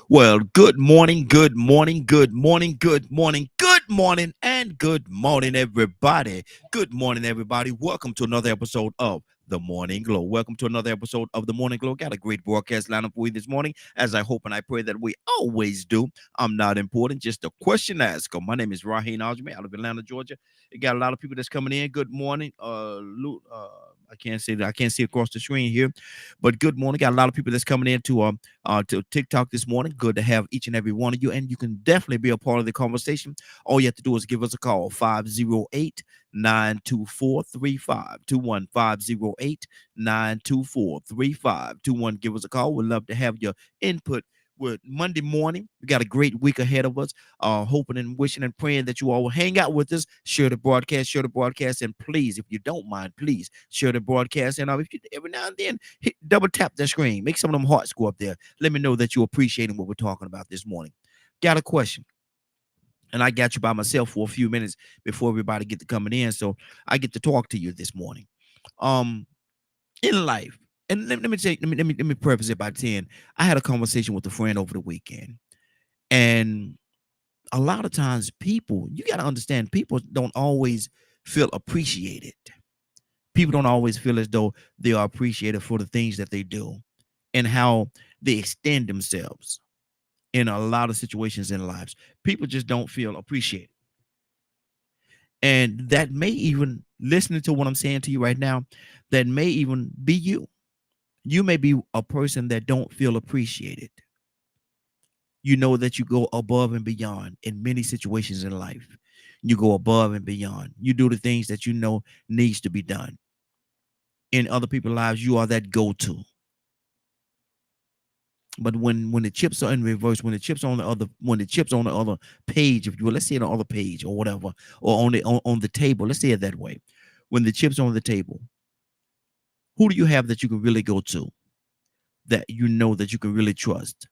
Well, good morning, good morning, good morning, good morning, good morning, and good morning, everybody. Good morning, everybody. Welcome to another episode of The Morning Glow. Welcome to another episode of The Morning Glow. Got a great broadcast lineup for you this morning, as I hope and I pray that we always do. I'm not important, just a question asker. My name is Raheem Aljman out of Atlanta, Georgia. We got a lot of people that's coming in. Good morning. I can't say that I can't see across the screen here, but good morning. Got a lot of people that's coming in to TikTok this morning. Good to have each and every one of you. And you can definitely be a part of the conversation. All you have to do is give us a call, 508 924 3521. 508 924 3521. Give us a call. We'd love to have your input. With Monday morning, we got a great week ahead of us. Hoping and wishing and praying that you all will hang out with us. Share the broadcast, and please, if you don't mind, please share the broadcast. And if you every now and then double tap that screen, make some of them hearts go up there. Let me know that you're appreciating what we're talking about this morning. Got a question, and I got you by myself for a few minutes before everybody get to coming in, so I get to talk to you this morning. Um, in life, and let me preface it by saying I had a conversation with a friend over the weekend, and a lot of times people, you got to understand, people don't always feel appreciated. People don't always feel as though they are appreciated for the things that they do and how they extend themselves in a lot of situations in lives. People just don't feel appreciated. And that may even, listening to what I'm saying to you right now, that may even be you. You may be a person that don't feel appreciated. You know that you go above and beyond in many situations in life. You go above and beyond. You do the things that you know needs to be done. In other people's lives, you are that go-to. But when the chips are in reverse, when the chips on the other page, if you will, let's say on the other page or whatever, or on the table, let's say it that way. When the chips are on the table, who do you have that you can really go to, that you know that you can really trust,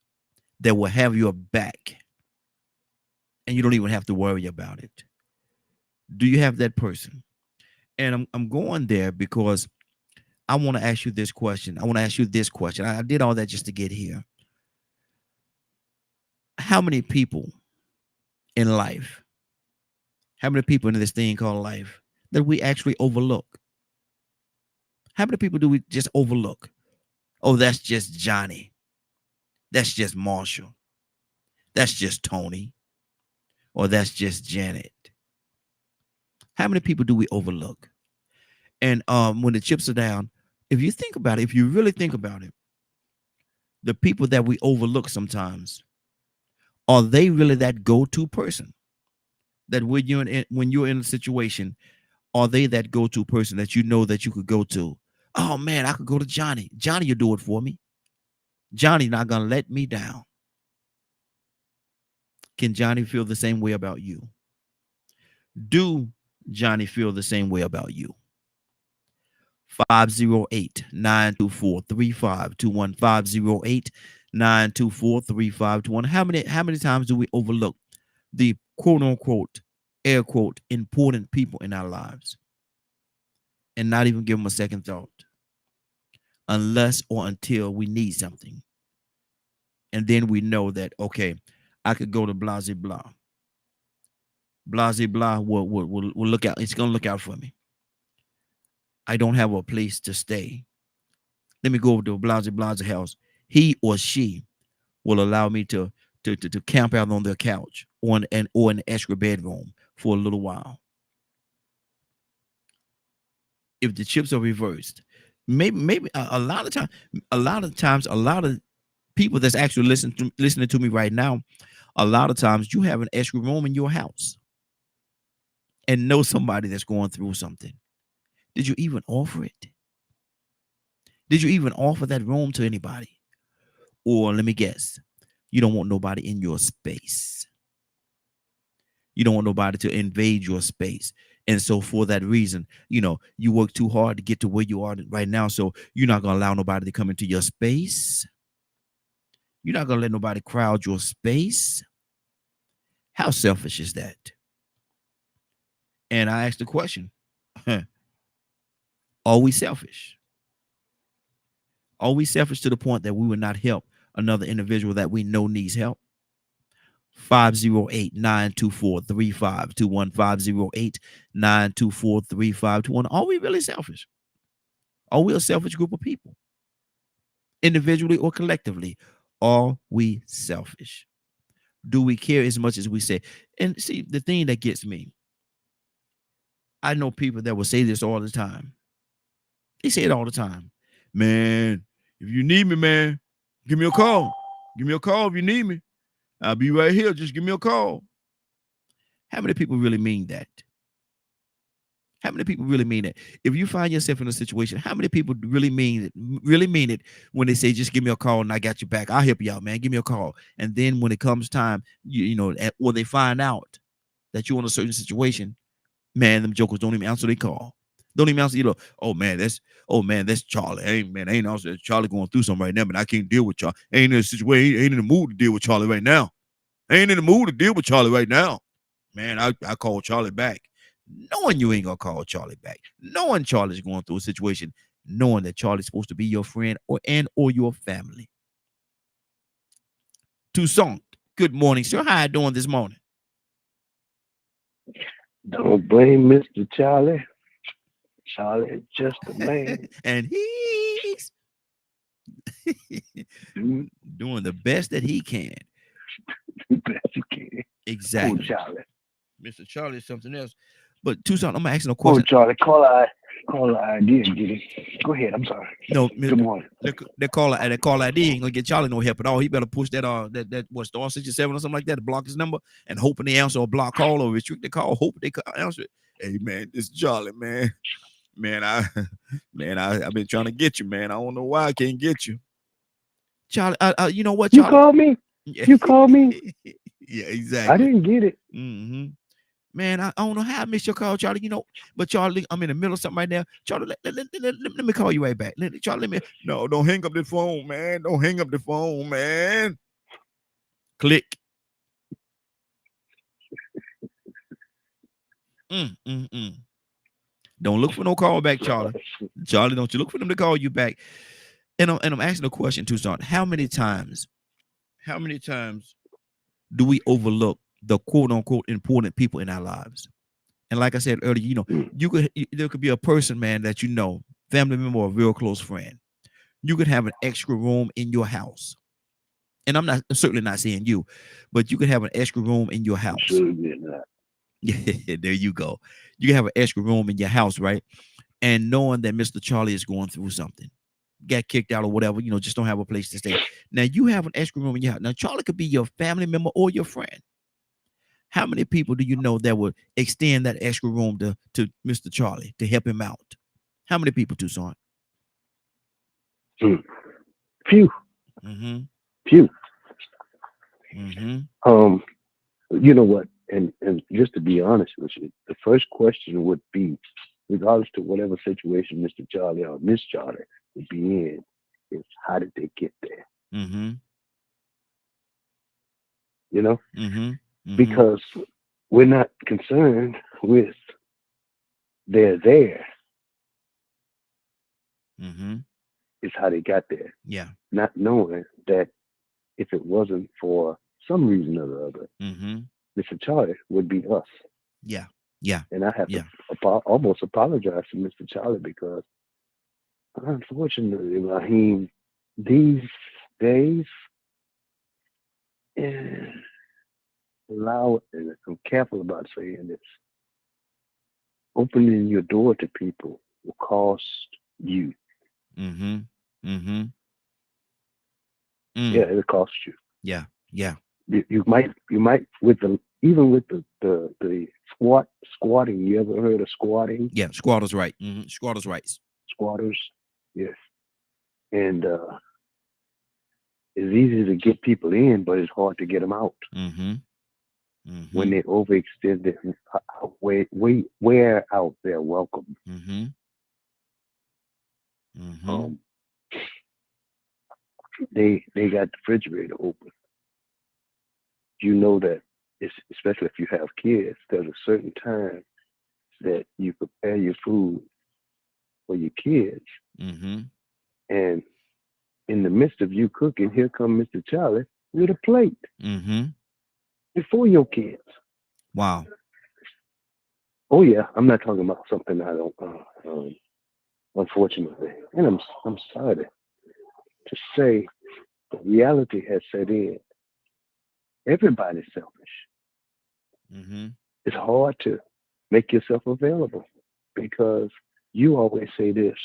that will have your back, and you don't even have to worry about it? Do you have that person? And I'm going there because I want to ask you this question. I want to ask you this question. I did all that just to get here. How many people in life, how many people in this thing called life that we actually overlook? How many people do we just overlook? Oh, that's just Johnny. That's just Marshall. That's just Tony. Or that's just Janet. How many people do we overlook? And when the chips are down, if you think about it, if you really think about it, the people that we overlook sometimes, are they really that go-to person? That when you're in a situation, are they that go-to person that you know that you could go to? Oh man, I could go to Johnny. Johnny will do it for me. Johnny not gonna let me down. Can Johnny feel the same way about you? Do Johnny feel the same way about you? 508-924-3521. 508-924-3521. How many times do we overlook the quote unquote, air quote, important people in our lives and not even give them a second thought unless or until we need something? And then we know that, okay, I could go to blah, blah, blah. Blah, blah will look out. It's going to look out for me. I don't have a place to stay. Let me go over to blah, blah's house. He or she will allow me to camp out on their couch or in an extra bedroom for a little while. If the chips are reversed, maybe a lot of times, a lot of people that's actually listening to me right now, a lot of times you have an extra room in your house and know somebody that's going through something. Did you even offer it? Did you even offer that room to anybody? Or let me guess, you don't want nobody in your space. You don't want nobody to invade your space. And so for that reason, you work too hard to get to where you are right now. So you're not going to allow nobody to come into your space. You're not going to let nobody crowd your space. How selfish is that? And I asked the question, are we selfish? Are we selfish to the point that we would not help another individual that we know needs help? 508-924-3521. 508-924-3521. Are we really selfish? Are we a selfish group of people? Individually or collectively, are we selfish? Do we care as much as we say? And see, the thing that gets me, I know people that will say this all the time. They say it all the time. Man, if you need me, man, give me a call. Give me a call if you need me. I'll be right here. Just give me a call. How many people really mean that? How many people really mean it? If you find yourself in a situation, how many people really mean it? Really mean it when they say, "Just give me a call and I got your back. I'll help you out, man. Give me a call." And then when it comes time, or they find out that you're in a certain situation, man, them jokers don't even answer their call. Don't even answer. Oh man, that's Charlie. Ain't also Charlie going through something right now, but I can't deal with Charlie. Ain't in a situation. Ain't in the mood to deal with Charlie right now. Ain't in the mood to deal with Charlie right now. Man, I called Charlie back, knowing you ain't gonna call Charlie back, knowing Charlie's going through a situation, knowing that Charlie's supposed to be your friend or your family. Toussaint, good morning, sir. How you doing this morning? Don't blame Mr. Charlie. Charlie is just a man. And he's doing the best that he can. Best he can. Exactly. Oh, Charlie. Mr. Charlie is something else. But Toussaint, I'm asking a Oh, question. Charlie, call ID and get it. Go ahead. I'm sorry. No, Good morning. that caller ID ain't gonna get Charlie no help at all. He better push that what star 67 or something like that to block his number and hoping they answer a block call or restrict the call, hope they answer it. Hey man, this is Charlie, man. I've been trying to get you, man. I don't know why I can't get you. Charlie, you know what, You Charlie? called me? You called me? Yeah, I exactly. didn't get it. Mm-hmm. Man, I don't know how I missed your call, Charlie. But Charlie, I'm in the middle of something right now. Charlie, let me call you right back. Charlie, let me. No, don't hang up the phone, man. Don't hang up the phone, man. Click. Mm. Don't look for no call back, Charlie. Charlie, don't you look for them to call you back. And I'm asking a question, Toussaint. How many times do we overlook the quote unquote important people in our lives? And like I said earlier, there could be a person, man, that family member or a real close friend. You could have an extra room in your house. And I'm certainly not saying you, but you could have an extra room in your house. Sure did not. Yeah, there you go. You can have an extra room in your house, right? And knowing that Mr. Charlie is going through something, got kicked out or whatever, just don't have a place to stay. Now you have an extra room in your house. Now Charlie could be your family member or your friend. How many people do you know that would extend that extra room to Mr. Charlie to help him out? How many people, Toussaint? Few. Mm-hmm. Few. Mm-hmm. You know what? And just to be honest with you, the first question would be, regardless to whatever situation Mr. Charlie or Miss Charlie would be in, is how did they get there? Mm-hmm. You know? Mm-hmm. Mm-hmm. Because we're not concerned with they're there. Mm-hmm. Is how they got there. Yeah. Not knowing that if it wasn't for some reason or the other, mm-hmm. Mr. Charlie would be us. Yeah. Yeah. And I have to almost apologize to Mr. Charlie because, unfortunately, Raheem, these days, allow, and I'm careful about saying this, opening your door to people will cost you. Mm-hmm. Mm-hmm. Yeah, it'll cost you. Yeah. Yeah. You might with the squatting. You ever heard of squatting? Yeah, squatters' right. Mm-hmm. Squatters' rights. Squatters, yes. And it's easy to get people in, but it's hard to get them out. Mm-hmm. when Mm-hmm. they overextend it and wear out their welcome. Mm-hmm. Mm-hmm. Um, they got the refrigerator open. You know that it's, especially if you have kids, there's a certain time that you prepare your food for your kids, Mm-hmm. and in the midst of you cooking, here come Mr. Charlie with a plate Mm-hmm. before your kids. Wow. Oh yeah, I'm not talking about something I don't. Unfortunately, and I'm sorry to say, the reality has set in. Everybody's selfish. Mm-hmm. It's hard to make yourself available because you always say this.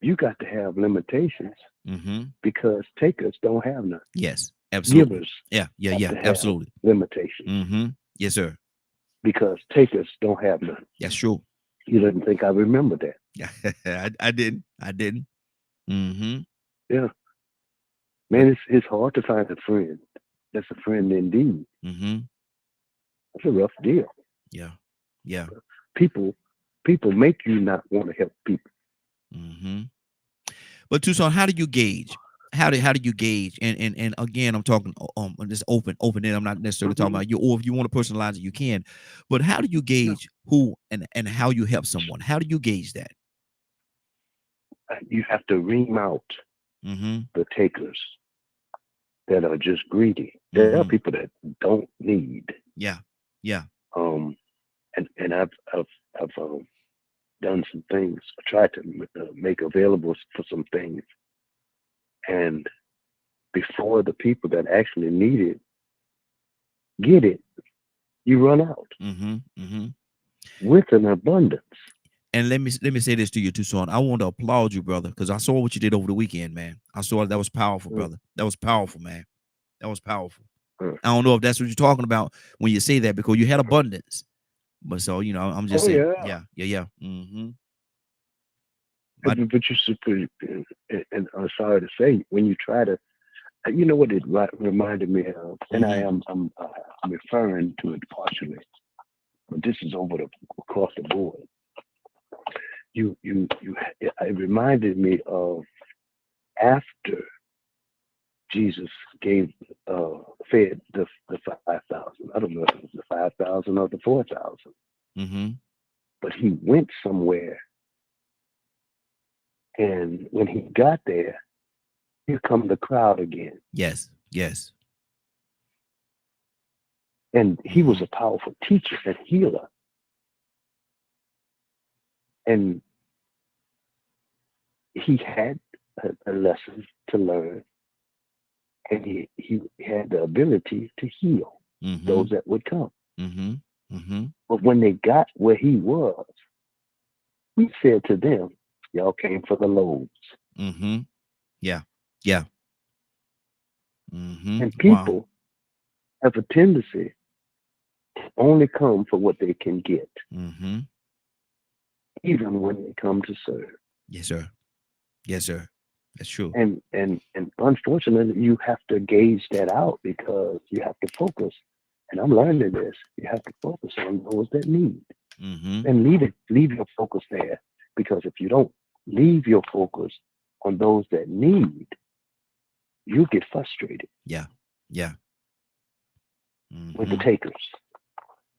You got to have limitations Mm-hmm. because takers don't have none. Yes, absolutely. Givers Yeah, yeah, have yeah, to have absolutely. limitations Mm-hmm. Yes, sir. because takers don't have none. That's true. You didn't think I remember that. Yeah, I didn't. I didn't. Mm-hmm. Yeah. But Man, it's hard to find a friend that's a friend indeed. mm-hmm. That's a rough deal. Yeah. Yeah. People people make you not want to help people. Mm-hmm. But Tucson, how do you gauge? How do you gauge? And again, I'm talking just open end. I'm not necessarily talking Hmm. about you, or if you want to personalize it, you can. But how do you Yeah. gauge who and how you help someone? How do you gauge that? You have to ream out Mm-hmm. the takers that are just greedy. There are Mm-hmm. people that don't need. Yeah. Yeah. Um, and I've done some things. I tried to make available for some things, and before the people that actually need it get it, you run out Mm-hmm. Mm-hmm. with an abundance. And let me say this to you, Tucson. I want to applaud you, brother, because I saw what you did over the weekend, man. I saw that was powerful, Mm, brother. That was powerful, man. That was powerful. mm. I don't know if that's what you're talking about when you say that because you had abundance. But so I'm just Oh saying, yeah, yeah, yeah, yeah. Mm-hmm. but But you super. And I'm sorry to say, when you try to, you know what it reminded me of, and mm-hmm. I'm referring to it partially, but this is over the across the board. You it reminded me of after Jesus gave fed the 5,000. I don't know if it was the 5,000 or the 4,000, Mm-hmm. but he went somewhere, and when he got there, here come the crowd again, Yes, yes. and he was Mm-hmm. a powerful teacher and healer, and he had a lesson to learn, and he had the ability to heal Mm-hmm. those that would come. Mm-hmm. Mm-hmm. But when they got where he was, he said to them, "Y'all came for the loaves." Mm-hmm. Yeah. Yeah. Mm-hmm. And Wow. people have a tendency to only come for what they can get, Mm-hmm. even when they come to serve. Yes, sir. Yes, sir. That's true. And unfortunately, you have to gauge that out because you have to focus. And I'm learning this. You have to focus on those that need, Mm-hmm. and leave your focus there. Because if you don't leave your focus on those that need, you get frustrated Yeah. Yeah. with the Mm-hmm. takers,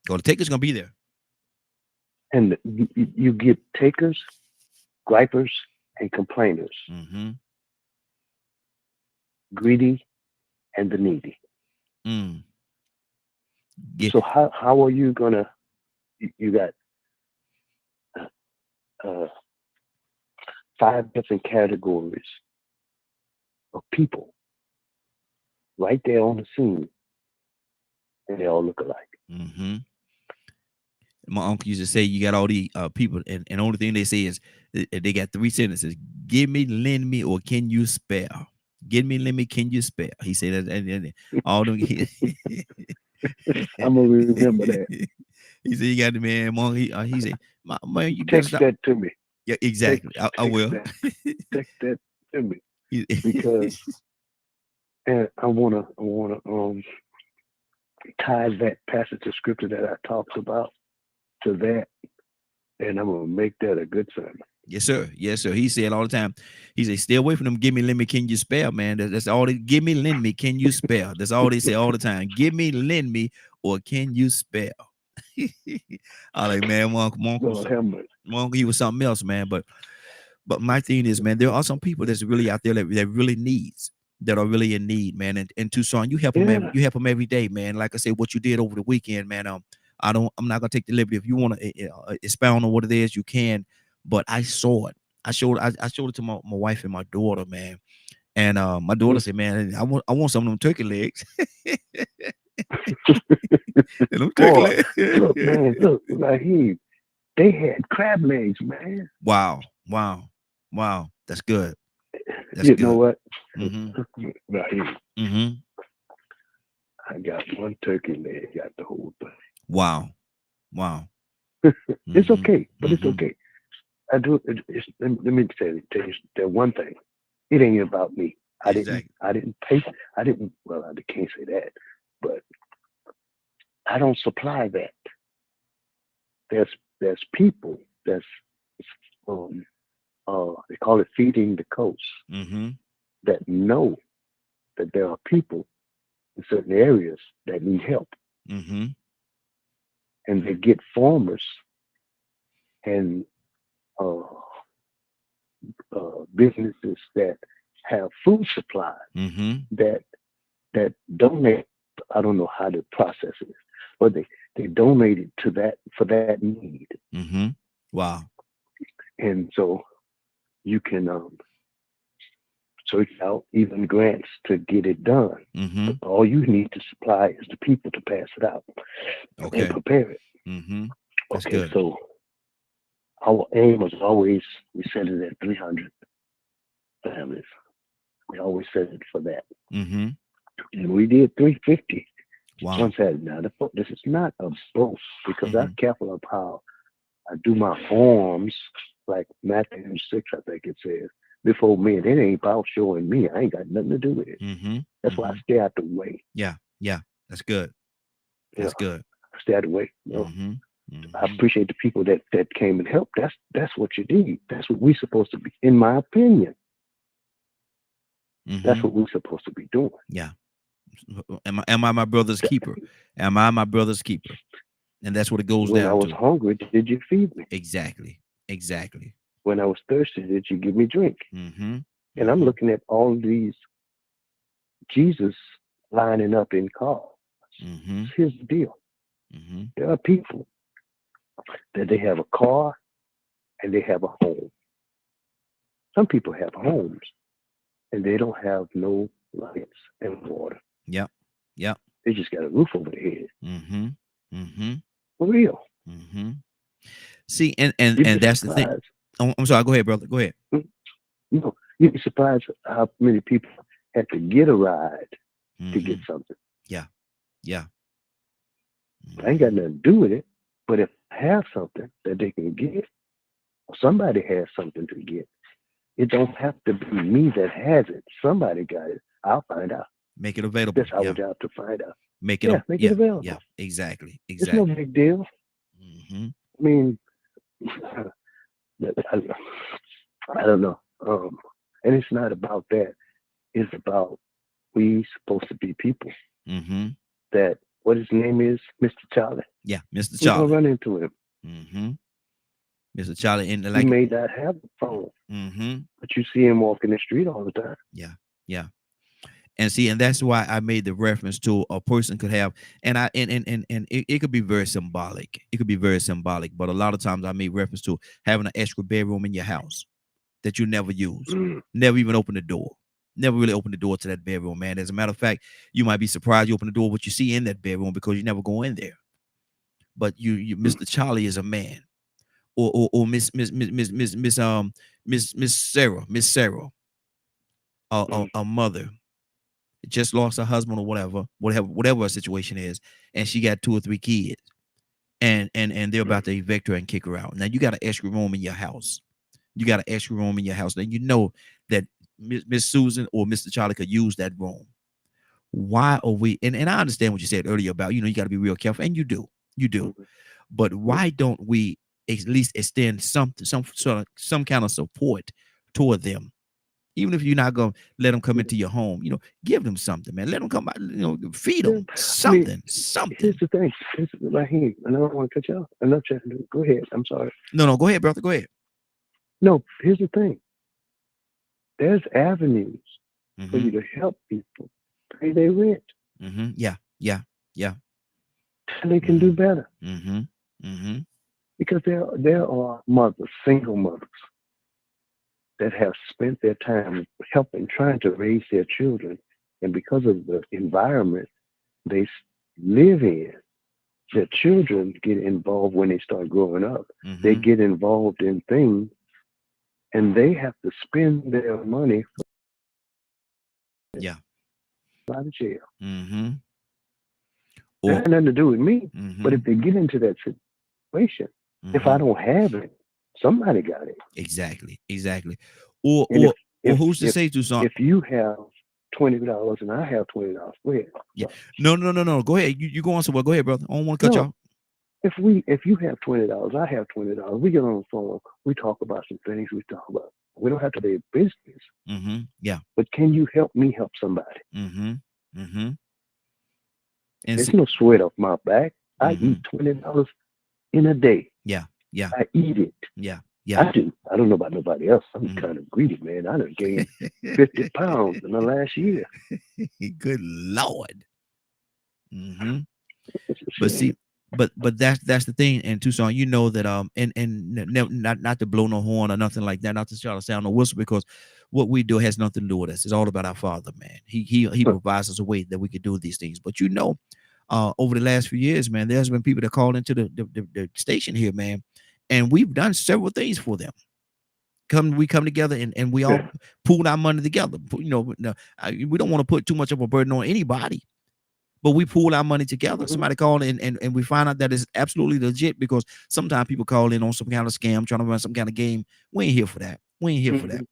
Well, the taker's gonna be there. and you get takers, gripers, and complainers, Mm-hmm. greedy and the needy. Mm. Yeah. So how are you gonna? You got uh, 5 different categories of people right there on the scene, and they all look alike. Mm-hmm. My uncle used to say you got all these people, and the only thing they say is they got three sentences: "Give me, lend me, or can you spare?" Give me, lend me, can you spare? He said that, and all them. He I'm gonna remember that. said, "You got the man, Monk." He said, Man, you better Text stop." that to me. Yeah, Text exactly. I text will. that text that to me He- because and I wanna tie that passage of scripture that I talked about to that, and I'm gonna make that a good sermon. Yes, sir. Yes, sir. He said all the time. He said, "Stay away from them. Give me, lend me. Can you spare, man? That's all. They give me, lend me. Can you spare? That's all they say all the time. Give me, lend me, or can you spare?" I like, man, Lord have mercy. Monk, he was something else, man. But my thing is, man, there are some people that's really out there that really needs, that are really in need, man. And Tucson, you help them Yeah. you help them every day, man. Like I said, what you did over the weekend, man. I'm not gonna take the liberty. If you want to expound on what it is, you can. But I saw it. I showed it to my wife and my daughter, man. And my daughter said, "Man, I want some of them turkey legs." Them turkey Boy, legs. look, man, look, Raheem, they had crab legs, man. Wow, wow, wow. That's good. That's You know good. what? Mm-hmm. Raheem, Mm-hmm. I got one turkey leg, got the whole thing. Wow. Wow. It's Mm-hmm. okay, but it's Mm-hmm. okay. I do. Let me tell you that one thing. It ain't about me. Exactly. I didn't pay. I didn't. Well, I can't say that, but I don't supply that. There's people that's um they call it feeding the coast, Mm-hmm. that know that there are people in certain areas that need help, Mm-hmm. and they get farmers and uh, businesses that have food supplies Mm-hmm. that donate. I don't know how the process is, but they donate it to that for that need, Mm-hmm. Wow. and so you can search out even grants to get it done. Mm-hmm. All you need to supply is the people to pass it out and Okay. prepare it. Mm-hmm. That's Okay, good. so our aim was always, we set it at 300 families. We always set it for that. Mm-hmm. And we did 350 Wow. on Saturday. Now, this is not a boast because Mm-hmm. I'm careful of how I do my forms, like Matthew 6, I think it says, before men. It ain't about showing me. I ain't got nothing to do with it. Mm-hmm. That's why I stay out the way. Yeah. Yeah. That's good. You That's know, good. I stay out the way. You know. Mm-hmm. I Mm-hmm. appreciate the people that came and helped. That's what you need. That's what we're supposed to be, in my opinion. Mm-hmm. That's what we're supposed to be doing. Yeah. Am I my brother's keeper? Am I my brother's keeper? And that's what it goes When I down was to. hungry, did you feed me? Exactly. Exactly. When I was thirsty, did you give me drink? Mm-hmm. And I'm Mm-hmm. looking at all these Jesus lining up in cars. Mm-hmm. Here's the deal. Mm-hmm. There are people that they have a car and they have a home. Some people have homes and they don't have no lights and water. Yep. Yep. They just got a roof over their head. Mm-hmm. Mm-hmm. For real. Mm-hmm. See, and You'd and be that's the thing. surprised. Oh, I'm sorry. Go ahead, brother. Go ahead. You know, you'd be surprised how many people had to get a ride to Mm-hmm. get something. Yeah. Yeah. I ain't got nothing to do with it. But if I have something that they can get, or somebody has something to get, it don't have to be me that has it. Somebody got it. I'll find out. Make it available. That's our Yeah. job to find out. Make it. Yeah, make it Yeah. available. Yeah. Exactly. It's no Exactly. big deal. Mm-hmm. I mean, I don't know. And it's not about that. It's about we supposed to be people Mm-hmm. that, what his name is, Mr. Charlie. Yeah, Mr. We're gonna Charlie. run into him. Mm-hmm. Mr. Charlie, and He like. may not have a phone, Mm-hmm. but you see him walking the street all the time. Yeah. Yeah. And see, and that's why I made the reference to a person could have, and it could be very symbolic. It could be very symbolic, but a lot of times I made reference to having an extra bedroom in your house that you never use, never even open the door, never really open the door to that bedroom, man. As a matter of fact, you might be surprised you open the door what you see in that bedroom because you never go in there. But you Mr. Charlie is a man, or Miss Sarah, a mother just lost her husband or whatever her situation is, and she got 2 or 3 kids, and they're about to evict her and kick her out. Now you got an extra room in your house. You got an extra room in your house. Then you know that Miss Susan or Mr. Charlie could use that room. Why are we? And I understand what you said earlier about you got to be real careful, and you do. Mhm. But why don't we at least extend some sort of some kind of support toward them? Even if you're not gonna let them come Yeah. into your home, give them something, man. Let them come by, feed Yeah. them I mean, something, here's something. the thing. Here's right here, and I don't want to cut you off. I'm not trying to. Go ahead. I'm sorry. No, no, go ahead, brother. Go ahead. No, here's the thing. There's avenues for Mm-hmm. you to help people pay their rent Mm-hmm. Yeah. Yeah. Yeah. so they can do Mm-hmm. better. Mm-hmm. Mm-hmm. Because there are mothers, single mothers, that have spent their time helping, trying to raise their children, and because of the environment they live in, their children get involved when they start growing up. They Mm-hmm. get involved in things, and they have to spend their money Yeah. out of jail. Mm-hmm. That Or has nothing to do with me. But mm-hmm. if they get into that situation, if I Mm-hmm. don't have it, somebody got it. Exactly. Exactly. Or And or or if who's to if say to some? if you have $20 and I have $20, go ahead. Yeah. No, no, no, no. Go ahead. You go on somewhere. Go ahead, brother. I don't want to cut No, y'all. if you have $20, I have $20. We get on the phone. We talk about some things. We talk about. We don't have to be business, Mm-hmm. Yeah. but can you help me help somebody? Mm-hmm. Mm-hmm. And There's see. no sweat off my back. I Mm-hmm. eat $20 in a day. Yeah. Yeah. I eat it. Yeah. Yeah. I do. I don't know about nobody else. I'm Mm-hmm. kind of greedy, man. I done gained 50 pounds in the last year. Good Lord. Mm-hmm. It's a But shame. see, but that's the thing. And Tucson, that not to blow no horn or nothing like that, not to try to sound no whistle, because what we do has nothing to do with us. It's all about our Father, man. He Huh. provides us a way that we could do these things. But over the last few years, man, there's been people that called into the station here, man, and we've done several things for them. We come together and we all Yeah. pooled our money together. No, we don't want to put too much of a burden on anybody, but we pool our money together. Mhm. Somebody called in and we find out that it's absolutely legit, because sometimes people call in on some kind of scam, trying to run some kind of game. We ain't here for that. We ain't here for that. Mhm.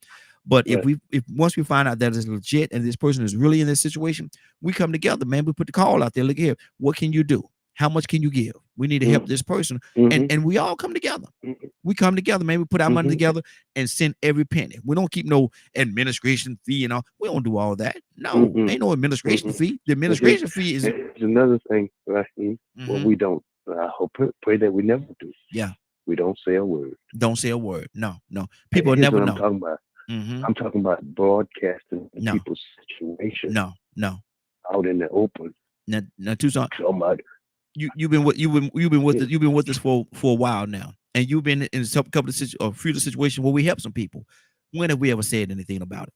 But if Right. once we find out that it's legit and this person is really in this situation, we come together, man. We put the call out there. Look here, what can you do? How much can you give? We need to help Mhm. this person, and Mhm. and we all come together. Mhm. We come together, man. We put our money Mhm. together and send every penny. We don't keep no administration fee and all. We don't do all that. No, Mhm. ain't no administration Mhm. fee. The But here's administration fee is here's another thing, Raheem. What mhm, we don't. I hope pray that we never do. yeah. We don't say a word. Don't say a word. No, no. People will Here's never what I'm know. talking about. Hmm. I'm talking about broadcasting No, people's situation no, no. out in the open. Now, Tucson, Somebody. you've been with us for a while now, and you've been in a couple of few situations where we help some people. When have we ever said anything about it?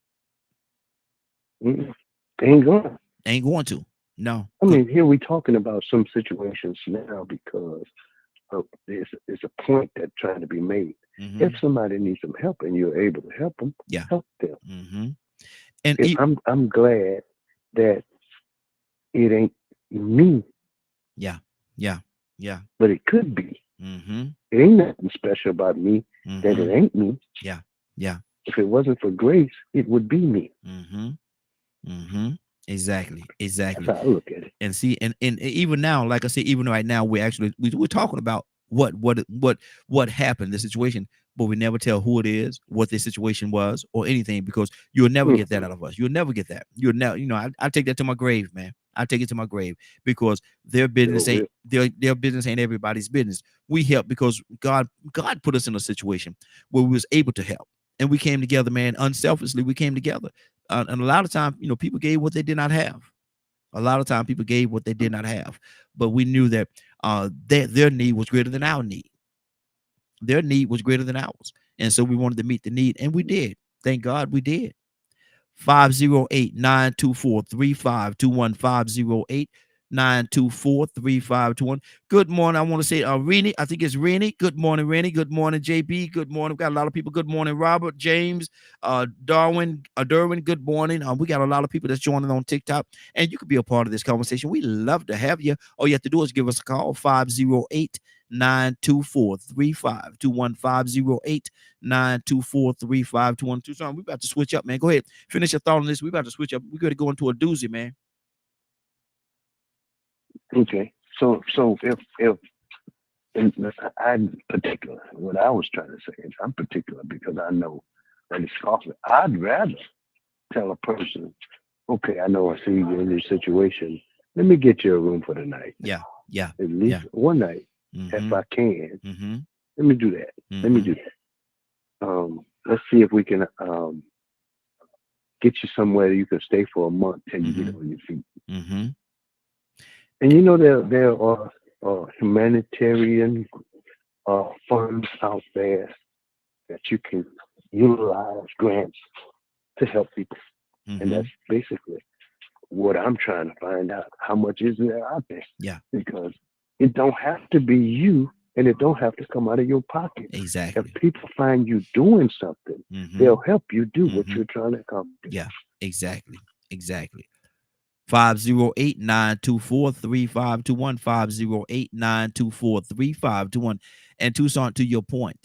Mm-mm. They ain't going. Ain't going to. No, I because mean, here we talking about some situations now because there's a point that's trying to be made. If hmm somebody needs some help and you're able to help them, yeah, help them. hmm and I'm glad that it ain't me, yeah, yeah, yeah, but it could be. hmm It ain't nothing special about me that hmm it ain't me. yeah, yeah, If it wasn't for grace, it would be me. hmm hmm exactly, That's exactly. how I look at it. And see, and even now, like I said, even right now, we're talking about what happened, the situation, but we never tell who it is, what the situation was, or anything, because you'll never get that Mm-hmm. out of us. You'll never get that. You'll never, I take that to my grave, man. I take it to my grave, because Sure will. their business ain't everybody's business. We help because God put us in a situation where we was able to help, and we came together, man, unselfishly. We came together, and a lot of times, people gave what they did not have. A lot of time people gave what they did not have, but we knew that their need was greater than our need. Their need was greater than ours. And so we wanted to meet the need, and we did. Thank God we did. 508-924-3521. 508-924-3521. Good morning. I want to say Rennie. I think it's Rennie. Good morning, Rennie. Good morning, JB. Good morning. We got a lot of people. Good morning, Robert, James, Derwin. Good morning. We got a lot of people that's joining on TikTok, and you could be a part of this conversation. We love to have you. All you have to do is give us a call, 508-924-3521. 508-924-3521. Tucson, we about to switch up, man. Go ahead. Finish your thought on this. We about to switch up. We're going to go into a doozy, man. Okay. So if and I'm particular, what I was trying to say is I'm particular because I know that it's costly. I'd rather tell a person, okay, I know I see you in this situation. Let me get you a room for the night, Yeah, yeah, at yeah. least one night, if Mm-hmm. I can. Mm-hmm. Let me do that. Let me Mm-hmm. do that. Let's see if we can get you somewhere you can stay for a month till you Mm-hmm. get on your feet. Mm-hmm. And you know there are humanitarian funds out there that you can utilize grants to help people, and Mm-hmm. that's basically what I'm trying to find out. How much is there out there? Yeah, Because it don't have to be you, and it don't have to come out of your pocket. If exactly. people find you doing something, Mm-hmm. they'll help you do what Mm-hmm. you're trying to accomplish. Yeah, exactly. Exactly. 508-924-3521. 508-924-3521. And Tucson, to your point,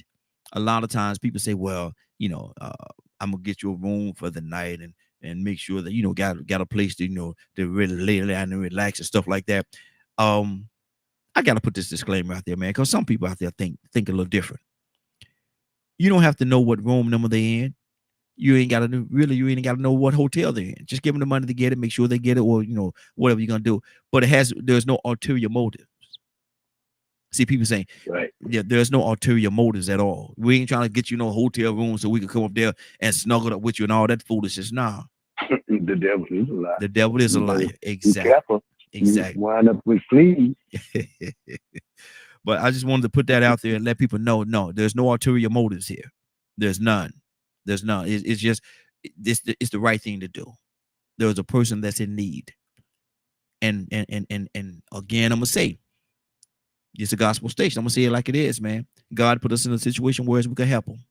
a lot of times people say, well, I'm gonna get you a room for the night and make sure that got a place to to really lay down and relax and stuff like that. I gotta put this disclaimer out there, man, because some people out there think a little different. You don't have to know what room number they in. You ain't gotta know what hotel they're in. Just give them the money to get it, make sure they get it, or whatever you're gonna do. But there's no ulterior motive. See, people saying, Right. yeah, there's no ulterior motives at all. We ain't trying to get you no hotel room so we can come up there and snuggle up with you and all that foolishness. Nah, The devil is a lie. the devil is a You better liar. be Exactly. careful. You Exactly. wind up with fleas. But I just wanted to put that out there and let people know, no, there's no ulterior motives here. There's none. There's none. It's just it's the right thing to do. There's a person that's in need. And again, I'm gonna say it's a gospel station. I'm gonna say it like it is, man. God put us in a situation where we can help them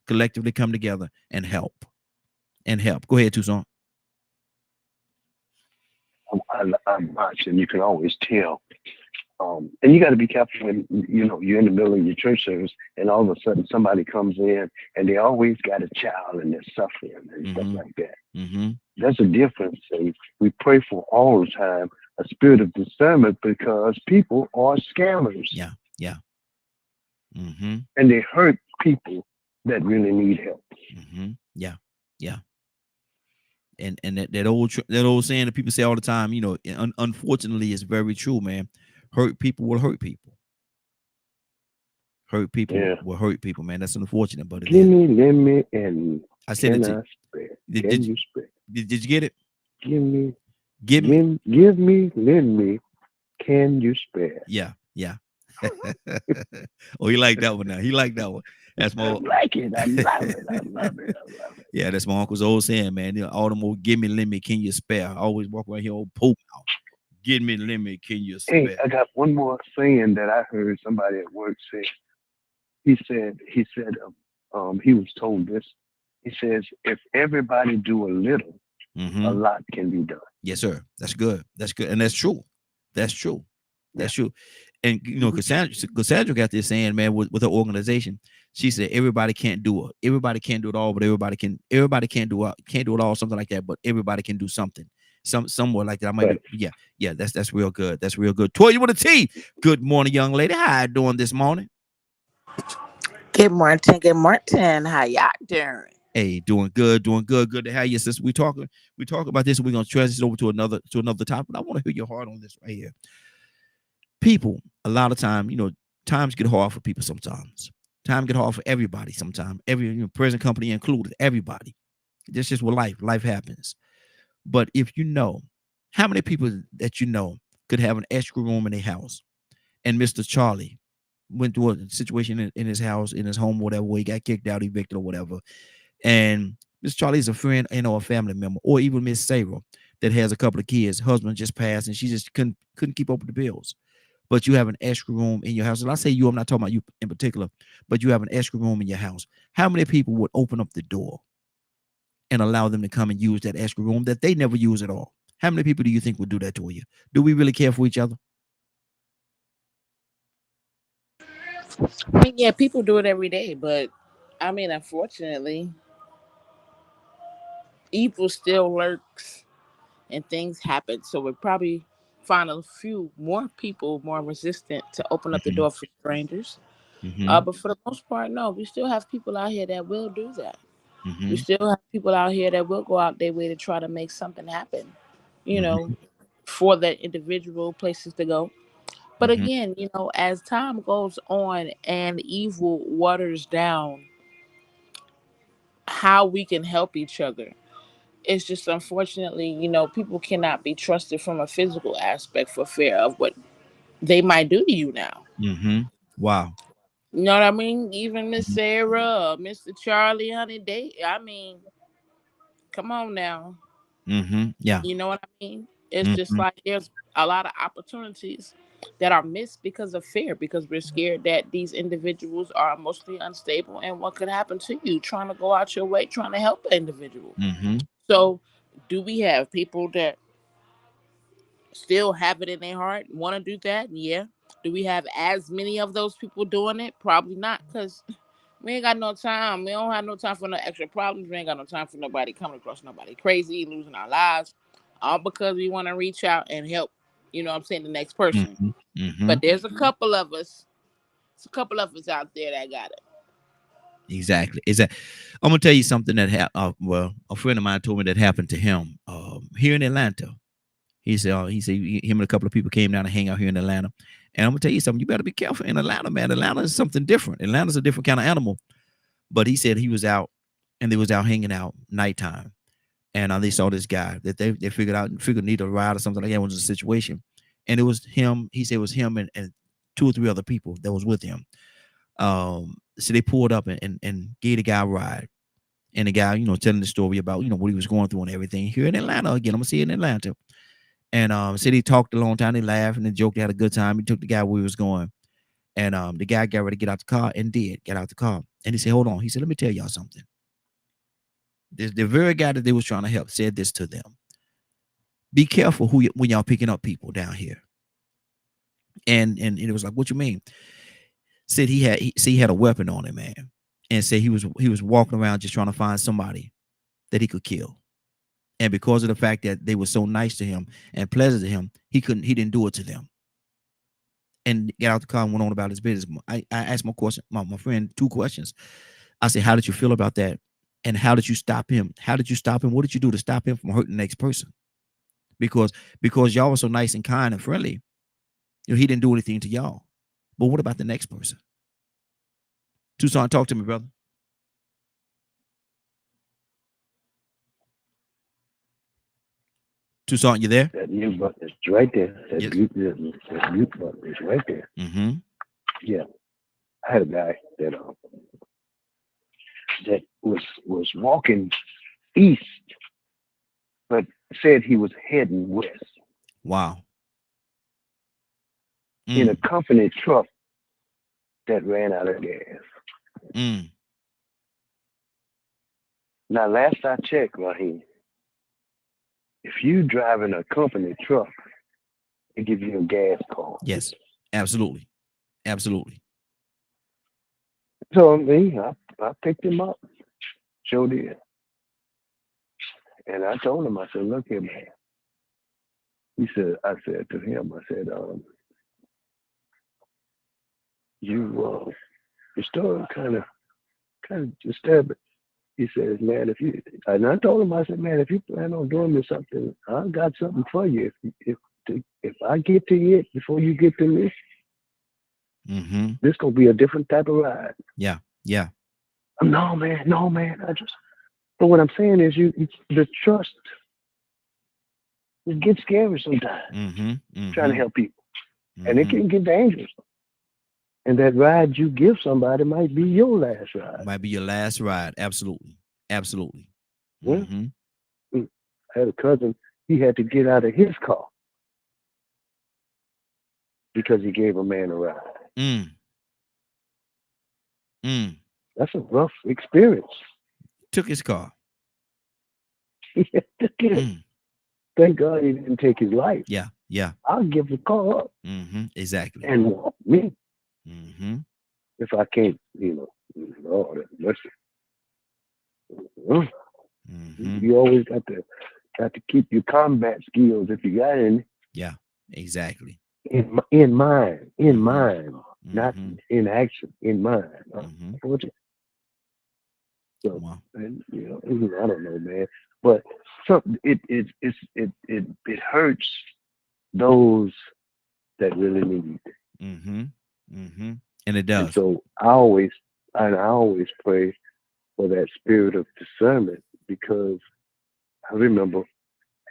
collectively come together and help Go ahead, Tucson. I'm watching. You can always tell. And you got to be careful when you're in the middle of your church service, and all of a sudden somebody comes in, and they always got a child, and they're suffering and stuff Mm-hmm. like that. Mm-hmm. There's a difference. Say we pray for all the time a spirit of discernment because people are scammers, Yeah. Yeah. Mm-hmm. and they hurt people that really need help. Mm-hmm. Yeah. Yeah. And that old saying that people say all the time, unfortunately, is very true, man. Hurt people will hurt people. Hurt people Yeah. will hurt people, man. That's unfortunate, but it Give is. me, let me, and I said it can to you. I spare? Did, Can did, you spare? did you get it? Give me, Give me. give me, lend me. Can you spare? Yeah, yeah. Oh, he liked that one now. He liked that one. That's I my like it. I love it. I love it. I love it. yeah, that's my uncle's old saying, man. All the more give me limit, can you spare? I always walk around here old Pope now. Give me limit, can you Hey, spare? I got one more saying that I heard somebody at work say. He was told this. He says, if everybody do a little, a Mm-hmm. lot can be done. Yes, sir. That's good. That's good. And that's true. That's true. Yeah. That's true. And Hmm. Cassandra got this saying, man, with her organization. She said everybody can't do it. Everybody can't do it all, but everybody can't do it all, something like that, but everybody can do something. Somewhere like that. I might be, Right. yeah, that's real good. That's real good. Toy, you with a T. Good morning, young lady. How you doing this morning? Good morning, good morning. How y'all doing? Hey, doing good, doing good. Good to have you, sister. We talk about this, and we're gonna transition over to another topic. But I want to hear your heart on this right here. People, a lot of time, times get hard for people sometimes. Time get hard for everybody sometimes. Every present company included, everybody. That's just what life happens. But if you know how many people that could have an extra room in their house, and Mr. Charlie went through a situation in his house, in his home, whatever, where he got kicked out, evicted, or whatever, and Miss Charlie is a friend, a family member, or even Miss Sarah that has a couple of kids. Husband just passed, and she just couldn't keep up with the bills. But you have an extra room in your house. And I say you, I'm not talking about you in particular, but you have an extra room in your house. How many people would open up the door and allow them to come and use that extra room that they never use at all? How many people do you think would do that to you? Do we really care for each other? I mean, yeah, people do it every day, but I mean, unfortunately, evil still lurks and things happen. So it probably find a few more people more resistant to open up the Mhm. door for strangers. Mhm. But for the most part, no, we still have people out here that will do that. We Mhm. still have people out here that will go out their way to try to make something happen, you know, Mhm. for that individual, places to go. But Mhm. again, as time goes on and evil waters down how we can help each other, it's just unfortunately, people cannot be trusted from a physical aspect for fear of what they might do to you now. Mhm. Wow. You know what I mean? Even Miss Mhm. Sarah or Mr. Charlie, honey, I mean, come on now. Mhm. Yeah. You know what I mean? It's just Mhm. like there's a lot of opportunities that are missed because of fear, because we're scared that these individuals are emotionally unstable and what could happen to you trying to go out your way, trying to help an individual. Mhm. So, do we have people that still have it in their heart, want to do that? Yeah. Do we have as many of those people doing it? Probably not, because we ain't got no time. We don't have no time for no extra problems. We ain't got no time for nobody coming across nobody crazy, losing our lives, all because we want to reach out and help, what I'm saying, the next person. Mhm. But Mhm. there's a couple of us, it's a couple of us out there that got it. Exactly. Is that? I'm gonna tell you something that happened. Well, a friend of mine told me that happened to him here in Atlanta. Him and a couple of people came down to hang out here in Atlanta. And I'm gonna tell you something. You better be careful in Atlanta, man. Atlanta is something different. Atlanta's a different kind of animal. But he said he was out, and they was out hanging out nighttime, and they saw this guy that they figured need a ride or something like that. Was a situation, and it was him. He said it was him and two or three other people that was with him. So they pulled up and gave the guy a ride. And the guy, telling the story about, what he was going through and everything here in Atlanta. Again, I'm gonna see it in Atlanta. And said he talked a long time, they laughed and they joked, they had a good time. He took the guy where he was going. And the guy got ready to get out the car and did get out the car. And he said, hold on. He said, let me tell y'all something. The very guy that they was trying to help said this to them. Be careful when y'all picking up people down here. And it was like, what you mean? Said he had a weapon on him, man. And said he was walking around just trying to find somebody that he could kill. And because of the fact that they were so nice to him and pleasant to him, he didn't do it to them. And got out the car and went on about his business. I asked my friend 2 questions. I said, how did you feel about that? And how did you stop him? How did you stop him? What did you do to stop him from hurting the next person? Because y'all were so nice and kind and friendly, he didn't do anything to y'all. But what about the next person? Tucson, talk to me, brother. Tucson, you there? That mute button is right there. Yes. That mute button is right there. Mm-hmm. Yeah. I had a guy that was walking east, but said he was heading west Wow. in a company truck that ran out of gas. Mm. Now, last I checked, Raheem, if you driving a company truck, they give you a gas card. Yes, absolutely. Absolutely. So I picked him up, sure did. And I told him, I said, look here, man. I said to him, I said, your story kind of disturbing. He says, man, and I told him, I said, man, if you plan on doing me something, I got something for you. If I get to it before you get to me, Mm-hmm. this gonna be a different type of ride. Yeah. Yeah. No, man. But what I'm saying is, the trust, it gets scary sometimes. Mm-hmm. Mm-hmm. Trying to help people, Mm-hmm. and it can get dangerous. And that ride you give somebody might be your last ride. Might be your last ride. Absolutely. Absolutely. Well, Mm-hmm. I had a cousin. He had to get out of his car because he gave a man a ride. Mm. Mm. That's a rough experience. Took his car. He had to get it. Mm. Thank God he didn't take his life. Yeah. Yeah. I'll give the car up Mm-hmm. Exactly. and walk me Mm-hmm. if I can't, Lord have mercy. Mm-hmm. You always got to keep your combat skills if you got any. Yeah. Exactly. in Mm-hmm. mind, not Mm-hmm. in action, in mind. Mm-hmm. What you- So, Wow. and, I don't know, man, but something it hurts those that really need. Mm-hmm. Mm-hmm. And it And does. so I always pray for that spirit of discernment because I remember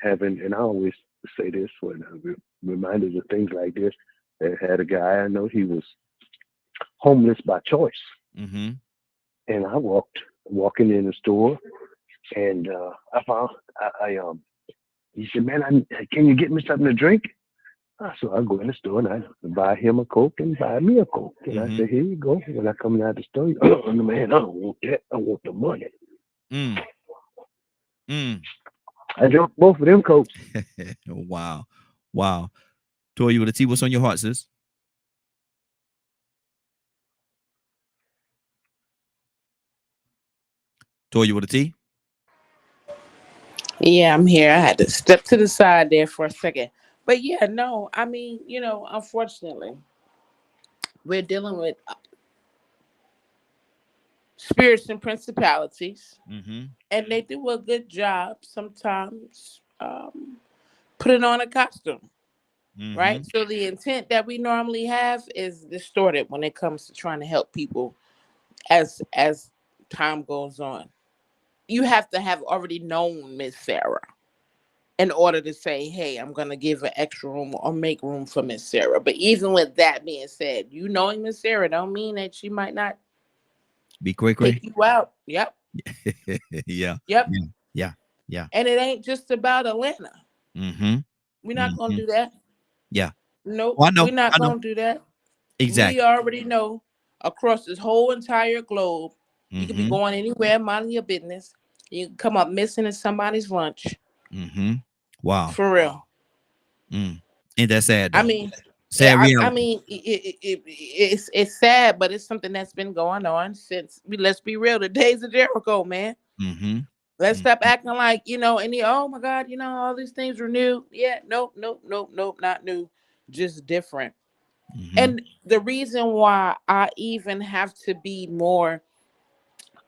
having, and I always say this when I'm reminded of things like this. That had a guy I know, he was homeless by choice, Mm-hmm. and I walking in the store, and I found he said, "Man, can you get me something to drink?" So I go in the store and I buy him a Coke and buy me a Coke. And I Mm-hmm. say, "Here you go." When I come out of the store, oh, man, I don't want that. I want the money. Mm. Mm. I drank both of them Cokes. Wow. Wow. Toya with a T, what's on your heart, sis? Toya with a T? Yeah, I'm here. I had to step to the side there for a second. But yeah, no, I mean, unfortunately, we're dealing with spirits and principalities, Mm-hmm. and they do a good job sometimes putting on a costume, Mm-hmm. right? So the intent that we normally have is distorted when it comes to trying to help people as time goes on. You have to have already known Miss Sarah in order to say, hey, I'm going to give an extra room or make room for Miss Sarah. But even with that being said, you knowing Miss Sarah don't mean that she might not Be quick, pick Ray. you out. Yep. Yeah. Yep. Yeah. Yeah. Yeah. And it ain't just about Atlanta. Mm-hmm. We're not going Mm-hmm. to do that. Yeah. Nope. Oh, I know. We're not I know. going to do that. We Exactly. already know across this whole entire globe, you could be Mm-hmm. going anywhere, minding your business. You can come up missing in somebody's lunch. Mm-hmm. Wow. For real. Mm. Ain't that sad I though? mean, Sad I reality. mean, it's sad, but it's something that's been going on since. Let's be real, the days of Jericho, man. Mm-hmm. Let's stop Mm-hmm. acting like oh my God, all these things were new. Yeah, nope, nope, nope, nope, not new, just different. Mm-hmm. And the reason why I even have to be more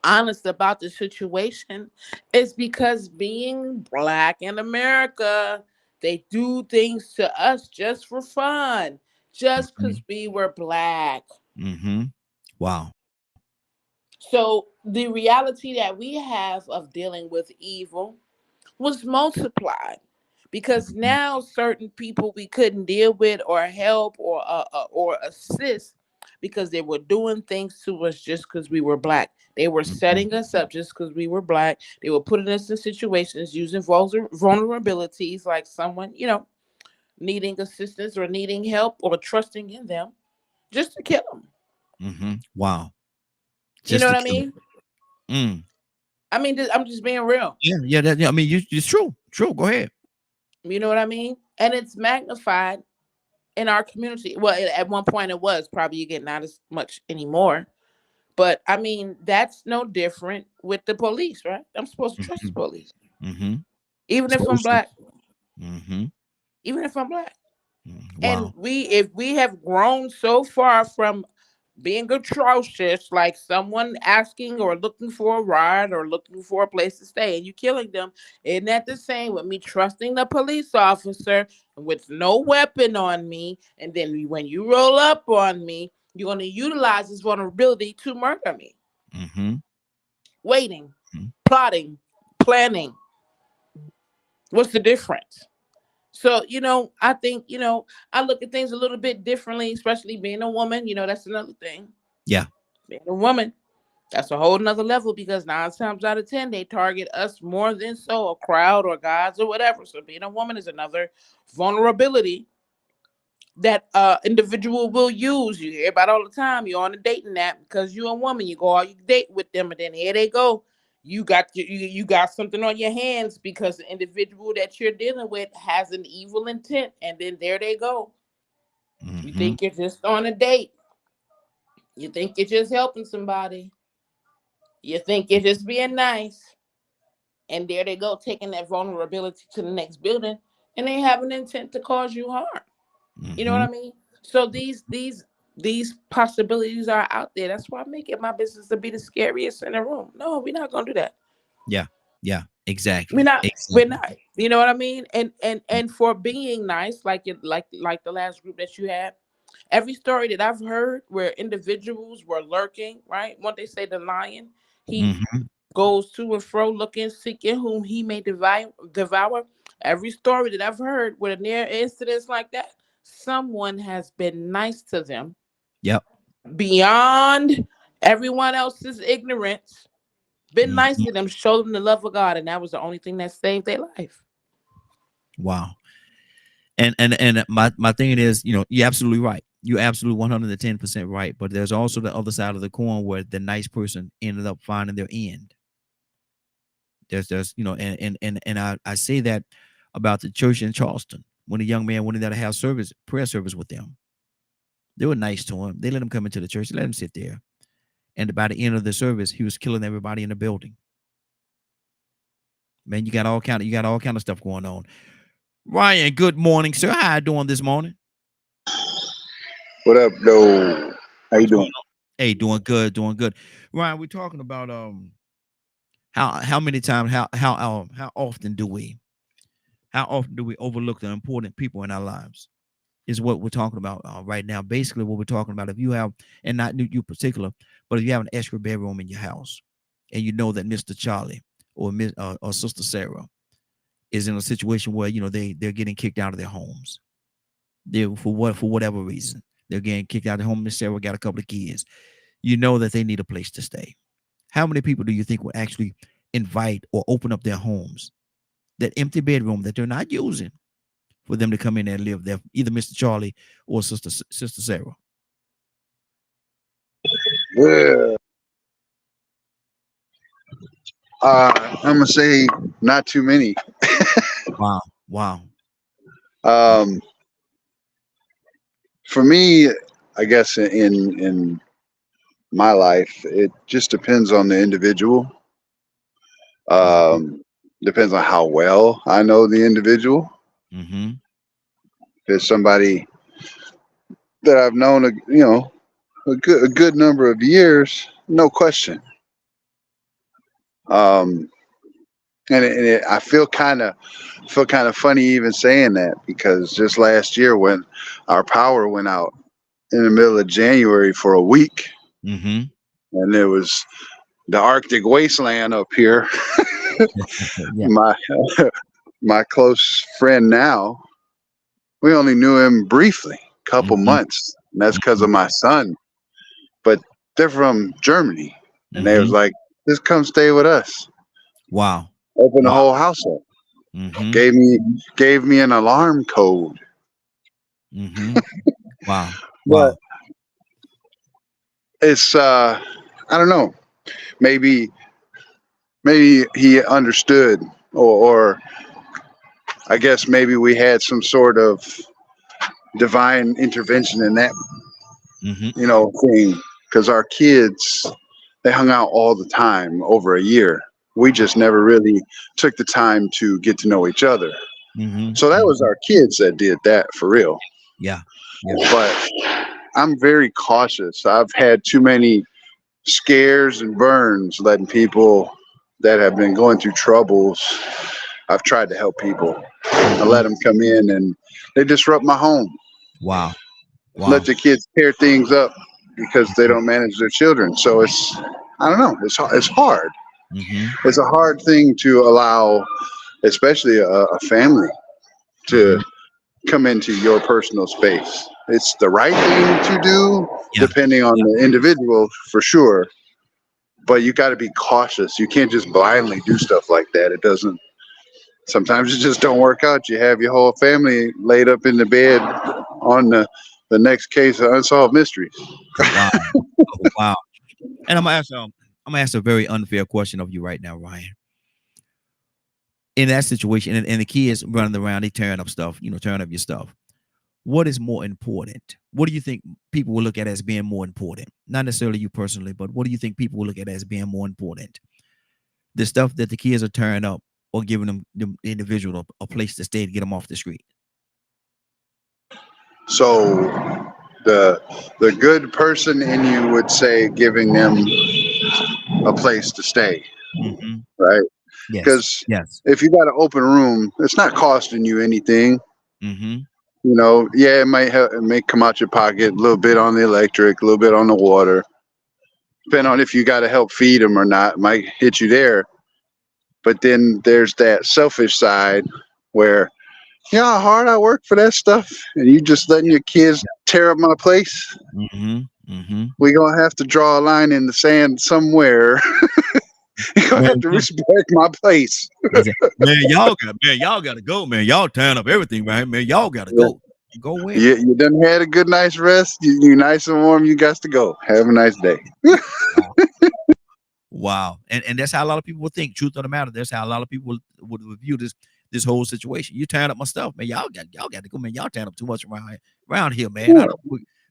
honest about the situation is because being black in America, they do things to us just for fun, just Mm-hmm. because we were black. Mm-hmm. Wow. So the reality that we have of dealing with evil was multiplied because Mm-hmm. now certain people we couldn't deal with or help or assist because they were doing things to us just because we were black. They were Mm-hmm. setting us up just because we were black. They were putting us in situations using vulnerabilities like someone needing assistance or needing help or trusting in them just to kill them. Mm-hmm. Wow. You Just know to what I kill it. mean? Mm. I mean, I'm just being real. Yeah. Yeah. Yeah. I mean, it's true. True. Go ahead. You know what I mean? And it's magnified in our community. Well, at one point it was probably again not as much anymore. But I mean, that's no different with the police, right? I'm supposed to trust Mm-hmm. the police, Mm-hmm. even if I'm Supposed to. black. Mm-hmm. Even if I'm black. And Wow. if we have grown so far from being atrocious, like someone asking or looking for a ride or looking for a place to stay and you killing them, isn't that the same with me trusting the police officer with no weapon on me? And then when you roll up on me, you're going to utilize this vulnerability to murder me. Mm-hmm. Waiting, plotting, planning. What's the difference? So, I think, I look at things a little bit differently, especially being a woman. That's another thing. Yeah. Being a woman, that's a whole nother level because 9 times out of 10, they target us more than so, a crowd or guys or whatever. So being a woman is another vulnerability that individual will use. You hear about all the time. You're on a dating app because you're a woman. You go all you date with them, and then here they go. You got something on your hands because the individual that you're dealing with has an evil intent, and then there they go. You Mm-hmm. think you're just on a date. You think you're just helping somebody. You think you're just being nice. And there they go, taking that vulnerability to the next building, and they have an intent to cause you harm. You know what I Mm-hmm. mean? So these possibilities are out there. That's why I make it my business to be the scariest in the room. No, we're not gonna do that. Yeah. Yeah. We're Exactly. not. We're Exactly. not. You know what I mean? And for being nice, like the last group that you had, every story that I've heard where individuals were lurking, right? What they say, the lion, he Mm-hmm. goes to and fro, looking, seeking whom he may devour. Every story that I've heard with a near incidents like that, someone has been nice to them Yep. beyond everyone else's ignorance. Been nice Mm-hmm. to them, show them the love of God, and that was the only thing that saved their life. Wow. And my thing is, you're absolutely right. You're absolutely 110% right. But there's also the other side of the coin where the nice person ended up finding their end. There's and I say that about the church in Charleston when a young man went in there to have prayer service with them. They were nice to him. They let him come into the church, let him sit there. And by the end of the service, he was killing everybody in the building. Man, you got all kind of stuff going on. Ryan, good morning, sir. How you doing this morning? What up, though? How you What's going doing? on? Hey, doing good, doing good. Ryan, we're talking about how many times how often do we overlook the important people in our lives? Is what we're talking about right now. Basically, what we're talking about, if you have, and not you particular, but if you have an extra bedroom in your house, and you know that Mr. Charlie or or Sister Sarah is in a situation where they're getting kicked out of their homes, they for whatever reason they're getting kicked out of their home. Miss Sarah got a couple of kids. You know that they need a place to stay. How many people do you think would actually invite or open up their homes, that empty bedroom that they're not using, for them to come in and live there, either Mr. Charlie or Sister Sarah? Yeah. I'm gonna say not too many. Wow, wow. Um, for me, I guess in my life, it just depends on the individual. Mm-hmm. Um, Depends on how well I know the individual. Mm-hmm. If it's somebody that I've known, a good number of years, no question. Um, I feel kind of funny even saying that because just last year when our power went out in the middle of January for a week, Mm-hmm. and it was the Arctic wasteland up here. Yeah. my my close friend now, we only knew him briefly, couple Mm-hmm. months, and that's because Mm-hmm. of my son. But they're from Germany, and they was Mm-hmm. like, "Just come stay with us." Wow. Open the Wow. whole house up. Mm-hmm. Gave me an alarm code. Mm-hmm. Wow. But Wow. it's I don't know. Maybe maybe he understood, or I guess maybe we had some sort of divine intervention in that Mm-hmm. thing, because our kids, they hung out all the time over a year. We just never really took the time to get to know each other. Mm-hmm. So that was Mm-hmm. our kids that did that for real. Yeah. Yeah. But I'm very cautious. I've had too many scares and burns letting people that have been going through troubles. I've tried to help people. I Mm-hmm. let them come in and they disrupt my home. Wow. Let Wow. the kids tear things up because they don't manage their children. So I don't know. It's hard. Mm-hmm. It's a hard thing to allow, especially a family, to Mm-hmm. come into your personal space. It's the right thing to do, Yeah. depending on Yeah. the individual, for sure. But you got to be cautious. You can't just blindly do stuff like that. It doesn't. Sometimes it just don't work out. You have your whole family laid up in the bed on the next case of unsolved mysteries. Wow. Oh, wow. And I'm gonna ask a very unfair question of you right now, Ryan. In that situation, and the kids running around, they tearing up stuff, tearing up your stuff. What is more important? What do you think people will look at as being more important? Not necessarily you personally, but what do you think people will look at as being more important? The stuff that the kids are tearing up, or giving them the individual a place to stay to get them off the street? So the good person in you would say giving them a place to stay, Mm-hmm. right? Yes. Because Yes. if you got an open room, it's not costing you anything. Mm-hmm. You know, yeah, it may come out your pocket a little bit on the electric, a little bit on the water, depending on if you got to help feed them or not. Might hit you there. But then there's that selfish side where, you know how hard I work for that stuff, and you just letting your kids tear up my place. Mm-hmm. Mm-hmm. We gonna have to draw a line in the sand somewhere. You gonna have Man, to respect my place. y'all gotta go, man. Y'all tearing up everything, man. Man, y'all gotta Yeah. go. Go where? You done had a good night's rest. You nice and warm. You got to go. Have a nice day. Wow. Wow. And that's how a lot of people would think. Truth of the matter, that's how a lot of people would view this whole situation. You tearing up my stuff, man. Y'all got to go, man. Y'all tearing up too much around here, man.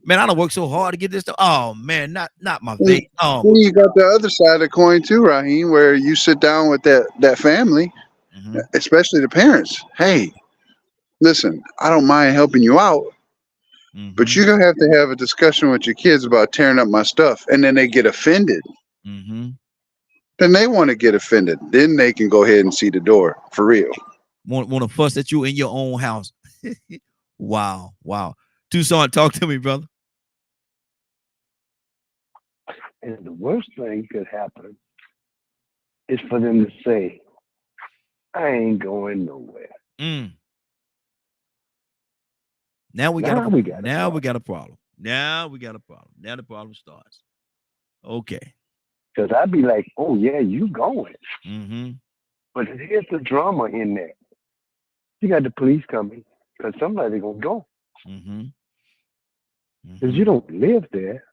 I don't work so hard to get this stuff. Oh man, not my Then vape. Oh, you got the other side of the coin too, Raheem, where you sit down with that family, mm-hmm. especially the parents. Hey, listen, I don't mind helping you out, Mm-hmm. but you're gonna have to have a discussion with your kids about tearing up my stuff, and then they get offended. Mm-hmm. Then they want to get offended. Then they can go ahead and see the door for real. Want to fuss at you in your own house. Wow. Tucson, talk to me, brother. And the worst thing could happen is for them to say, I ain't going nowhere. Mm. Now we got a problem. Now we got a problem. Now the problem starts. Okay. Because I'd be like, oh yeah, you going. Mm-hmm. But here's the drama in there. You got the police coming because somebody gonna go. Mm-hmm. Because you don't live there.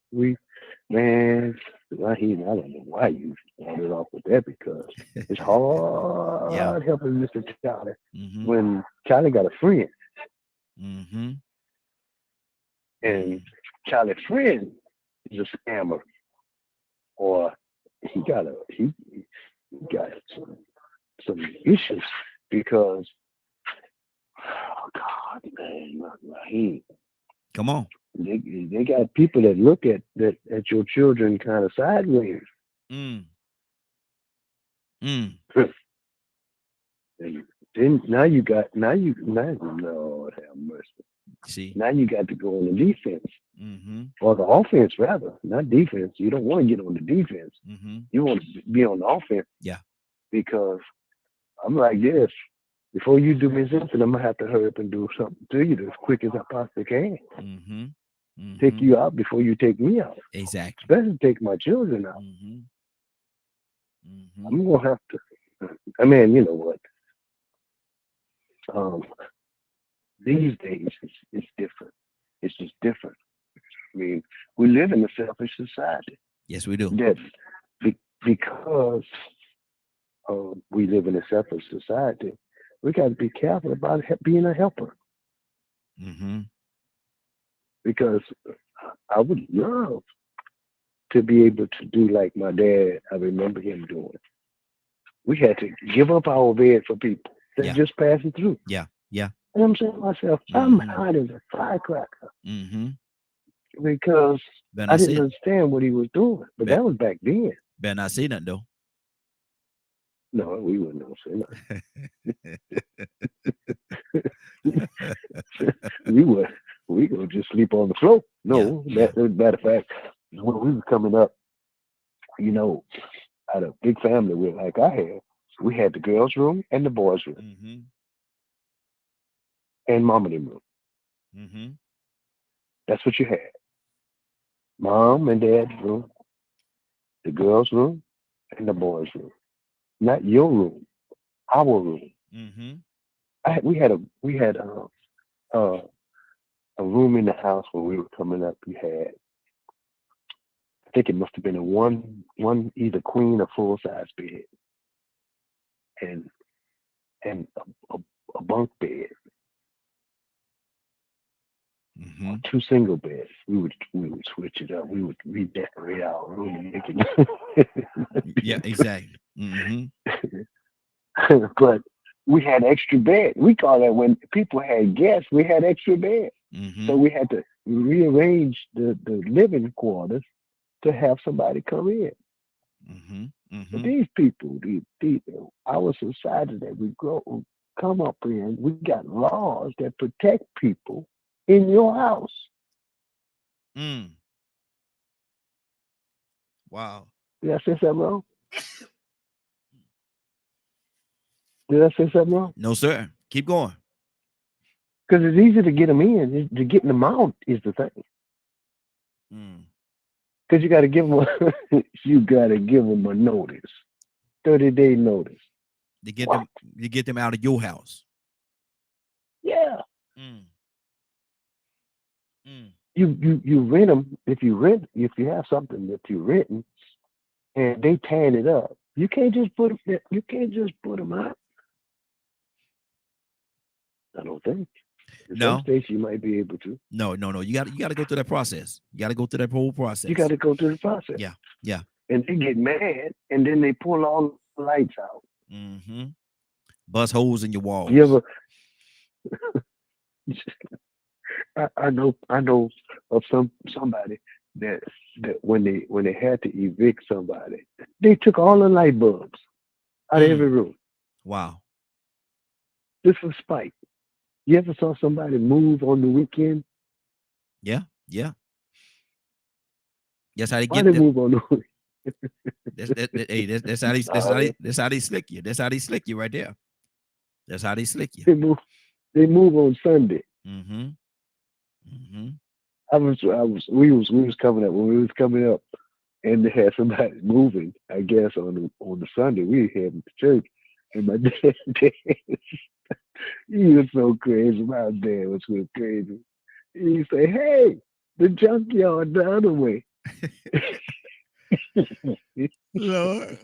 Man, Raheem, I don't know why you started off with that, because it's hard helping Mr. Charlie when Charlie got a friend. Mm-hmm. And Charlie's friend is a scammer, or he got some issues because, oh God, man, Raheem. Come on. They got people that look at your children kind of sideways. Mm. And then Lord have mercy. See, now you got to go on the defense, or the offense rather, not defense. You don't want to get on the defense. You want to be on the offense. Yeah. Because I'm like this. Before you do me something, I'm gonna have to hurry up and do something to you as quick as I possibly can. Take you out before you take me out. Exactly. Especially take my children out. I'm gonna have to. I mean, you know what? These days it's different. It's just different. I mean, we live in a selfish society. Yes, we do. That because we live in a selfish society, we got to be careful about being a helper. Because I would love to be able to do like my dad. I remember him doing. We had to give up our bed for people that just passing through. Yeah. And I'm saying to myself, I'm hot as a firecracker. Because I didn't understand what he was doing. But that was back then. Better not say nothing though. No, we wouldn't say nothing. we would just sleep on the floor. No, matter of fact, when we were coming up, you know, out of a big family like I had, we had the girls' room and the boys' room. And mom and them room. That's what you had. Mom and dad's room, the girls' room, and the boys' room. Not your room, our room. We had a room in the house when we were coming up. We had, I think it must have been a one either queen or full size bed, and a bunk bed. 2 single beds. We would switch it up. We would redecorate our room and make it. Yeah, exactly. But we had extra bed. We call that when people had guests. We had extra bed. So Mm-hmm. we had to rearrange the living quarters to have somebody come in. Mm-hmm. But Mm-hmm. these people, our society that we grow come up in, we got laws that protect people in your house. Mm. Wow. Did I say something wrong? Did I say something wrong? No, sir. Keep going. Because it's easy to get them in. To getting them out is the thing. Mm. Because you got to give them, you got to give them a notice, 30-day notice. To get What? them, to get them out of your house. Yeah. Mm. Mm. You rent them. If you have something that you're renting and they tearing it up, you can't just put them. You can't just put them out. I don't think. In some No, states, you might be able to. no, no, no. You got to go through that process. You got to go through that whole You got process. to go through the process, Yeah. Yeah. and they get mad, and then they pull all the lights out. Mm-hmm. Bust holes in your You walls. ever? I know of somebody that when they had to evict somebody, they took all the light bulbs out of every Mm. room. Wow. This was spite. You ever saw somebody move on the weekend? Yeah. Yeah. That's how they Why get they that. move on the weekend? Hey, that's how they slick you. That's how they slick you right there. That's how they slick you. They move they move on Sunday. Mm-hmm. Mm-hmm. We was coming up when we was coming up, and they had somebody moving. I guess on the Sunday we had at the church, and my dad, he was so crazy. My dad was so crazy. He say, "Hey, the junkyard the other way." Lord,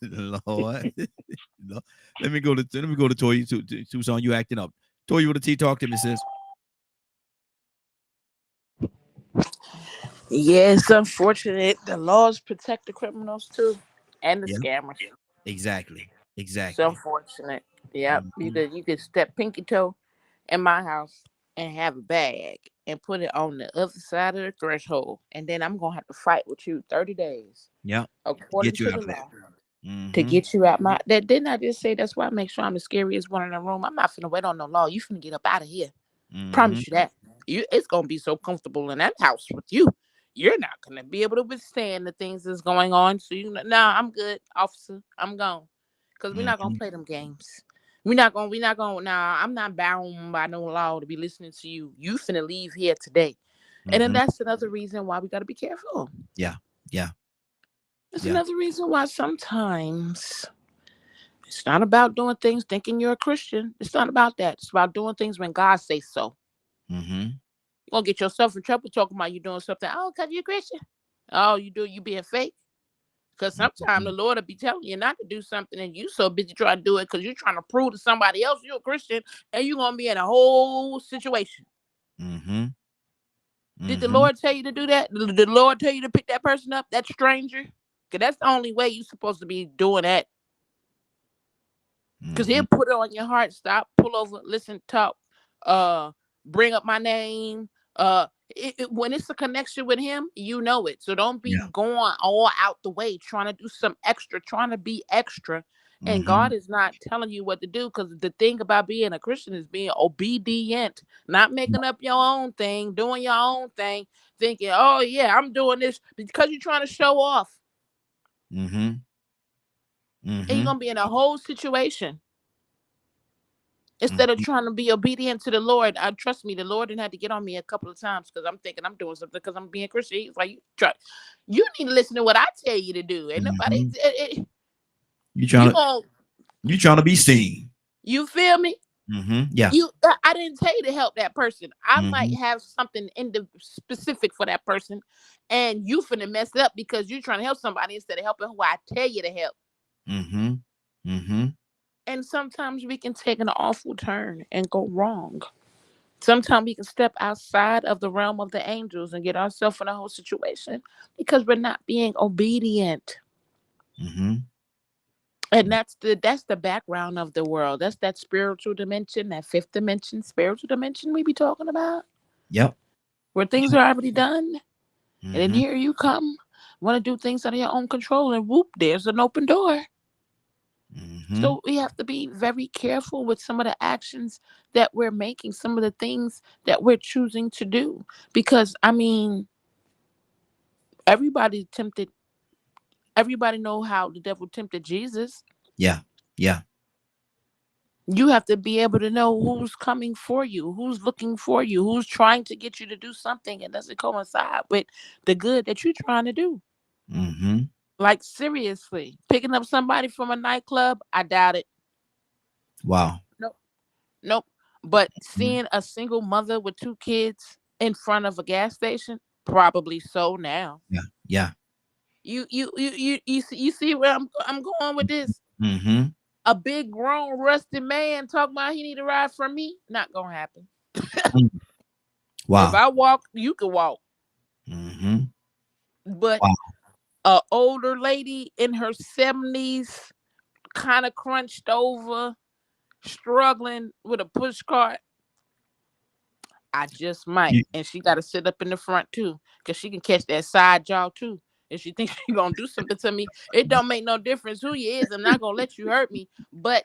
Lord. Lord. Let me go to Toy Tucson. You acting up. Toy, you with a T talk to me, sis. Yeah, it's unfortunate. The laws protect the criminals too, and the Yeah, scammers. exactly. It's Exactly. unfortunate. Yep, Mm-hmm. you could step pinky toe in my house and have a bag and put it on the other side of the threshold, and then I'm gonna have to fight with you 30 days Yeah. according Get you to out the of there. law to Mm-hmm. get you out my. That didn't I just say? That's why I make sure I'm the scariest one in the room. I'm not finna wait on no law. You finna get up out of here. Mm-hmm. Promise you that. It's gonna be so comfortable in that house with you. You're not gonna be able to withstand the things that's going on. So nah, I'm good, officer. I'm gone. Cause we're not gonna Mm-hmm. play them games. We're not gonna nah, I'm not bound by no law to be listening to you. You finna leave here today. And then Mm-hmm. that's another reason why we gotta be careful. Yeah. Yeah. That's Yeah. another reason why sometimes it's not about doing things thinking you're a Christian. It's not about that. It's about doing things when God says so. Mm-hmm. You're gonna get yourself in trouble talking about you doing something. Oh, cause you're Christian. Oh, you being fake. Cause sometimes Mm-hmm. the Lord will be telling you not to do something, and you so busy trying to do it because you're trying to prove to somebody else you're a Christian, and you're gonna be in a whole situation. Mm-hmm. Did the Mm-hmm. Lord tell you to do that? Did the Lord tell you to pick that person up, that stranger? Cause that's the only way you're supposed to be doing that. Cause Mm-hmm. he'll put it on your heart. Stop, pull over, listen, talk, uh, bring up my name. When it's a connection with him, you know it. So don't be Yeah. going all out the way trying to do some extra, trying to be extra. And Mm-hmm. God is not telling you what to do because the thing about being a Christian is being obedient, not making up your own thing, doing your own thing, thinking, oh, yeah, I'm doing this because you're trying to show off. Mm-hmm. And you're Mm-hmm. going to be in a whole situation instead of Mm-hmm. trying to be obedient to the Lord. Trust me, the Lord didn't have to get on me a couple of times because I'm thinking I'm doing something because I'm being Christian. He's like, you need to listen to what I tell you to do. And nobody, Mm-hmm. You you trying to going you trying to be seen. you feel me? Mm-hmm. Yeah. I didn't tell you to help that person. I might Mm-hmm. have something in the specific for that person, and you finna mess it up because you're trying to help somebody instead of helping who I tell you to help. Mm-hmm. Mm-hmm. And sometimes we can take an awful turn and go wrong. Sometimes we can step outside of the realm of the angels and get ourselves in a whole situation because we're not being obedient. Mm-hmm. And that's the background of the world. That's that spiritual dimension, that fifth dimension, spiritual dimension we be talking about, Yep. where things are already done. And then Mm-hmm. here you come, want to do things out of your own control, and whoop, there's an open door. Mm-hmm. So we have to be very careful with some of the actions that we're making, some of the things that we're choosing to do. Because I mean, everybody tempted, everybody know how the devil tempted Jesus. Yeah. Yeah. You have to be able to know who's coming for you, who's looking for you, who's trying to get you to do something that doesn't coincide with the good that you're trying to do. Mm-hmm. Like seriously, picking up somebody from a nightclub, I doubt it. Wow. Nope, nope. But Mhm. seeing a single mother with two kids in front of a gas station, probably so now. Yeah. Yeah. You see where I'm going with this? Mm-hmm. A big grown rusty man talking about he need a ride from me, not gonna happen. Mm. If Wow. I walk, you can walk. Mm-hmm. But Wow. a older lady in her 70s, kind of crunched over, struggling with a push cart, I just might. You, And she got to sit up in the front too, because she can catch that side jaw too. If she thinks she gonna do something to me, it don't make no difference who you is. I'm not gonna let you hurt me, but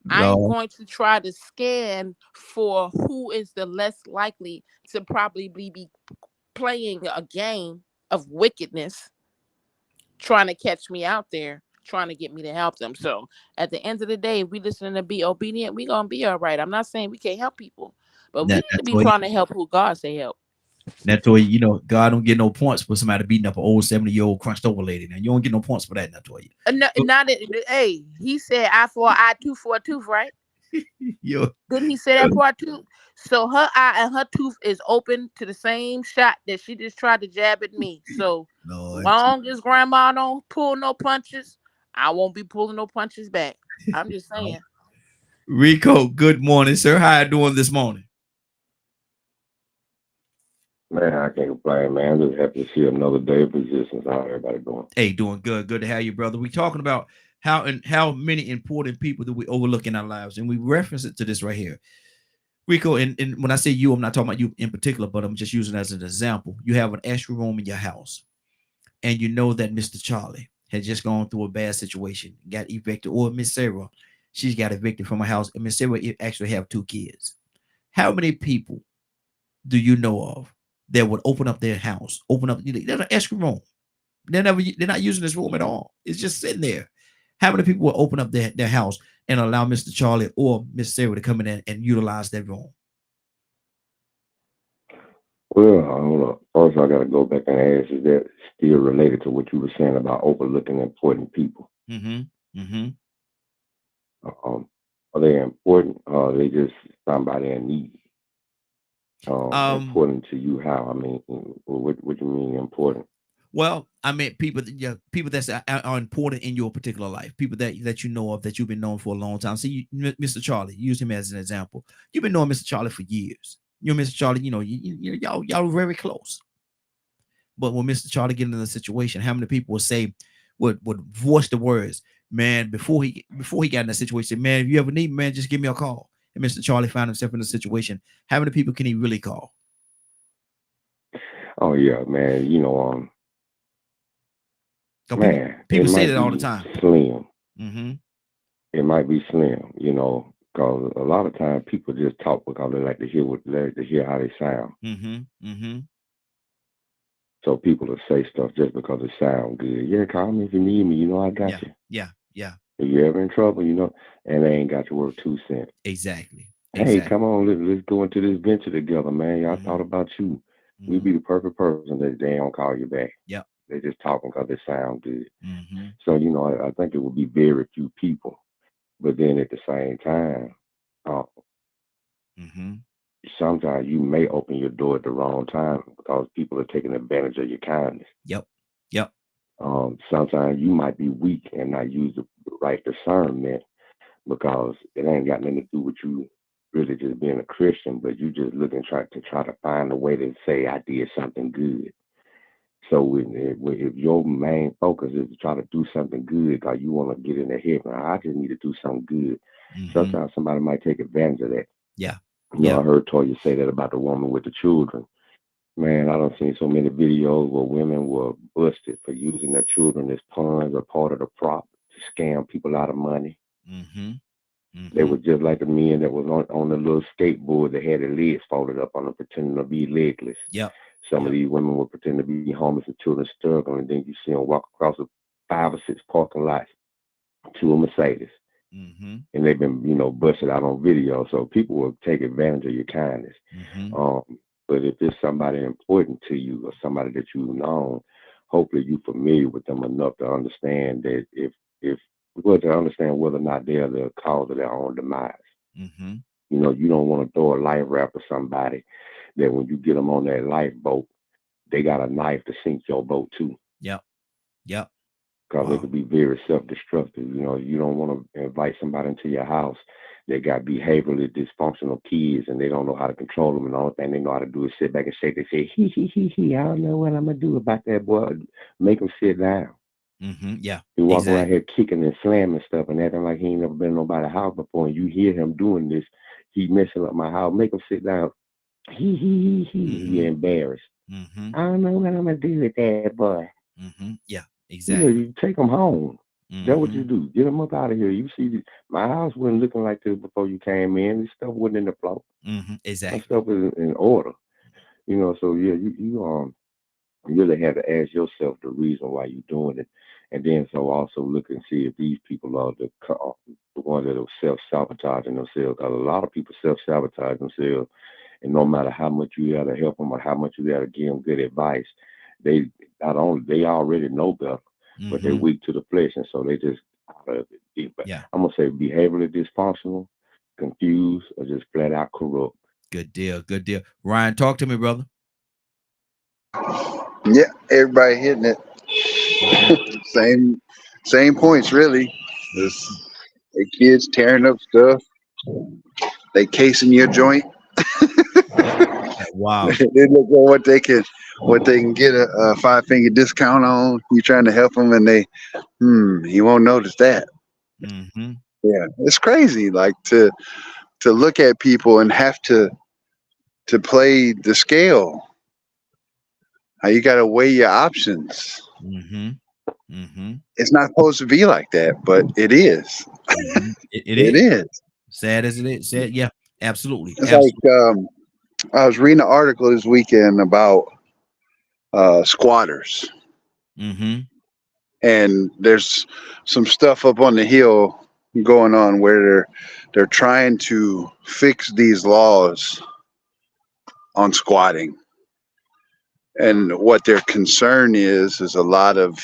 I'm no. going to try to scan for who is the less likely to probably be playing a game of wickedness, trying to catch me out there, trying to get me to help them. So at the end of the day, if we listen to be obedient, we gonna be all right. I'm not saying we can't help people, but we That, need to that's be why. trying to help who God say help. That's why God don't get no points for somebody beating up an old 70-year-old crunched over lady. Now you don't get no points for that. That's why Not that, hey, he said eye for an eye, tooth for a tooth, right? you. Didn't he say that for a tooth? So her eye and her tooth is open to the same shot that she just tried to jab at me. So Lord. long as grandma don't pull no punches, I won't be pulling no punches back. I'm just saying. Rico, good morning, sir. How you doing this morning? Man, I can't complain, man. I'm just happy to see another day of existence. How everybody doing? Hey, doing good. Good to have you, brother. We talking about how many important people do we overlook in our lives, and we reference it to this right here. Rico, and when I say you, I'm not talking about you in particular, but I'm just using it as an example. You have an extra room in your house, and you know that Mr. Charlie had just gone through a bad situation, got evicted, or Miss Sarah, she's got evicted from her house, and Miss Sarah actually have two kids. How many people do you know of that would open up their house, open up there's an extra room? They're not using this room at all. It's just sitting there. How many people will open up their house and allow Mr. Charlie or Miss Sarah to come in and utilize that room? Well, hold up. First, I got to go back and ask, is that still related to what you were saying about overlooking important people? Mm-hmm. Mm-hmm. Are they important? Or are they just somebody in need? Um, Important to you? How? I mean, what do you mean important? well, I mean people that's are important in your particular life, people that you know of, that you've been known for a long time. See, Mr. Charlie, use him as an example. You've been knowing Mr. Charlie for years. Mr. Charlie, y'all are very close. But when Mr. Charlie get into the situation, how many people would say, would voice the words, man, before he got in that situation, man, if you ever need me, man, just give me a call. And Mr. Charlie found himself in a situation. How many people can he really call? Oh yeah, man. Man, it People say might that all the be time. slim. Mm-hmm. It might be slim. Because a lot of times people just talk because they like to hear how they sound. Mm-hmm. Mm-hmm. So people will say stuff just because it sounds good. Yeah, call me if you need me. I got Yeah. you. Yeah. Yeah. If you're ever in trouble, and they ain't got to work 2 cents. Exactly. Hey, Exactly. come on, let's go into this venture together, man. Y'all Mm-hmm. thought about you. We Mm-hmm. be the perfect person that they don't call you back. Yep. They just talking because they sound good. Mm-hmm. So, I think it would be very few people. But then at the same time, uh, Mm-hmm. sometimes you may open your door at the wrong time because people are taking advantage of your kindness. Yep. Yep. Sometimes you might be weak and not use the right discernment because it ain't got nothing to do with you really just being a Christian, but you just looking try to find a way to say I did something good. So if your main focus is to try to do something good, because you want to get in the heaven, I just need to do something good. Mm-hmm. Sometimes somebody might take advantage of that. Yeah. You know, Yeah. I heard Toya say that about the woman with the children. Man, I don't seen so many videos where women were busted for using their children as pawns or part of the prop to scam people out of money. Mm-hmm. They Mm-hmm. were just like the men that was on the little skateboard that had their legs folded up on them, pretending to be legless. Yep. Some of Yep. these women would pretend to be homeless and children struggling, and then you see them walk across the 5 or 6 parking lots to a Mercedes. Mm-hmm. And they've been, busted out on video. So people will take advantage of your kindness. Mm-hmm. Um, but if it's somebody important to you or somebody that you've known, hopefully you're familiar with them enough to understand that if well, to understand whether or not they're the cause of their own demise. Mm-hmm. You don't want to throw a life raft to somebody that when you get them on that lifeboat, they got a knife to sink your boat too. Yep. Yep. Because they Wow. could be very self-destructive. You don't want to invite somebody into your house that got behaviorally dysfunctional kids and they don't know how to control them. And the only thing they know how to do is sit back and shake. They say, he. I don't know what I'm going to do about that, boy. Make them sit down. Mm-hmm. Yeah. He walk around Exactly. here kicking and slamming stuff and acting like he ain't never been in nobody's house before. And you hear him doing this. He messing up my house. Make him sit down. He Mm-hmm. embarrassed. Mm-hmm. I don't know what I'm going to do with that, boy. Mm-hmm. Yeah. Exactly. You take them home. That's what Mm-hmm. you do. Get them up out of here. You see, my house wasn't looking like this before you came in. This stuff wasn't in the floor. Mm-hmm. My Exactly. stuff is in order. So yeah, you really have to ask yourself the reason why you're doing it, and then so also look and see if these people are the ones that are self-sabotaging themselves. Because a lot of people self-sabotage themselves, and no matter how much you got to help them or how much you got to give them good advice, they not only they already know better, but they're Mm-hmm. weak to the flesh, and so they just out of it. But Yeah. I'm gonna say behaviorally dysfunctional, confused, or just flat out corrupt. Good deal. Good deal. Ryan, talk to me, brother. Yeah, everybody hitting it. Mm-hmm. Same points really. Just the kids tearing up stuff. They casing your joint. Wow. They look at what they can get a 5 finger discount on. You trying to help them, and you won't notice that. Mm-hmm. Yeah, it's crazy. Like to look at people and have to play the scale. How you got to weigh your options. Mm-hmm. Mm-hmm. It's not supposed to be like that, but it is. Mm-hmm. It It is. is. Sad as it is. Sad. Yeah. Absolutely. It's Absolutely. like I was reading an article this weekend about squatters, Mm-hmm. and there's some stuff up on the hill going on where they're trying to fix these laws on squatting, and what their concern is a lot of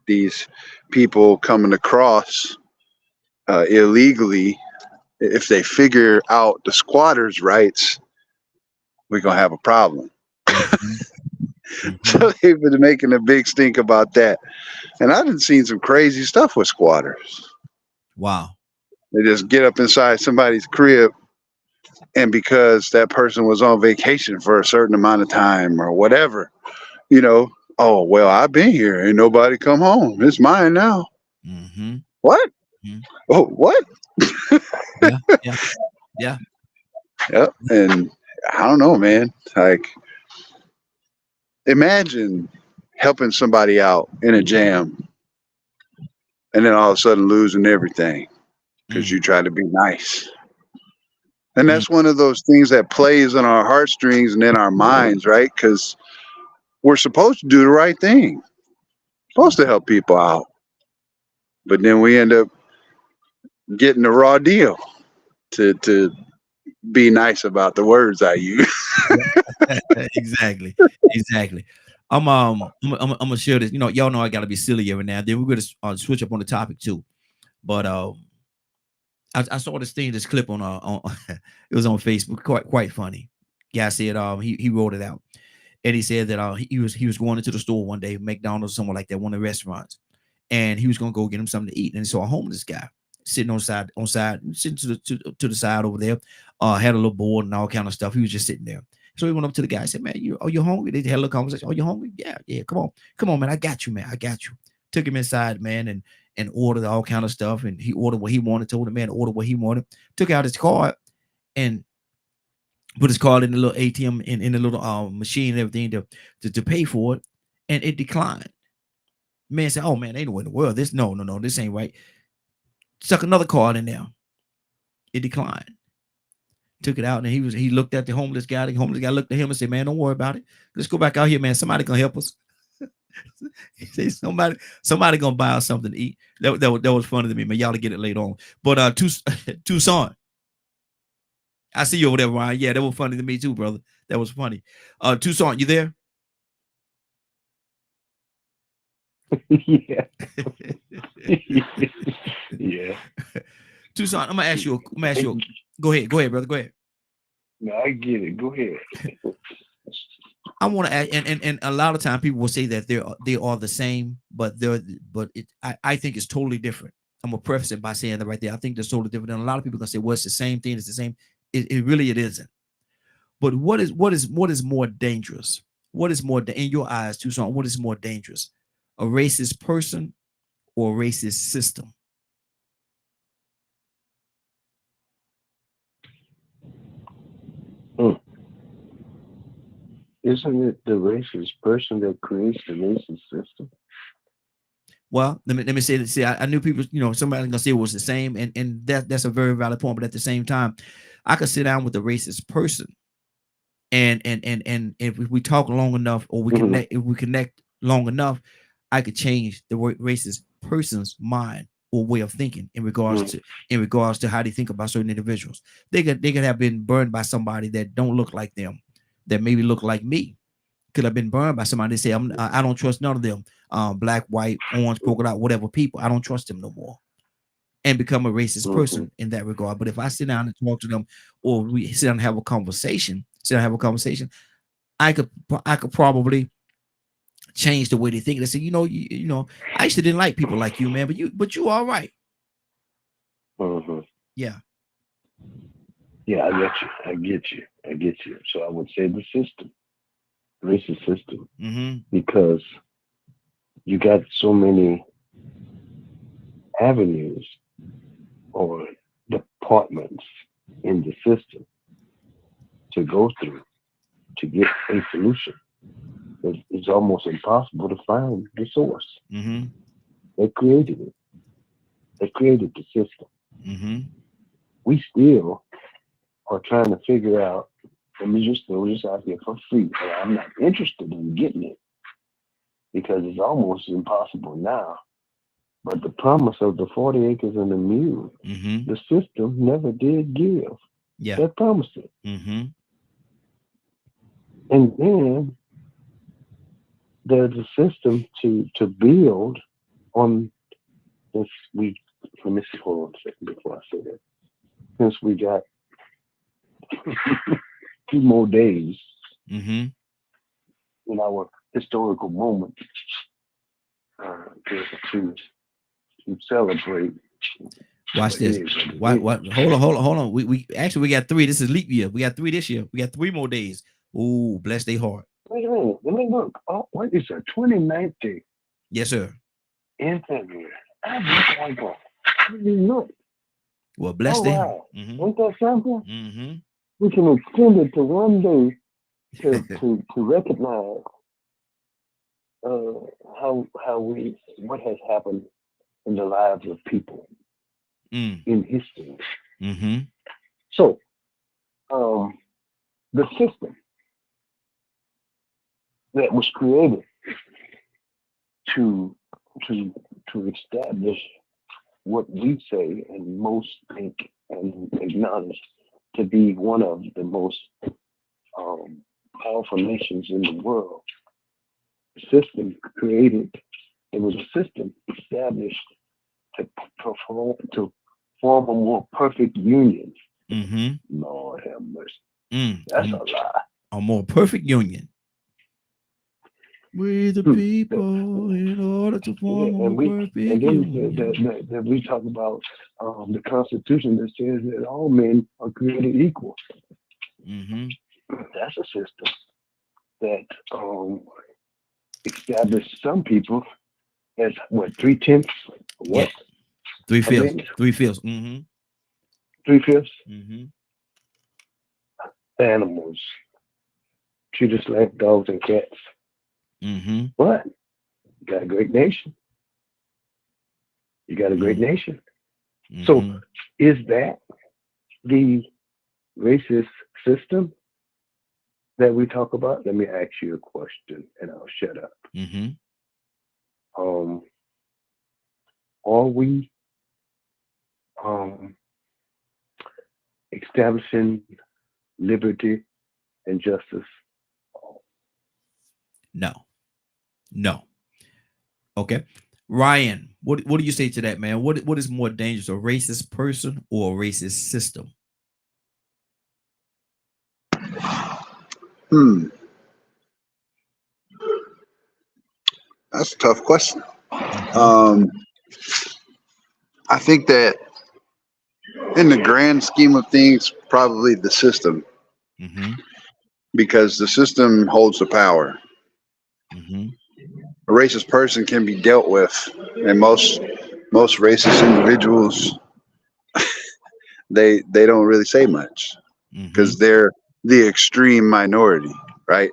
these people coming across illegally. If they figure out the squatters' rights, we're gonna have a problem. Mm-hmm. Mm-hmm. So they've been making a big stink about that. And I've been seeing some crazy stuff with squatters. Wow. They just get up inside somebody's crib, and because that person was on vacation for a certain amount of time or whatever, you know, oh well, I've been here, ain't nobody come home. It's mine now. Mm-hmm. What? Mm-hmm. Oh, what? Yeah. Yeah. Yeah. Yep. And I don't know, man. Like, imagine helping somebody out in a jam and then all of a sudden losing everything because Mm-hmm. you try to be nice. And Mm-hmm. that's one of those things that plays on our heartstrings and in our minds, right? Because we're supposed to do the right thing, supposed to help people out. But then we end up getting the raw deal to be nice about the words I use. Exactly. Exactly. I'm gonna share this. Y'all know I gotta be silly every now and then. We're gonna switch up on the topic too. But I saw this clip on it was on Facebook, quite funny. Guy said he wrote it out, and he said that he was going into the store one day, McDonald's, somewhere like that, one of the restaurants, and he was gonna go get him something to eat, and he saw a homeless guy sitting sitting to the side over there, had a little board and all kind of stuff. He was just sitting there, So he went up to the guy and said, man, you hungry? They had a little conversation. Oh, you hungry? Yeah, come on, man. I got you, man. I got you. Took him inside, man, and ordered all kind of stuff. And he ordered what he wanted, told the man to order what he wanted, took out his card and put his card in the little ATM in the little machine and everything to pay for it. And it declined. Man said, oh man, ain't no way in the world. This no, this ain't right. Stuck another card in there. It declined. Took it out and he looked at the homeless guy. The homeless guy looked at him and said, man, don't worry about it. Let's go back out here, man. Somebody gonna help us. He said, somebody gonna buy us something to eat. That was funny to me, man. Y'all to get it later on. But Tucson. I see you over there, Ryan. Yeah, that was funny to me too, brother. That was funny. Tucson, you there? Yeah. Yeah. Tucson, I'm gonna ask you. Go ahead, brother. Go ahead. No, I get it. Go ahead. I want to add, and a lot of time people will say that they are the same, but I think it's totally different. I'm gonna preface it by saying that right there. I think they're totally different. And a lot of people are gonna say, well, it's the same thing. It's the same. It really isn't. But what is more dangerous? What is more in your eyes, Tucson? What is more dangerous? A racist person or a racist system? Isn't it the racist person that creates the racist system? Well, let me say that. See, I knew people, somebody's gonna say it was the same, and that's a very valid point. But at the same time, I could sit down with a racist person, and if we talk long enough, or we connect, if we connect long enough, I could change the racist person's mind or way of thinking in regards to how they think about certain individuals. They could have been burned by somebody that don't look like them, that maybe look like me. Could have been burned by somebody. They say I don't trust none of them. Black, white, orange, polka dot, whatever people. I don't trust them no more, and become a racist person in that regard. But if I sit down and talk to them, or we sit down and have a conversation, I could probably change the way they think. They say, I actually didn't like people like you, man, but you all right. Yeah. Yeah, I get you. So I would say the system, racist system, because you got so many avenues or departments in the system to go through to get a solution. It's almost impossible to find the source. They created it. They created the system. We still are trying to figure out, let me just throw this out here for free. I'm not interested in getting it because it's almost impossible now. But the promise of the 40 acres and the mule, the system never did give. Yeah. That promised it. And then there's a system to build on this. Let me see, hold on a second before I say that. Since we got 2 more days in our historical moment to celebrate. Watch this. What? Hold on. We actually got 3. This is leap year. We got 3 this year. We got 3 more days. Ooh, bless their heart. Wait a minute. Let me look. Oh, what is it? 29th day. Yes, sir. In February. I'm just going to go. Let me look. Well, bless them. Wow. Ain't that something? We can extend it to 1 day to recognize what has happened in the lives of people in history. So, the system that was created to establish what we say and most think and acknowledge to be one of the most powerful nations in the world. The system created, it was a system established to form a more perfect union. Lord have mercy. That's a lie. A more perfect union. We the people in order to form a perfect union. And we talk about the Constitution that says that all men are created equal. That's a system that established some people as what 3/10, Yeah, what three how fifths, many 3/5. Mm-hmm. 3/5 Mm-hmm. animals treat us like dogs and cats. Mm-hmm. But you got a great nation. You got a great nation. So Mm-hmm. is that the racist system that we talk about? Let me ask you a question and I'll shut up. Mm-hmm. Um, are we um, establishing liberty and justice? No, no. Okay. Ryan, what do you say to that, man? What is more dangerous, a racist person or a racist system? Hmm, that's a tough question. Mm-hmm. Um, I think that in the grand scheme of things, probably the system, Mm-hmm. because the system holds the power. Mm-hmm. A racist person can be dealt with, and most racist individuals they don't really say much Mm-hmm. because they're the extreme minority, right?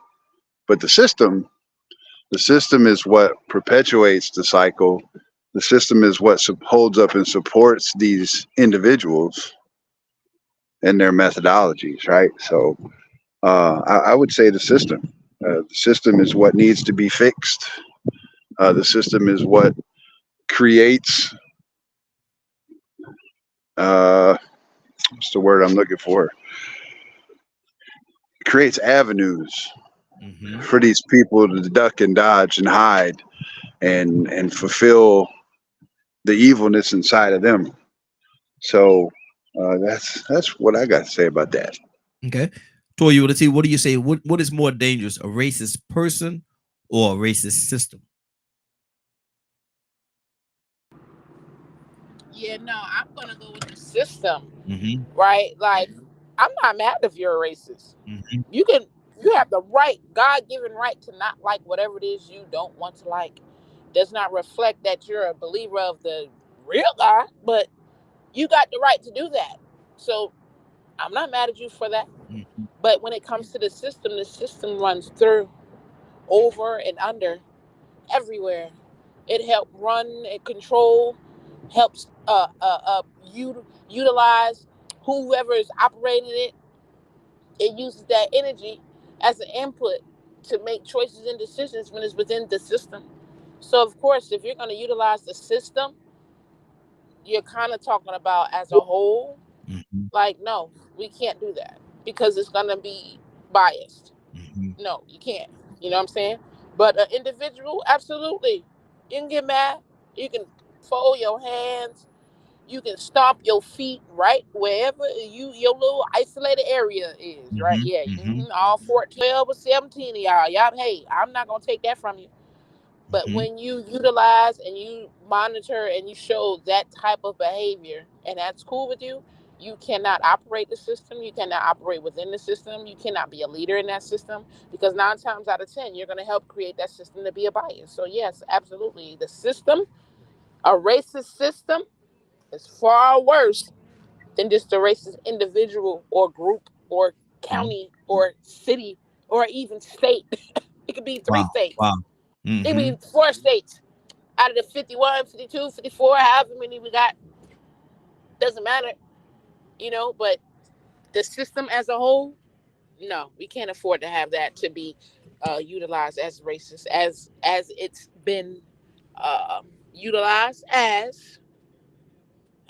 But the system is what perpetuates the cycle. The system is what holds up and supports these individuals and their methodologies, right? So I would say the system. The system is what needs to be fixed. The system is what creates uh, what's the word I'm looking for? Creates avenues Mm-hmm. for these people to duck and dodge and hide and fulfill the evilness inside of them. So that's what I got to say about that. Okay. Toya, let's see. What do you say? What is more dangerous, a racist person or a racist system? Yeah, no, I'm gonna go with the system, Mm-hmm. right? Like, I'm not mad if you're a racist. Mm-hmm. You can, you have the right, God-given right to not like whatever it is you don't want to like. Does not reflect that you're a believer of the real God, but you got the right to do that. So I'm not mad at you for that. Mm-hmm. But when it comes to the system runs through, over and under, everywhere. It helps run and control, helps utilize whoever is operating it. It uses that energy as an input to make choices and decisions when it's within the system. So, of course, if you're going to utilize the system, you're kind of talking about as a whole. Mm-hmm. Like, no, we can't do that because it's going to be biased. Mm-hmm. No, you can't. You know what I'm saying? But an individual, absolutely. You can get mad. You can fold your hands. You can stomp your feet right wherever your little isolated area is. Right? Yeah. Mm-hmm. All 14, 12, or 17 of y'all. Y'all. Hey, I'm not gonna take that from you. But Mm-hmm. when you utilize and you monitor and you show that type of behavior, and that's cool with you, you cannot operate the system. You cannot operate within the system. You cannot be a leader in that system because 9 times out of 10, you're going to help create that system to be a bias. So, yes, absolutely. The system, a racist system, is far worse than just a racist individual or group or county or city or even state. It could be three Wow. states, Wow. it could Mm-hmm. be 4 states out of the 51, 52, 54, however many we got, doesn't matter, but the system as a whole, no, we can't afford to have that to be utilized as racist as it's been utilized as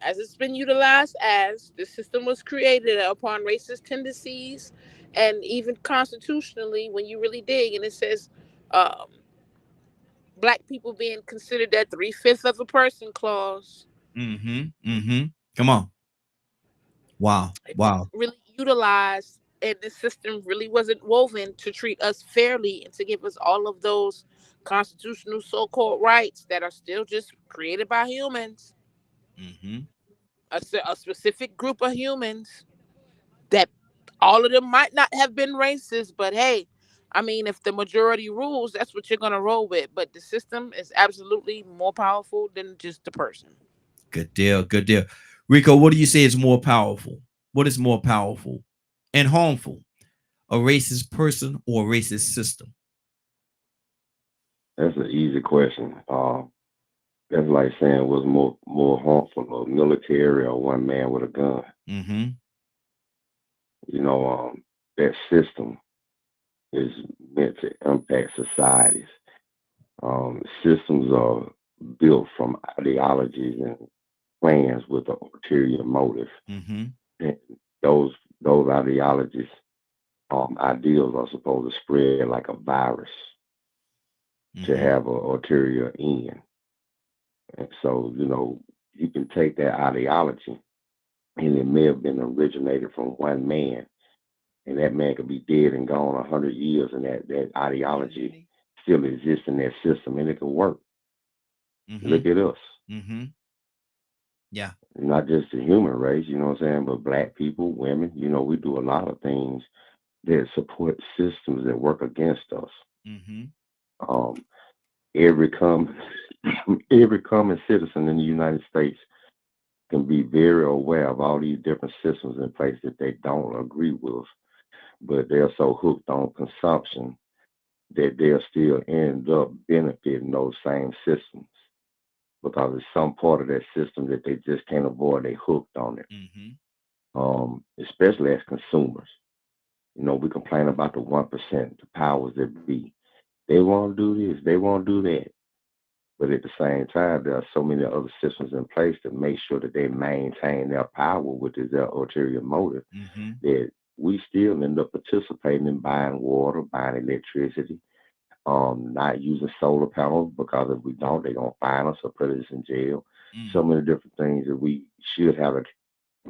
it's been utilized as the system was created upon racist tendencies, and even constitutionally when you really dig and it says um, black people being considered that 3/5 of a person clause. Mm-hmm. Mm-hmm. Come on. Wow. It Wow. wasn't really utilized, and the system really wasn't woven to treat us fairly and to give us all of those constitutional so-called rights that are still just created by humans, Mm-hmm. a specific group of humans that All of them might not have been racist, but hey, I mean, if the majority rules, that's what you're gonna roll with. But the system is absolutely more powerful than just the person. Good deal. Good deal. Rico, what do you say is more powerful? What is more powerful and harmful? A racist person or a racist system? That's an easy question. That's like saying was more harmful, a military or one man with a gun. Mm-hmm. You know, that system is meant to impact societies. Systems are built from ideologies and plans with an ulterior motive. Mm-hmm. And those ideologies, ideals are supposed to spread like a virus to Mm-hmm. have an ulterior end. And so, you can take that ideology and it may have been originated from one man, and that man could be dead and gone 100 years, and that ideology still exists in that system, and it can work. Mm-hmm. Look at us, Mm-hmm. Yeah. not just the human race, you know what I'm saying, but black people, women. We do a lot of things that support systems that work against us. Mm-hmm. Um, every common every common citizen in the United States can be very aware of all these different systems in place that they don't agree with, but they're so hooked on consumption that they'll still end up benefiting those same systems because it's some part of that system that they just can't avoid. They hooked on it, Mm-hmm. especially as consumers. We complain about the 1%, the powers that be. They won't do this, they won't do that. But at the same time, there are so many other systems in place to make sure that they maintain their power, which is their ulterior motive, Mm-hmm. that we still end up participating in buying water, buying electricity, not using solar panels because if we don't, they're going to fine us or put us in jail. So many different things that we should have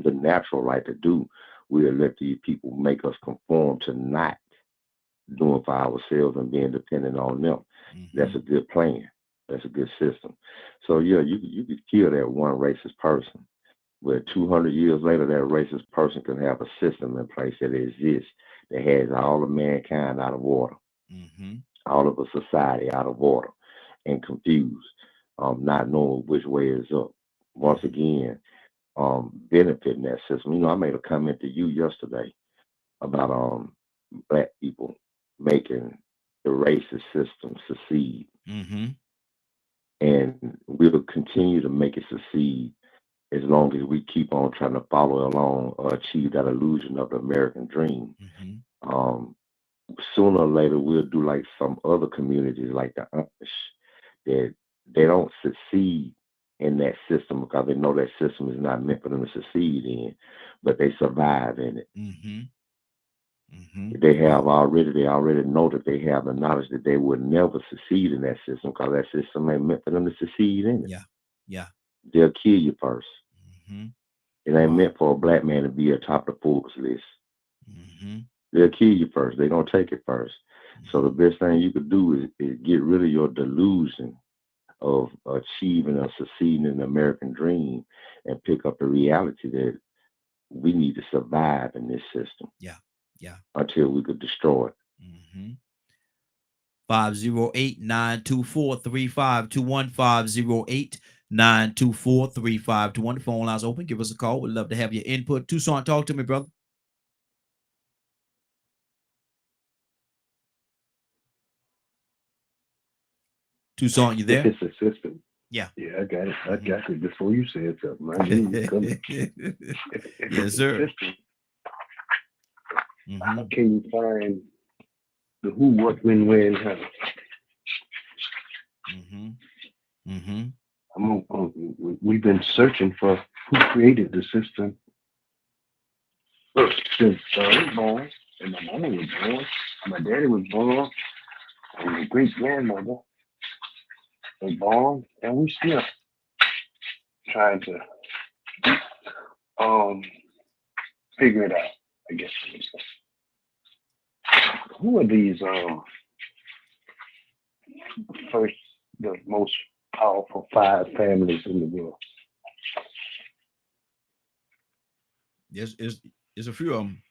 the natural right to do. We'll let these people make us conform to not doing for ourselves and being dependent on them. Mm-hmm. That's a good plan. That's a good system. So yeah, you could kill that one racist person, but 200 years later, that racist person can have a system in place that exists that has all of mankind out of order, Mm-hmm. all of a society out of order and confused, not knowing which way is up. Once again, benefiting that system. I made a comment to you yesterday about black people making the racist system succeed. Mm-hmm. And we'll continue to make it succeed as long as we keep on trying to follow along or achieve that illusion of the American dream. Mm-hmm. Um, Sooner or later, we'll do like some other communities, like the Amish, that they don't succeed in that system because they know that system is not meant for them to succeed in, but they survive in it. Mm-hmm. Mm-hmm. They already know that they have the knowledge that they would never succeed in that system because that system ain't meant for them to succeed in it. Yeah. Yeah. They'll kill you first. Mm-hmm. It ain't Wow. meant for a black man to be atop the Forbes list. Mm-hmm. They'll kill you first. They're gonna take it first. So the best thing you could do is get rid of your delusion of achieving or succeeding in the American dream and pick up the reality that we need to survive in this system Yeah. Yeah. until we could destroy it. Mm-hmm. 508-924-3521. 508-924-3521. The phone line's open. Give us a call. We'd love to have your input. Tucson, talk to me, brother. Tucson, you If there? it's a system. Yeah. Yeah, I got it. I Mhm. got it before you said something. I knew you were coming. If Yes, it's a sir. system, Mm-hmm. how can you find the who, what, when, where, and how? Mm-hmm. Mm-hmm. We've been searching for who created the system since I was born, and my mama was born, my daddy was born, and my great grandmother was born, and we still trying to figure it out. I guess. Who are these first, the most powerful 5 families in the world? There's a few of them.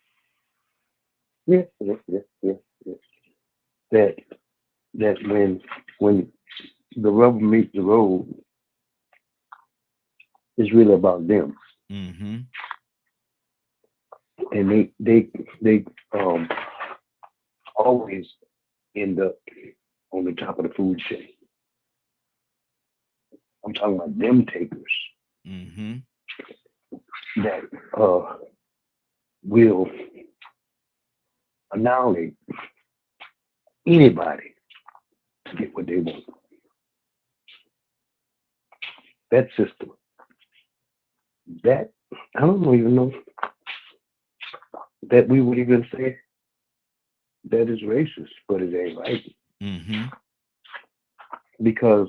Yes, yes, yes, yes, yes. That when the rubber meets the road, it's really about them, Mm-hmm. and they always end up on the top of the food chain. I'm talking about them takers Mm-hmm. that will annihilate anybody to get what they want. That system, that I don't even know that we would even say that is racist, but it ain't right Mm-hmm. because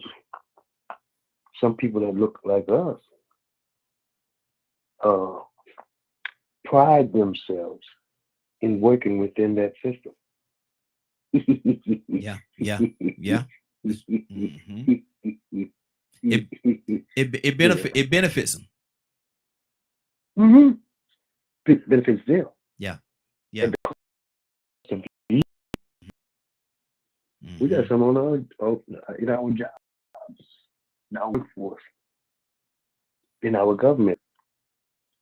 some people that look like us uh, pride themselves in working within that system. Yeah. Yeah. Yeah. Mm-hmm. It it Yeah. benefits them. Mm-hmm. Benefits them. Yeah. At Yeah. the cost of you. We got Mm-hmm. some on in our jobs, in our workforce, in our government,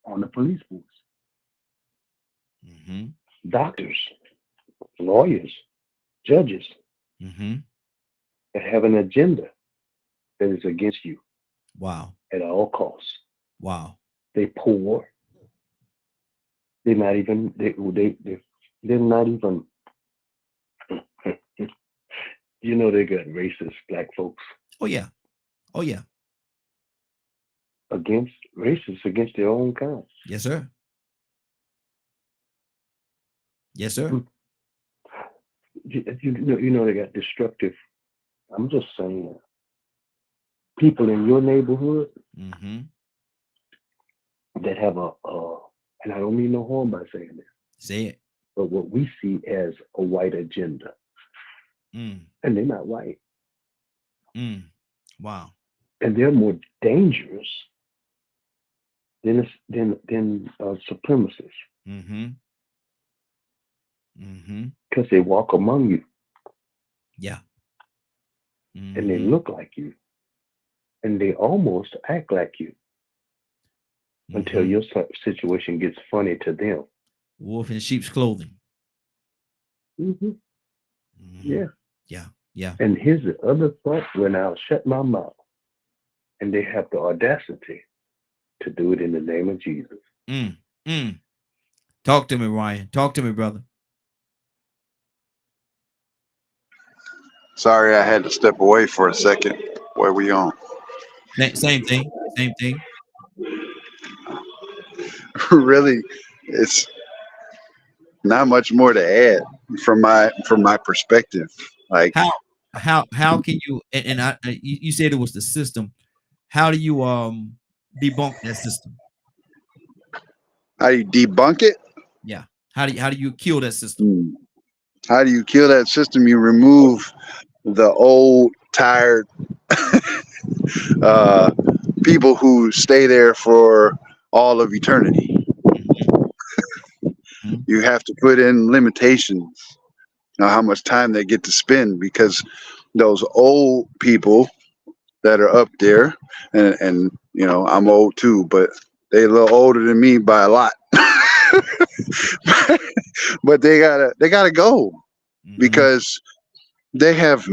on the police force, Mm-hmm. doctors, lawyers, judges Mm-hmm. that have an agenda that is against you Wow. at all costs. Wow. They poor. They're not even. They're not even. You know they got racist black folks Oh yeah. Oh yeah. against racists against their own kind. Yes, sir. Yes, sir. You know they got destructive. I'm just saying, people in your neighborhood Mm-hmm. that have and I don't mean no harm by saying this, Say it. but what we see as a white agenda, Mm. and they're not white, Mm. Wow. and they're more dangerous than supremacists Mm-hmm. Mm-hmm. because they walk among you Yeah. and they Mm-hmm. look like you and they almost act like you until Mm-hmm. your situation gets funny to them. Wolf in sheep's clothing. Hmm. Mm-hmm. Yeah. Yeah. Yeah. And here's the other part when I'll shut my mouth and they have the audacity to do it in the name of Jesus. Mm. Mm. Talk to me, Ryan. Talk to me, brother. Sorry, I had to step away for a second. Where we on? Same thing. Same thing. Really, it's not much more to add from my perspective. Like, How how can you and you said it was the system. How do you debunk that system? how do you debunk it? Yeah. How do you kill that system? Hmm. How do you kill that system? You remove the old, tired uh, people who stay there for all of eternity. Mm-hmm. Mm-hmm. You have to put in limitations on how much time they get to spend because those old people that are up there, and I'm old too, but they a little older than me by a lot. But they gotta go Mm-hmm. because they have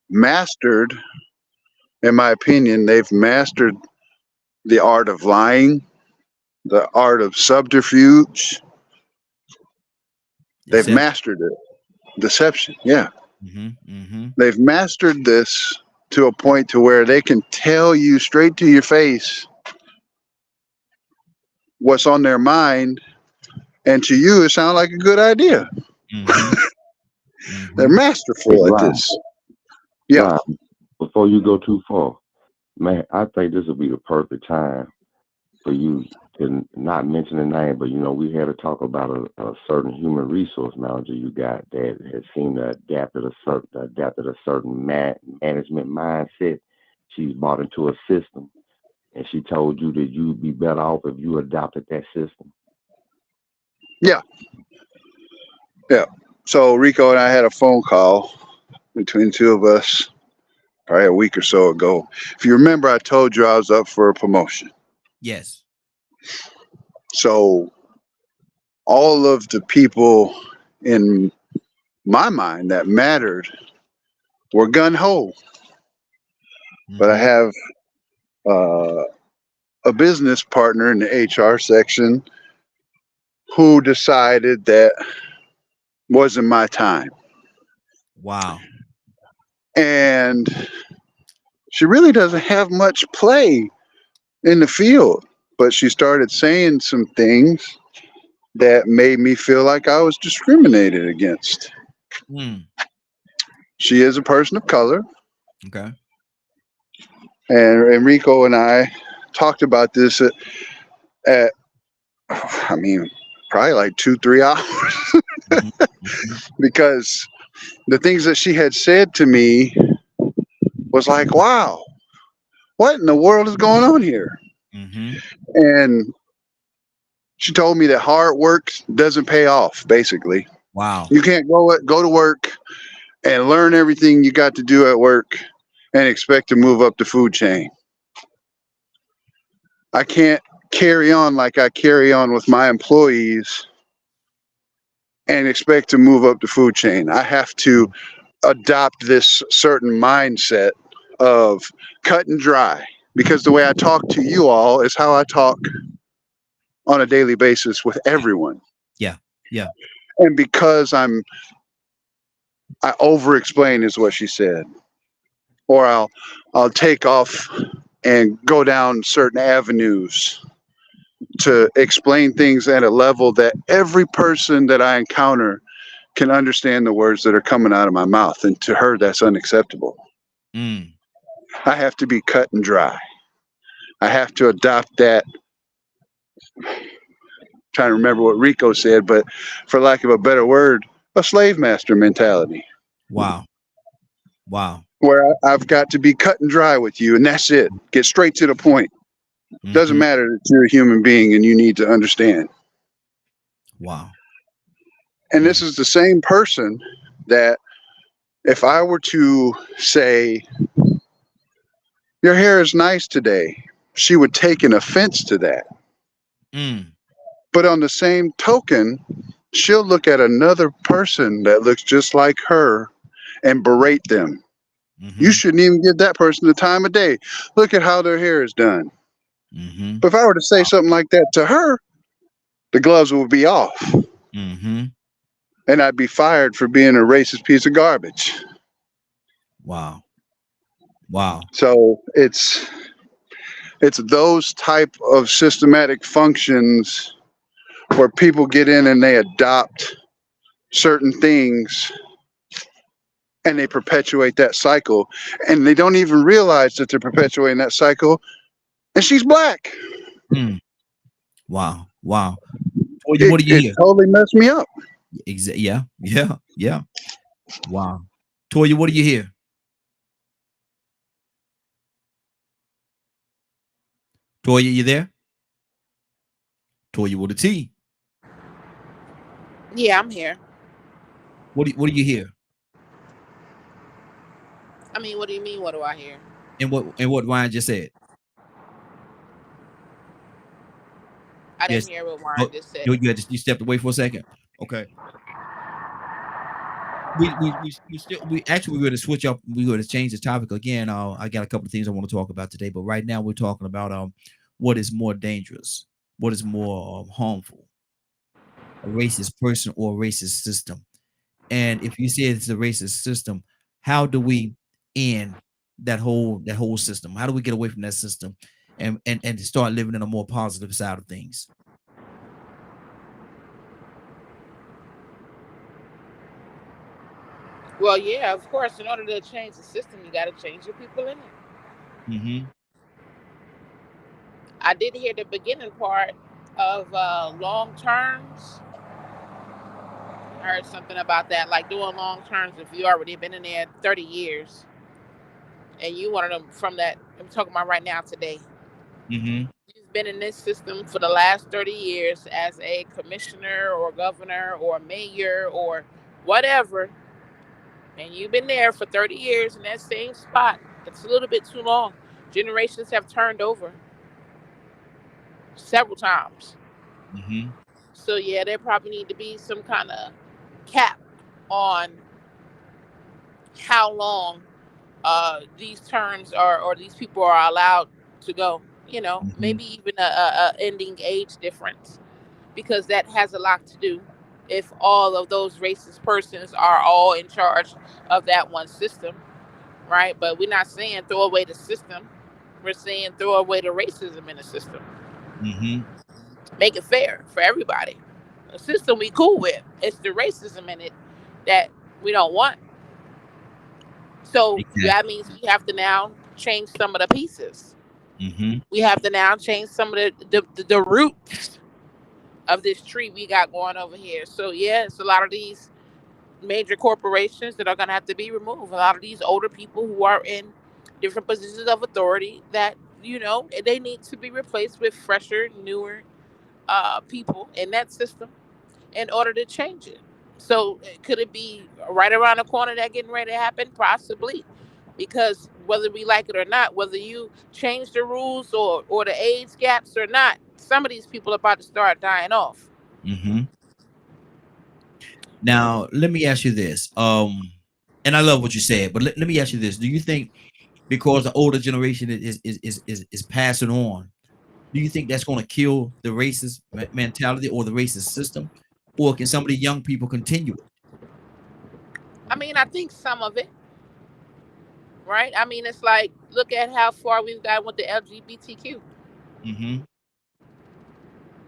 mastered, in my opinion, they've mastered the art of lying, the art of subterfuge. They've Deception. mastered it. Deception, yeah. Mm-hmm. Mm-hmm. They've mastered this to a point to where they can tell you straight to your face what's on their mind, and to you it sounds like a good idea. Mm-hmm. They're Mm-hmm. Hey, masterful at Ryan, this. Yeah. Ryan, before you go too far, man, I think this would be the perfect time for you to not mention the name, but we had to talk about a certain human resource manager you got that has seemed to adapted a certain management mindset. She's bought into a system, and she told you that you'd be better off if you adopted that system. Yeah. Yeah. So Rico and I had a phone call between the two of us probably a week or so ago. If you remember, I told you I was up for a promotion. Yes. So all of the people in my mind that mattered were gun ho. But I Mm-hmm. have uh, a business partner in the HR section who decided that wasn't my time. Wow. And she really doesn't have much play in the field, but she started saying some things that made me feel like I was discriminated against. Mm. She is a person of color, Okay. and Enrico and I talked about this at I mean, probably like 2, 3 hours Mm-hmm. Mm-hmm. because the things that she had said to me was like, wow, what in the world is going on here? Mm-hmm. And she told me that hard work doesn't pay off, basically. Wow. You can't go to work and learn everything you got to do at work and expect to move up the food chain. I can't carry on like I carry on with my employees and expect to move up the food chain. I have to adopt this certain mindset of cut and dry because the way I talk to you all is how I talk on a daily basis with everyone. Yeah. Yeah. And because I over explain is what she said. Or I'll take off and go down certain avenues to explain things at a level that every person that I encounter can understand the words that are coming out of my mouth. And to her, that's unacceptable. Mm. I have to be cut and dry. I have to adopt that. Trying to remember what Rico said, but for lack of a better word, a slave master mentality Wow. Wow. where I've got to be cut and dry with you, and that's it. Get straight to the point. Doesn't Mm-hmm. matter that you're a human being and you need to understand. Wow. And this Mm. is the same person that if I were to say, your hair is nice today, she would take an offense to that. Mm. But on the same token, she'll look at another person that looks just like her and berate them. You Mm-hmm. shouldn't even give that person the time of day. Look at how their hair is done. Mm-hmm. But if I were to say something like that to her, the gloves would be off Mm-hmm. and I'd be fired for being a racist piece of garbage. Wow. Wow. So it's those type of systematic functions where people get in and they adopt certain things and they perpetuate that cycle and they don't even realize that they're perpetuating that cycle, and she's black. Mm. Wow. Wow. What do you It hear? totally messed me up. Yeah. Yeah. Yeah. Wow. Toya, what do you hear? Toya, you there? Toya with a T. Yeah, I'm here. What do you hear? I mean, what do you mean? What do I hear? And what Ryan just said? I didn't Yes. hear what Warren Oh, just said. you stepped away for a second. Okay. We still we actually we're going to switch up. We're going to change the topic again. I got a couple of things I want to talk about today, but right now we're talking about what is more dangerous, what is more harmful, a racist person or a racist system. And if you say it's a racist system, how do we end that whole system? How do we get away from that system and start living in a more positive side of things? Well, yeah, of course. In order to change the system, you got to change the people in it. Mm-hmm. I did hear the beginning part of long terms. I heard something about that, like doing long terms. If you already been in there 30 years and you wanted them from that, I'm talking about right now today. Mm-hmm. been in this system for the last 30 years as a commissioner or governor or mayor or whatever, and you've been there for 30 years in that same spot, it's a little bit too long. Generations have turned over several times. Mm-hmm. So yeah, there probably need to be some kind of cap on how long these terms are, or these people are allowed to go. You know, Mm-hmm. maybe even a ending age difference, because that has a lot to do if all of those racist persons are all in charge of that one system, right? But we're not saying throw away the system. We're saying throw away the racism in the system. Mm-hmm. Make it fair for everybody. The system we cool with. It's the racism in it that we don't want. So that Exactly. means we have to now change some of the pieces. Mm-hmm. We have to now change some of the roots of this tree we got going over here. So yeah, it's a lot of these major corporations that are going to have to be removed. A lot of these older people who are in different positions of authority that, you know, they need to be replaced with fresher, newer people in that system in order to change it. So could it be right around the corner that getting ready to happen? Possibly, because whether we like it or not, whether you change the rules or the age gaps or not, some of these people are about to start dying off. Mm-hmm. Now, let me ask you this. And I love what you said, but let me ask you this. Do you think because the older generation is passing on, do you think that's going to kill the racist mentality or the racist system? Or can some of the young people continue it? I mean, I think some of it, right? I mean, it's like look at how far we've gotten with the LGBTQ. Mm-hmm.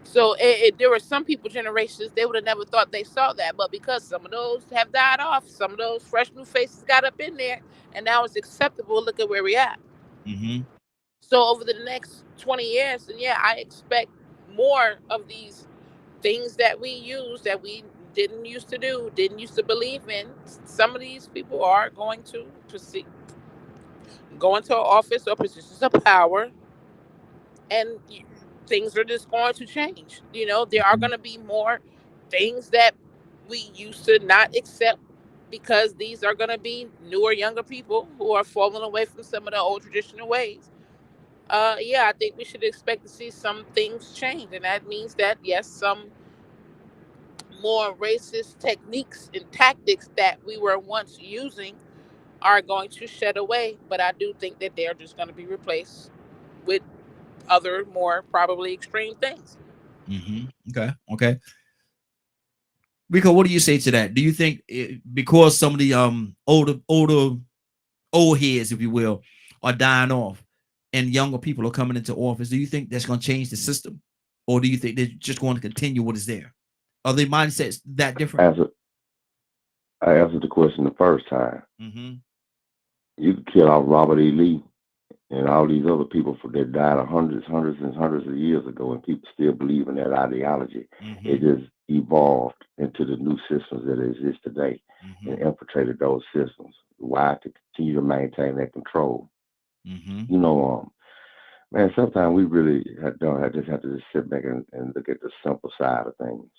So there were some people generations they would have never thought they saw that, but because some of those have died off, some of those fresh new faces got up in there, and now it's acceptable. Look at where we at. Mm-hmm. So over the next 20 years, and yeah, I expect more of these things that we use that we didn't used to do, didn't used to believe in. Some of these people are going to proceed, go into office or positions of power, and things are just going to change. You know, there are Mm-hmm. going to be more things that we used to not accept because these are going to be newer, younger people who are falling away from some of the old traditional ways. Yeah, I think we should expect to see some things change, and that means that yes, some more racist techniques and tactics that we were once using are going to shed away. But I do think that they're just going to be replaced with other more probably extreme things. Mm-hmm. Okay. Okay. Rico, what do you say to that? Do you think because some of the older old heads, if you will, are dying off, and younger people are coming into office, do you think that's going to change the system, or do you think they're just going to continue what is there? Are their mindsets that different? Answer, I answered the question the first time. Mm-hmm. You could kill out Robert E. Lee and all these other people that died hundreds and hundreds of years ago, and people still believe in that ideology. Mm-hmm. It just evolved into the new systems that exist today Mm-hmm. and infiltrated those systems. Why? To continue to maintain that control. Mm-hmm. You know, man, sometimes we really just have to just sit back and look at the simple side of things.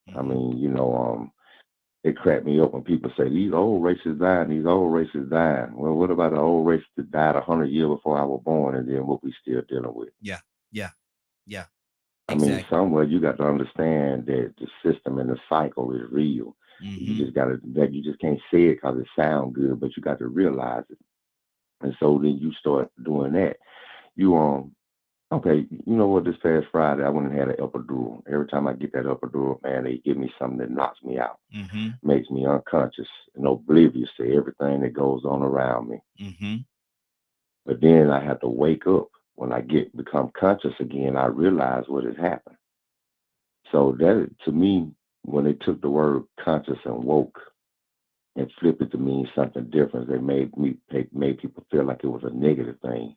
I Mm-hmm. mean, it cracked me up when people say these old races dying, these old races dying. Well, what about the old race that died 100 years before I was born, and then what we still dealing with? Yeah. Yeah. Yeah. I mean, Exactly. somewhere you got to understand that the system and the cycle is real. You Mm-hmm. just got to that you just can't say it because it sounds good, but you got to realize it. And so then you start doing that. You Okay, you know what? This past Friday, I went and had an epidural. Every time I get that epidural, man, they give me something that knocks me out, Mm-hmm. makes me unconscious and oblivious to everything that goes on around me. Mm-hmm. But then I have to wake up. When I become conscious again, I realize what has happened. So that to me, when they took the word conscious and woke and flipped it to mean something different, they made people feel like it was a negative thing.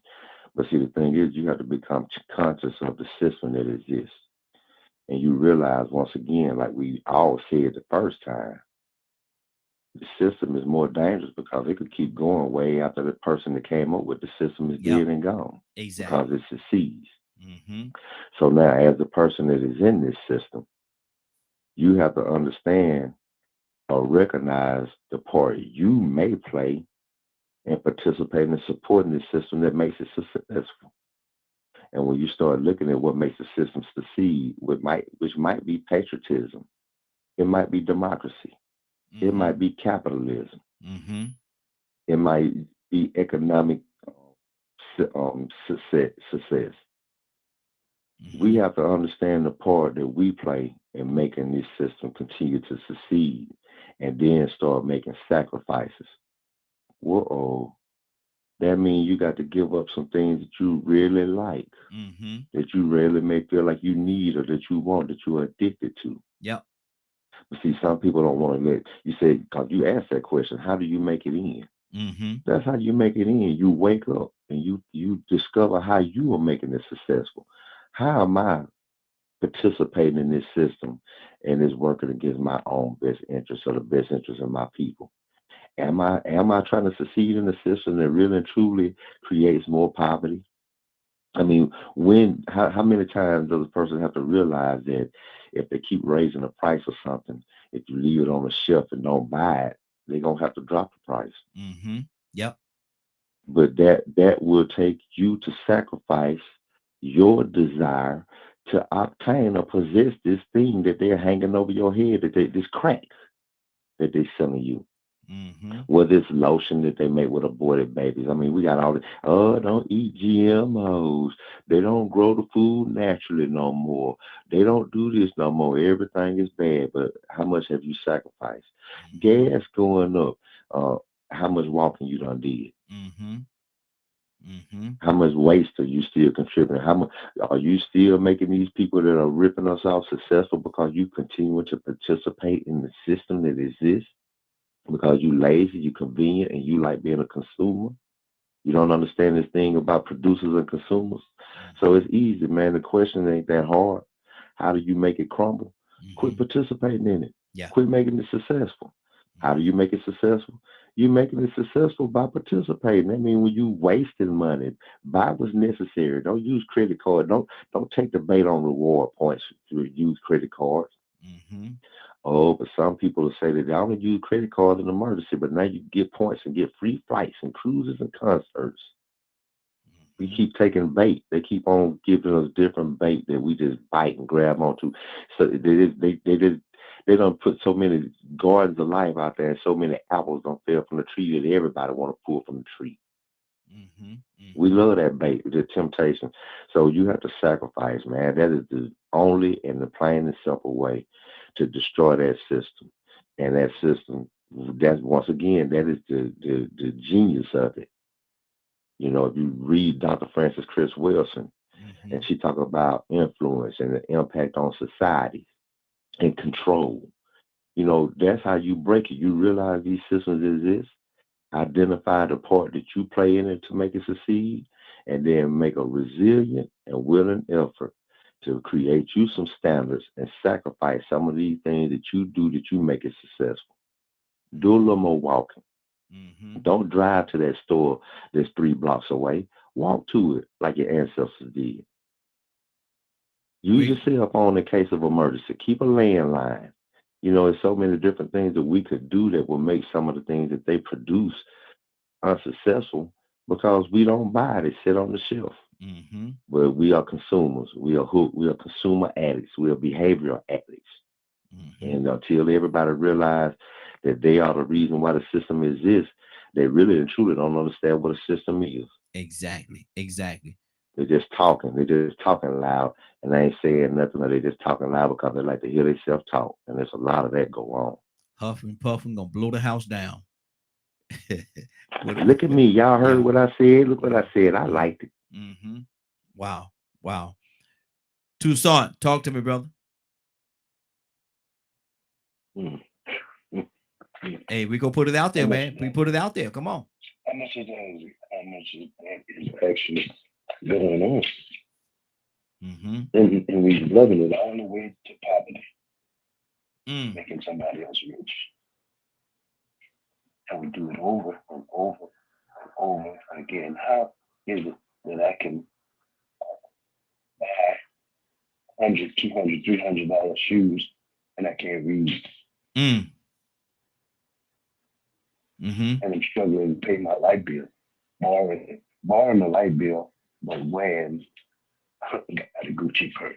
But see, the thing is, you have to become conscious of the system that exists. And you realize once again, like we all said the first time, the system is more dangerous because it could keep going way after the person that came up with the system is Yep. dead and gone because Exactly. it succeeds. Mm-hmm. So now, as a person that is in this system, you have to understand or recognize the part you may play and participate in supporting the system that makes it successful. And when you start looking at what makes the system succeed, which might be patriotism, it might be democracy, it Mm-hmm. might be capitalism, Mm-hmm. it might be economic success. We Mm-hmm. have to understand the part that we play in making this system continue to succeed, and then start making sacrifices. Whoa, that means you got to give up some things that you really like, Mm-hmm. that you really may feel like you need or that you want, that you're addicted to. Yep. But see, some people don't want to let you say, because you asked that question, how do you make it in? Mm-hmm. That's how you make it in. You wake up and you discover how you are making it successful. How am I participating in this system and is working against my own best interests or the best interests of my people? Am I trying to succeed in a system that really and truly creates more poverty? I mean, how many times does a person have to realize that if they keep raising the price of something, if you leave it on the shelf and don't buy it, they're gonna have to drop the price. Mm-hmm. Yep. But that will take you to sacrifice your desire to obtain or possess this thing that they're hanging over your head, this crack that they're selling you. Mm-hmm. Whether it's lotion that they make with aborted babies. I mean, we got all this, oh, don't eat GMOs. They don't grow the food naturally no more. They don't do this no more. Everything is bad. But how much have you sacrificed? Mm-hmm. Gas going up. How much walking you done did? Mm-hmm. Mm-hmm. How much waste are you still contributing? How much are you still making these people that are ripping us off successful because you continue to participate in the system that exists? Because you lazy, you convenient, and you like being a consumer. You don't understand this thing about producers and consumers. So Mm-hmm. it's easy, man. The question ain't that hard. How do you make it crumble? Quit Mm-hmm. participating in it. Yeah. Quit making it successful. How do you Mm-hmm. make it successful? You're making it successful by participating. I mean, when you wasting money, buy what's necessary. Don't use credit card. Don't take the bait on reward points to use credit cards. Mm-hmm. Oh, but some people will say that they only use credit cards in emergency, but now you get points and get free flights and cruises and concerts. We Mm-hmm. keep taking bait. They keep on giving us different bait that we just bite and grab onto. So they don't put so many gardens of life out there, and so many apples don't fall from the tree that everybody want to pull from the tree. Mm-hmm. We Mm-hmm. love that bait, the temptation. So you have to sacrifice, man. That is the only and the plain and simple way to destroy that system. And that system, that's once again, that is the genius of it. You know, if you read Dr. Francis Chris Wilson, Mm-hmm. and she talk about influence and the impact on society and control. You know, that's how you break it. You realize these systems exist, identify the part that you play in it to make it succeed, and then make a resilient and willing effort to create you some standards and sacrifice some of these things that you do that you make it successful. Do a little Mm-hmm. more walking. Mm-hmm. Don't drive to that store that's 3 blocks away. Walk to it like your ancestors did. Use your We cell phone in case of emergency. Keep a landline. You know, there's so many different things that we could do that will make some of the things that they produce unsuccessful because we don't buy it. They sit on the shelf. mm-hmm. But we are consumers. We are hooked. We are consumer addicts. We are behavioral addicts. Mm-hmm. And until everybody realize that they are the reason why the system exists, they really and truly don't understand what a system is. Exactly. Exactly. They're just talking. They're just talking loud, and they ain't saying nothing. Or they just talking loud because they like to hear themselves talk. And there's a lot of that go on. Huffing, puffing, gonna blow the house down. What- Look at me. Y'all heard yeah. what I said. Look what I said. I Mm-hmm. liked it. Mm-hmm. Wow. Wow. Toussaint, talk to me, brother. Mm. Mm. Mm. Hey, we gonna put it out How there, much man. is We that? put it out there. Come on. How much is actually going on? Mm-hmm. And we loving it all the way to poverty, Mm. making somebody else rich. And we do it over and over and over again. How is it that I can buy $100, $200, $300 shoes, and I can't read, Mm. Mm-hmm. and I'm struggling to pay my light bill, borrowing the light bill, but wearing got a Gucci purse.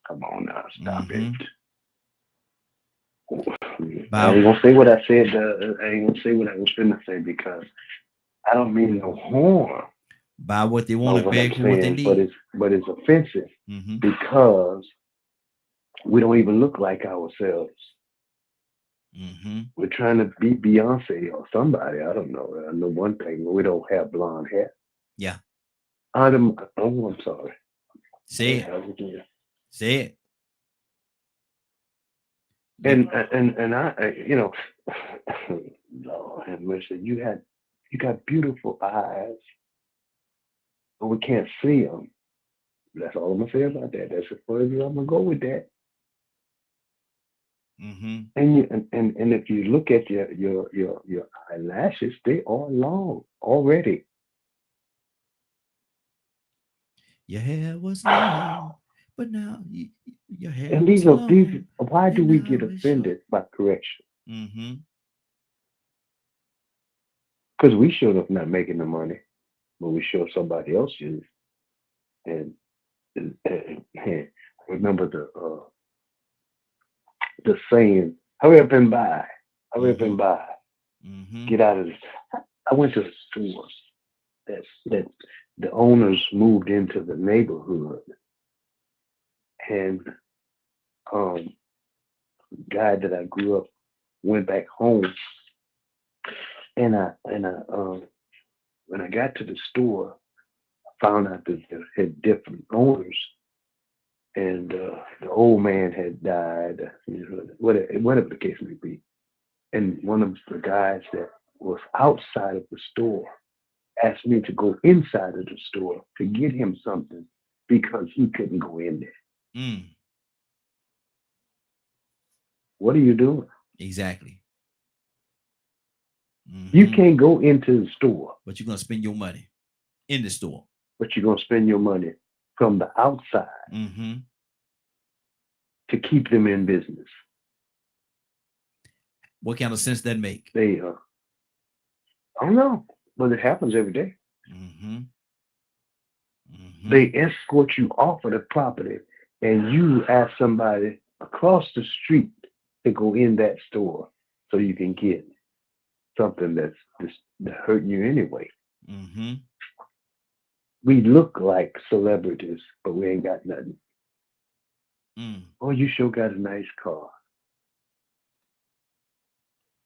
Come on now, stop Mhm. it. I Bow. ain't gonna say what I said. I ain't gonna say what I was finna say because I don't mean no harm Buy what they of want and what I'm beg for what they saying, need. but it's offensive Mm-hmm. because we don't even look like ourselves. Mm-hmm. We're trying to be Beyonce or somebody. I don't know. I know one thing: we don't have blonde hair. Yeah. I'm sorry. Say it. I was doing- Say it. And you know, Lord have mercy. You got beautiful eyes, but we can't see them. That's all I'm gonna say about that. That's as far as I'm gonna go with that. Mm-hmm. And if you look at your eyelashes, they are long already. Your hair was long, but now your hair And was long, why do and we now get it's short. offended by correction? Mm-hmm. Because we should have not making the money, but we show somebody else is. And remember the saying, hurry up and buy, hurry up and buy, Mm-hmm. get out of this. I went to the store that the owners moved into the neighborhood, and guy that I grew up went back home, and I when I got to the store, I found out that they had different owners, and the old man had died, whatever the case may be. And one of the guys that was outside of the store asked me to go inside of the store to get him something because he couldn't go in there. Mm. What are you doing? Exactly. You Mm-hmm. can't go into the store, But you're gonna spend your money in the store. but you're going to spend your money from the outside Mm-hmm. to keep them in business. What kind of sense that make? They, I don't know, but it happens every day. Mm-hmm. Mm-hmm. They escort you off of the property, and you ask somebody across the street to go in that store so you can get something that hurt you anyway. Mm-hmm. We look like celebrities, but we ain't got nothing. Mm. Oh, you sure got a nice car.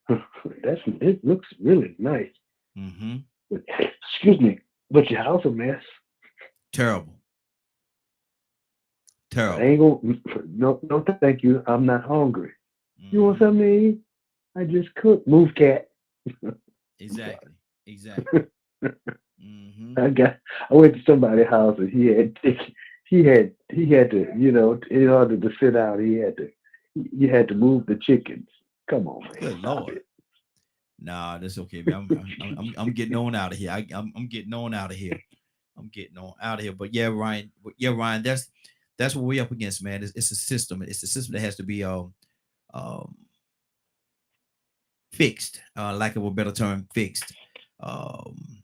It looks really nice. Mm-hmm. But, excuse me, but your house a mess. Terrible. I Terrible. ain't gonna no thank you. I'm not hungry. You want Mhm. something to eat? I just cooked. Move, cat. Exactly. Exactly. Mm-hmm. I went to somebody's house and he had to, you know, in order to sit out, you had to move the chickens. Come on, man. Good Stop Lord. it. Nah, that's okay, man. I'm getting on out of here. I'm getting on out of here. I'm getting on out of here. But yeah, Ryan. That's what we're up against, man. It's a system. It's a system that has to be um fixed. Lack of a better term, fixed. Um,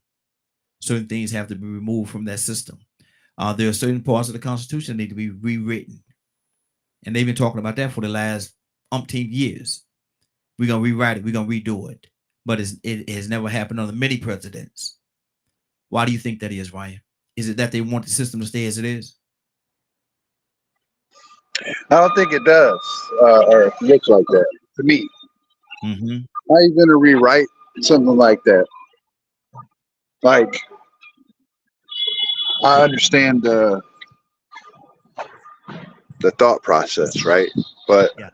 certain things have to be removed from that system. There are certain parts of the Constitution that need to be rewritten, and they've been talking about that for the last umpteen years. We're gonna rewrite it. We're gonna redo it, but it has never happened under many presidents. Why do you think that is, Ryan? Is it that they want the system to stay as it is? I don't think it does, or it looks like that to me. Mm-hmm. How are you going to rewrite something like that? Like, I understand the thought process, right? But Yeah.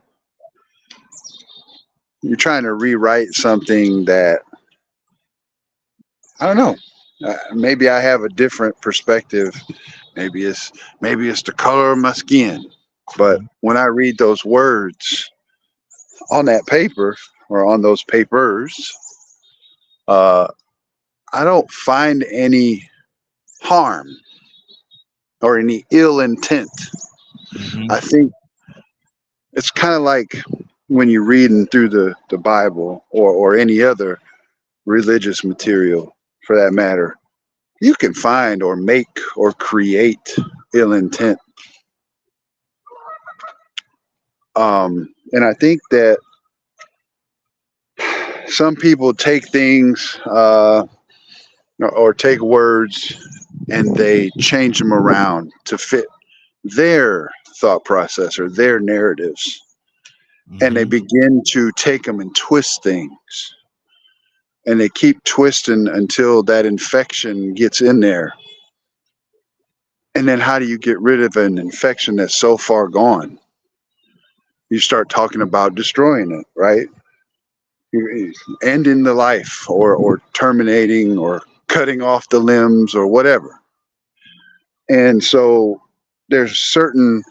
you're trying to rewrite something that I don't know. Maybe I have a different perspective. Maybe it's the color of my skin. But Mhm. when I read those words on that paper or on those papers, uh, I don't find any harm or any ill intent. Mm-hmm. I think it's kind of like when you're reading through the Bible or any other religious material for that matter, you can find or make or create ill intent. And I think that some people take things or take words and they change them around to fit their thought process or their narratives. And they Mm-hmm. begin to take them and twist things. And they keep twisting until that infection gets in there. And then how do you get rid of an infection that's so far gone? You start talking about destroying it, right? Ending the life or terminating or cutting off the limbs or whatever. And so there's certain,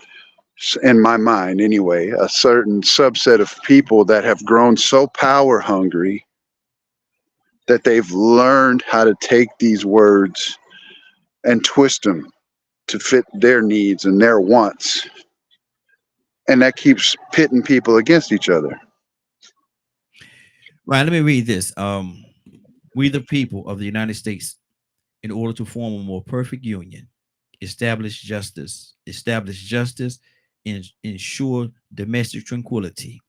in my mind anyway, a certain subset of people that have grown so power hungry that they've learned how to take these words and twist them to fit their needs and their wants. And that keeps pitting people against each other. Right. Let me read this. We the people of the United States, in order to form a more perfect union, establish justice, ensure domestic tranquility,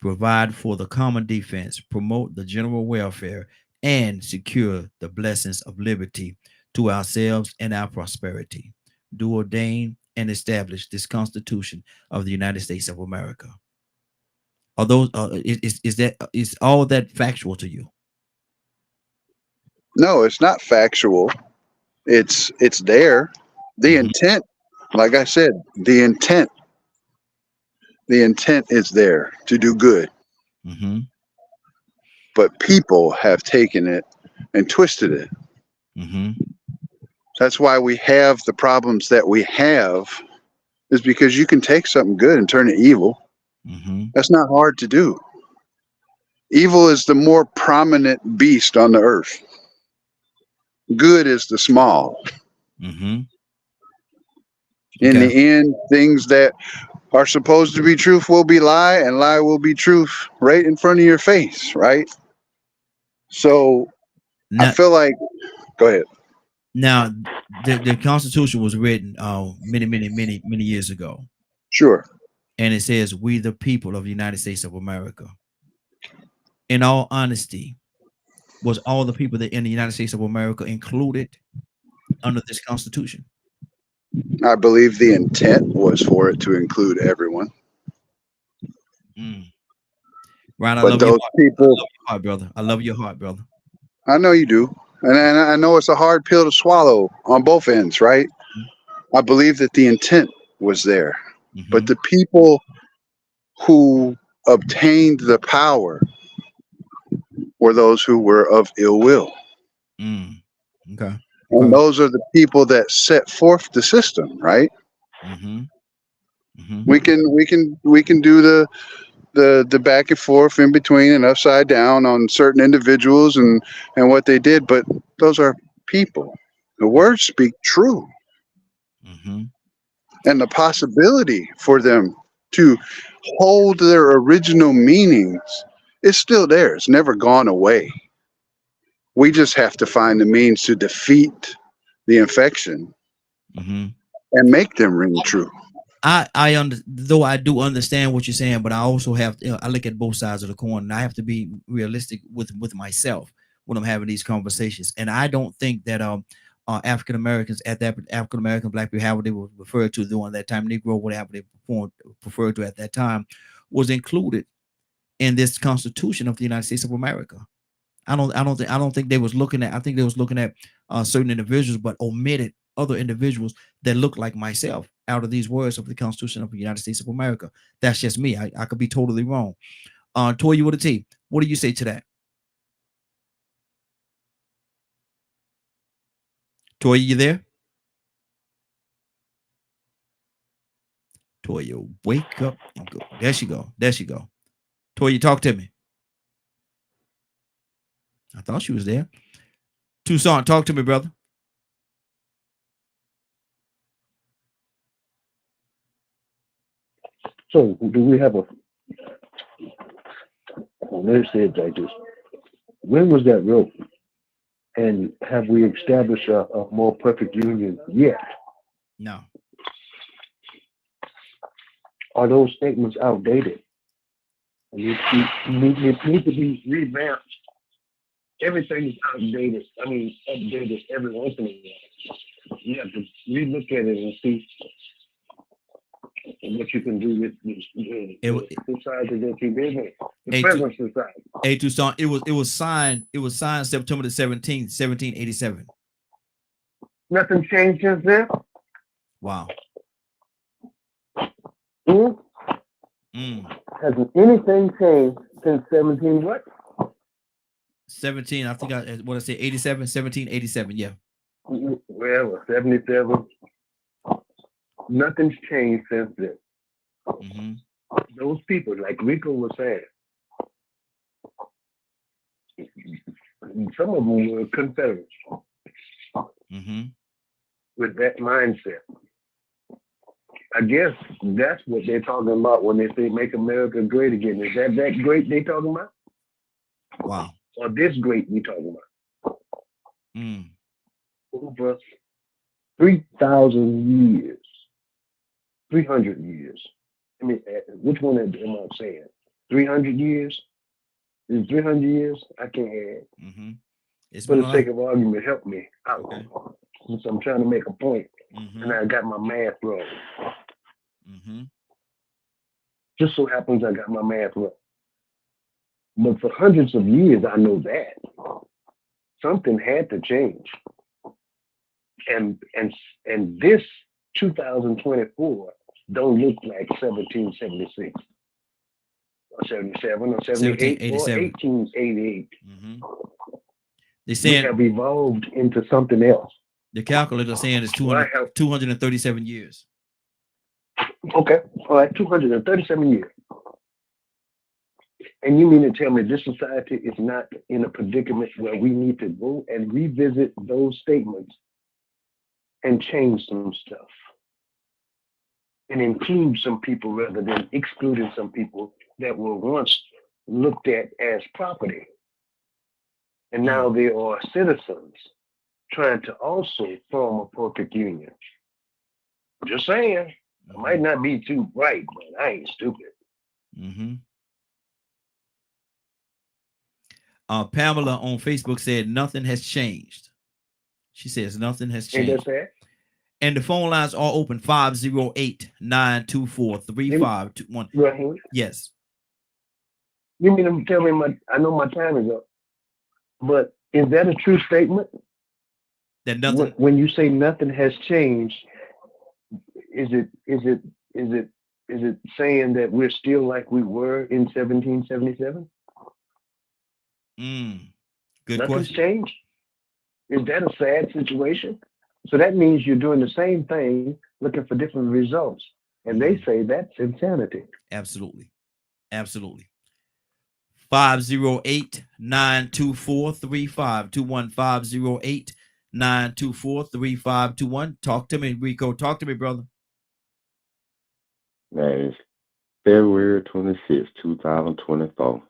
provide for the common defense, promote the general welfare, and secure the blessings of liberty to ourselves and our prosperity. Do ordain and establish this Constitution of the United States of America. Are those is all that factual to you? No, it's not factual. It's there. The Hmm. intent, like I said, the intent is there to do good, Hmm. but people have taken it and twisted it. Hmm. That's why we have the problems that we have, is because you can take something good and turn it evil. Hmm. That's not hard to do. Evil is the more prominent beast on the earth. Good is the small. Hmm. In Okay. the end, things that are supposed to be truth will be lie, and lie will be truth right in front of your face, right? So I Now, feel like, go ahead. now, the Constitution was written many years ago, Sure. and it says, "We the people of the United States of America." In all honesty, was all the people that in the United States of America included under this Constitution? I believe the intent was for it to include everyone, Mm. Ryan, I but love your those heart. I people, love your heart, brother. I love your heart, brother. I know you do. And I know it's a hard pill to swallow on both ends, right? I believe that the intent was there, but Mm-hmm. the people who obtained the power were those who were of ill will. Mm. Okay. And Okay. those are the people that set forth the system, right? Mm-hmm. Mm-hmm. We can do the back and forth in between and upside down on certain individuals and what they did, but those are people. The words speak true, Mm-hmm. and the possibility for them to hold their original meanings is still there. It's never gone away. We just have to find the means to defeat the infection Mm-hmm. and make them ring true. Though I do understand what you're saying, but I also have I look at both sides of the coin, and I have to be realistic with myself when I'm having these conversations. And I don't think that African Americans at that African American Black people, however they were referred to during that time, Negro, whatever they preferred to at that time, was included in this Constitution of the United States of America. I don't think they was looking at. I think they was looking at certain individuals, but omitted other individuals that look like myself out of these words of the Constitution of the United States of America. That's just me. I could be totally wrong. Toy, you with a T. What do you say to that? Toy, you there? Toya, wake up and go. There she go. There she go. Toya, talk to me. I thought she was there. Tucson, talk to me, brother. So do we have a? Let's say it like this: when was that wrote? And have we established a more perfect union yet? No. Are those statements outdated? Need to be revamped. Everything is outdated. I mean, updated every once in a while. You have to relook at it and see what you can do with the society that you live in, the present society. Hey, Toussaint, it was signed September the 17th, 1787. Nothing changed since then. Wow. Hasn't anything changed since 17 what? 17, I think what I say 87, 1787, yeah. Well, 77. Nothing's changed since then. Those people, like Rico was saying, some of them were Confederates with that mindset. I guess that's what they're talking about when they say "Make America Great Again." Is that great they talking about? Wow. Or this great we talking about? Over 3,000 years, 300 years. I mean, which one am I saying? 300 years? Is 300 years? I can't add. For the sake of argument, help me out. Okay. Since I'm trying to make a point, and I got my math wrong. Just so happens I got my math wrong. But for hundreds of years, I know that something had to change. And this 2024 don't look like 1776 or 77 or 78 or 1888. They say we have evolved into something else. The calculator saying it's 237 years. Okay, all right, 237 years. And you mean to tell me this society is not in a predicament where we need to go and revisit those statements and change some stuff and include some people rather than excluding some people that were once looked at as property. And now they are citizens trying to also form a perfect union. Just saying, I might not be too bright, but I ain't stupid. Pamela on Facebook said nothing has changed. She says nothing has changed. And the phone lines are open 508-924-3521. Right. Yes. You mean to tell me I know my time is up, but is that a true statement? That nothing. When you say nothing has changed, is it saying that we're still like we were in 1777? Good Nothing's question. changed. Is that a sad situation? So that means you're doing the same thing, looking for different results. And they say that's insanity. Absolutely. Absolutely. 508-924-3521. 508-924-3521. Talk to me, Rico. Talk to me, brother. Man, it's February 26, 2024.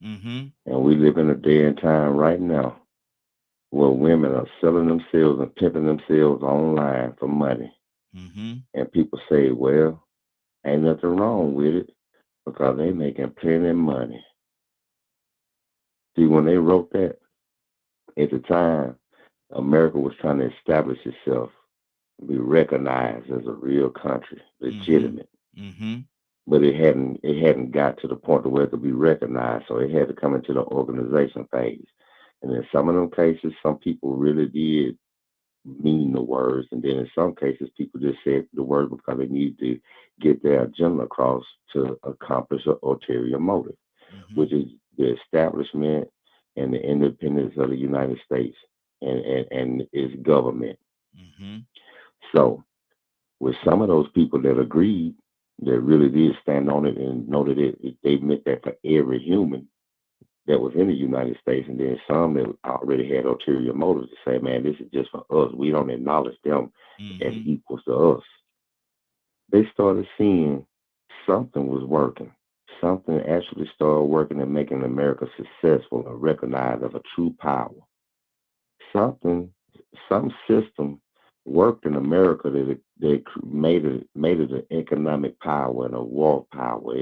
And we live in a day and time right now where women are selling themselves and pimping themselves online for money. And people say, well, ain't nothing wrong with it because they making plenty of money. See, when they wrote that, at the time, America was trying to establish itself, be recognized as a real country, legitimate. But it hadn't got to the point where it could be recognized, so it had to come into the organization phase. And in some of them cases, some people really did mean the words, and then in some cases, people just said the words because they needed to get their agenda across to accomplish an ulterior motive, which is the establishment and the independence of the United States and its government. So, with some of those people that agreed, that really did stand on it and know that they meant that for every human that was in the United States, and then some that already had ulterior motives to say, man, this is just for us. We don't acknowledge them as equals to us. They started seeing something was working. Something actually started working and making America successful and recognized as a true power. Something, some system worked in America that made it an economic power and a war power.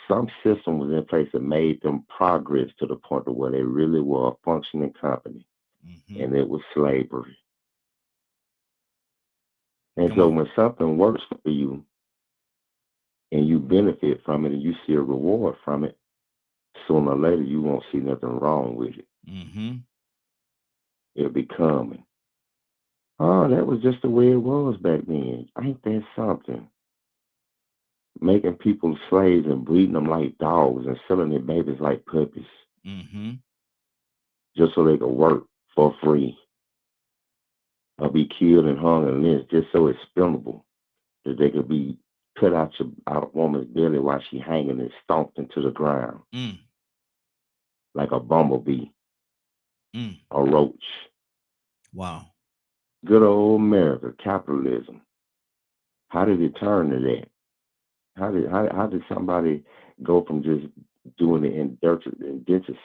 Some system was in place that made them progress to the point of where they really were a functioning company, and it was slavery. And Come so on. when something works for you and you benefit from it and you see a reward from it, sooner or later you won't see nothing wrong with it. Mm-hmm. It'll be coming. Oh, that was just the way it was back then. Ain't that something? Making people slaves and breeding them like dogs and selling their babies like puppies Mm-hmm. just so they could work for free or be killed and hung and lynched just so it's filmable that they could be cut out a woman's belly while she hanging and stomped into the ground Mm. like a bumblebee, Mm. a roach. Wow. Good old America, capitalism. How did it turn to that? How did somebody go from just doing the indentured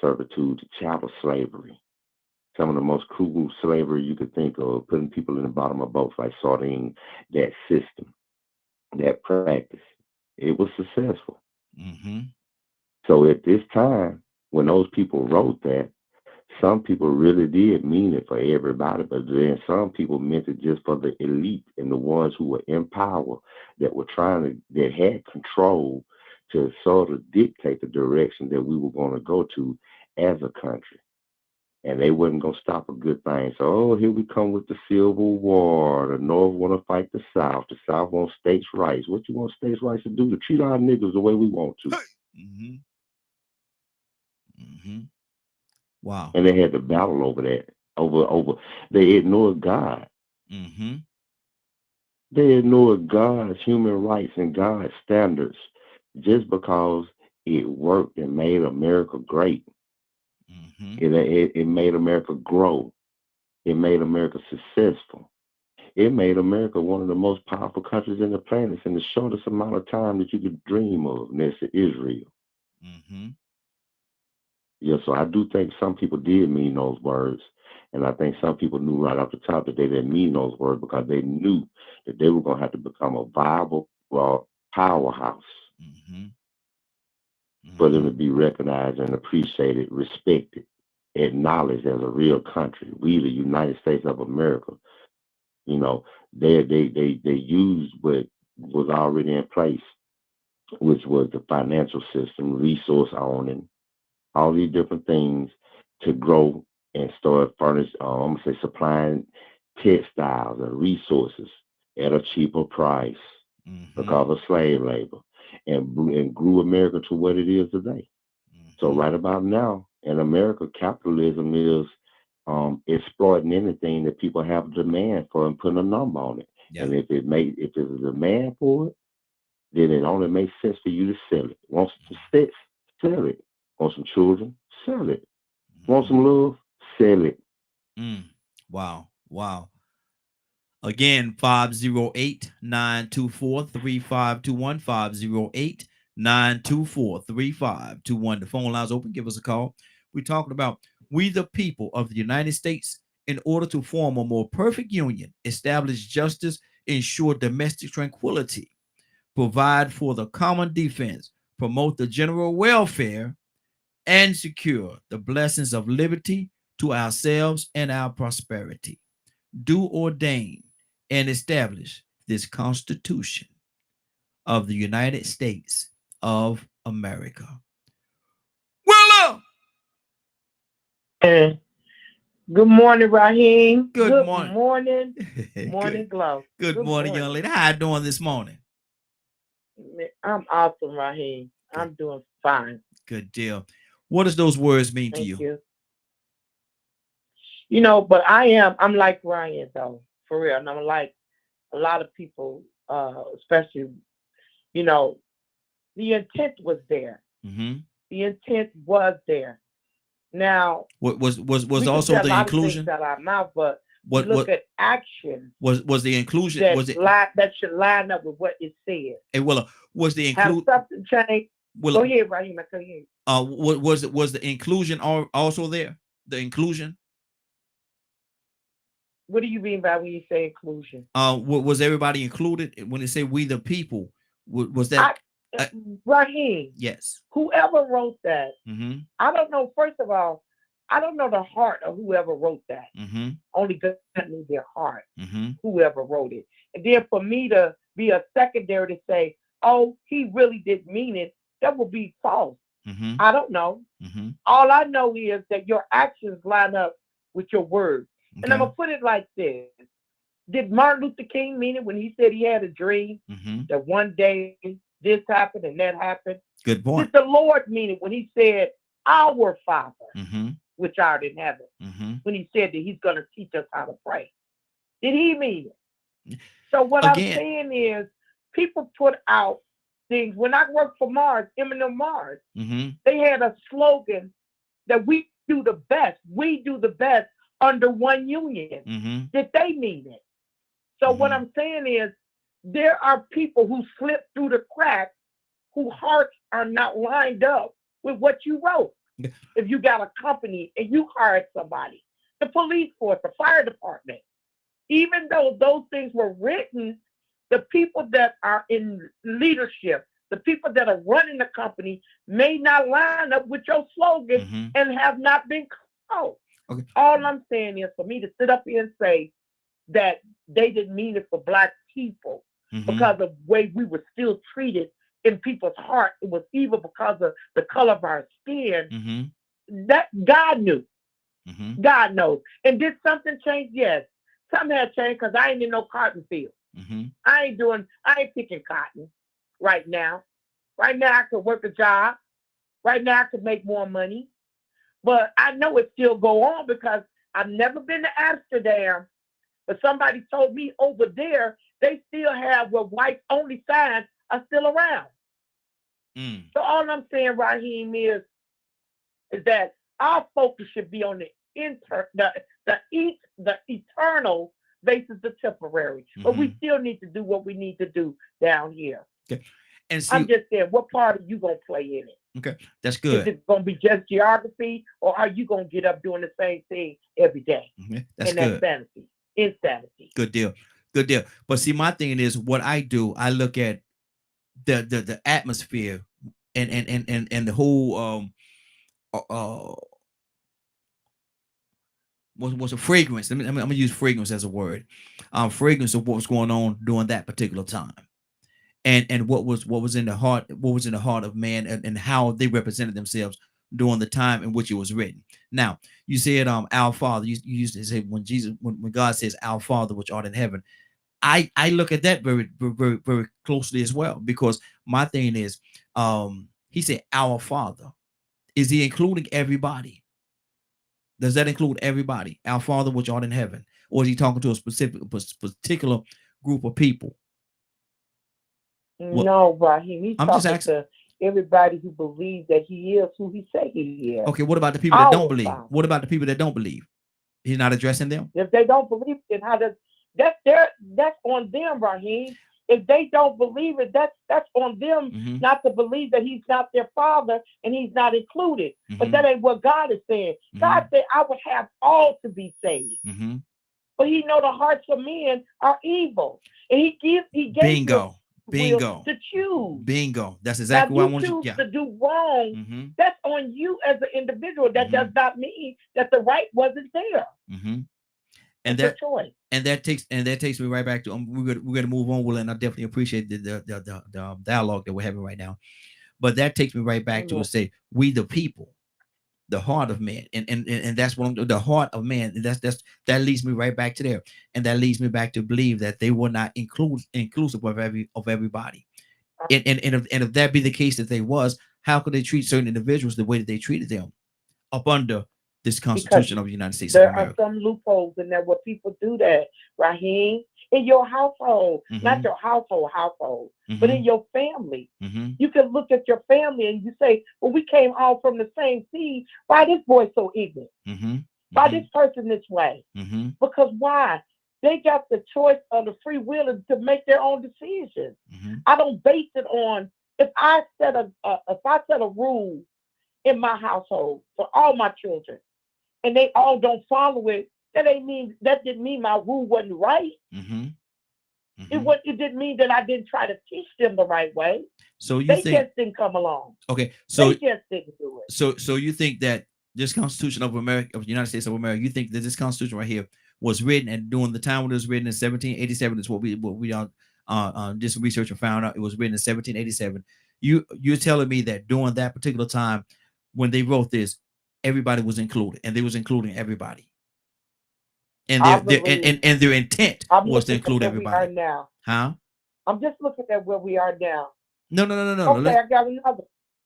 servitude to chattel slavery? Some of the most cruel slavery you could think of, putting people in the bottom of boats like sardines, that system, that practice. It was successful. Mm-hmm. So at this time, when those people wrote that, some people really did mean it for everybody, but then some people meant it just for the elite and the ones who were in power that had control to sort of dictate the direction that we were going to go to as a country. And they wasn't going to stop a good thing. So, oh, here we come with the Civil War. The North want to fight the South. The South wants states' rights. What you want states' rights to do? To treat our niggas the way we want to. Mm-hmm. Mm-hmm. Wow. And they had to battle over that. They ignored God. Mm-hmm. They ignored God's human rights and God's standards just because it worked and made America great. Mm-hmm. It made America grow. It made America successful. It made America one of the most powerful countries in the planet in the shortest amount of time that you could dream of, and that's Israel. Mm-hmm. Yeah, so I do think some people did mean those words. And I think some people knew right off the top that they didn't mean those words because they knew that they were going to have to become a viable powerhouse Mm-hmm. for them Mm-hmm. to be recognized and appreciated, respected, acknowledged as a real country. We, the United States of America, you know, they used what was already in place, which was the financial system, resource owning, all these different things to grow and start I'm gonna say supplying textiles and resources at a cheaper price Mm-hmm. because of slave labor, and grew America to what it is today. So Mm-hmm. right about now in America, capitalism is exploiting anything that people have demand for and putting a number on it. Yeah. And if there's a demand for it, then it only makes sense for you to sell it. Want some sex? Sell it. Want some children? Sell it. Want Mm-hmm. some love? Sell it. Mm. Wow. Wow. Again, 508-924-3521, 508-924-3521. The phone line's open. Give us a call. We're talking about we the people of the United States in order to form a more perfect union, establish justice, ensure domestic tranquility, provide for the common defense, promote the general welfare, and secure the blessings of liberty to ourselves and our prosperity. Do ordain and establish this Constitution of the United States of America. Willow! And good morning, Raheem. Good Good morning. morning, Good, Glow. good Good morning, young lady. How you doing this morning? I'm awesome, Raheem. Good. I'm doing fine. Good deal. What does those words mean to Thank you? you. But I'm like Ryan, though, for real. And I'm like a lot of people, especially, the intent was there. Mm-hmm. The intent was there. Now, What was we can also say a the lot of things inclusion? out of our mouth, but we look What at actions was the inclusion? that Was it? that should line up with what it said. Hey, Willa, Was the Have include something change. Go well ahead, Raheem. I can hear you. was the inclusion also there? The inclusion? What do you mean by when you say inclusion? Was everybody included when they say we the people? Was I, that uh, Raheem, yes? whoever wrote that, Mm-hmm. I don't know. First of all, I don't know the heart of whoever wrote that. Mm-hmm. Only God knew their heart, Mm-hmm. whoever wrote it. And then for me to be a secondary to say, oh, he really didn't mean it, that would be false. Mm-hmm. I don't know. Mm-hmm. All I know is that your actions line up with your words. And I'm Okay. going to put it like this. Did Martin Luther King mean it when he said he had a dream Mm-hmm. that one day this happened and that happened? Good point. Did the Lord mean it when he said, our Father, Mm-hmm. which art in heaven, Mm-hmm. when he said that he's going to teach us how to pray? Did he mean it? So what I'm Again. saying is people put out things. When I worked for Mars, Eminem Mars, Mm-hmm. they had a slogan that we do the best. We do the best under one union. Mm-hmm. Did they mean it? So what I'm saying is there are people who slip through the cracks whose hearts are not lined up with what you wrote. If you got a company and you hired somebody, the police force, the fire department, even though those things were written, the people that are in leadership, the people that are running the company may not line up with your slogan and have not been called. Okay. All I'm saying is for me to sit up here and say that they didn't mean it for Black people because of the way we were still treated in people's heart. It was evil because of the color of our skin. That God knew. God knows. And did something change? Yes. Something had changed because I ain't in no cotton field. I ain't picking cotton right now. Right now I could work a job. Right now I could make more money. But I know it still go on because I've never been to Amsterdam. But somebody told me over there, they still have where whites only signs are still around. So all I'm saying, Raheem, is that our focus should be on the eternal versus the temporary. But we still need to do what we need to do down here. Okay. And see, I'm just saying, what part are you going to play in it? Okay, that's good. Is it going to be just geography, or are you going to get up doing the same thing every day? That's and good. That's insanity. Good deal. Good deal. But see, my thing is what I do, I look at the atmosphere and the whole what's a fragrance. I'm gonna use fragrance as a word. Fragrance of what was going on during that particular time. And what was in the heart, of man, and how they represented themselves during the time in which it was written. Now, you said our Father, you used to say when God says our Father which art in heaven. I look at that very, very, very closely as well, because my thing is he said our Father. Is he including everybody? Does that include everybody? Our Father which art in heaven? Or is he talking to a particular group of people? Well, no, Raheem. He's talking to everybody who believes that he is who he say he is. Okay, what about the people that don't believe? What about the people that don't believe? He's not addressing them? If they don't believe, then that's on them, Raheem. If they don't believe it, that's on them not to believe that he's not their father and he's not included. But that ain't what God is saying. God said, I would have all to be saved. But he know the hearts of men are evil. And he gave Bingo. To choose. Bingo. That's exactly what I want you choose to do wrong. That's on you as an individual. That does not mean that the right wasn't there. And that takes me right back to we're gonna move on, Will, and I definitely appreciate the dialogue that we're having right now. But that takes me right back to say we the people, the heart of man, and that's what the heart of man. That leads me right back to there, and that leads me back to believe that they were not inclusive of everybody. And if that be the case that they was, how could they treat certain individuals the way that they treated them up under this Constitution of the United States of America? There are some loopholes in there where people do that, Raheem. In your household, not your household, but in your family. You can look at your family and you say, well, we came all from the same seed. Why this boy so ignorant? Why this person this way? Because why? They got the choice of the free will to make their own decisions. I don't base it on if I set a rule in my household for all my children and they all don't follow it. That didn't mean my rule wasn't right. It didn't mean that I didn't try to teach them the right way. So they just didn't come along. Okay, so they just didn't do it. So you think that this Constitution of America, of the United States of America, you think that this Constitution right here was written, and during the time when it was written in 1787, is what we just research and found out it was written in 1787. You're telling me that during that particular time when they wrote this, everybody was included, and they was including everybody, and their intent was to include everybody. We are now. Huh? I'm just looking at where we are now. No. Okay, I got another.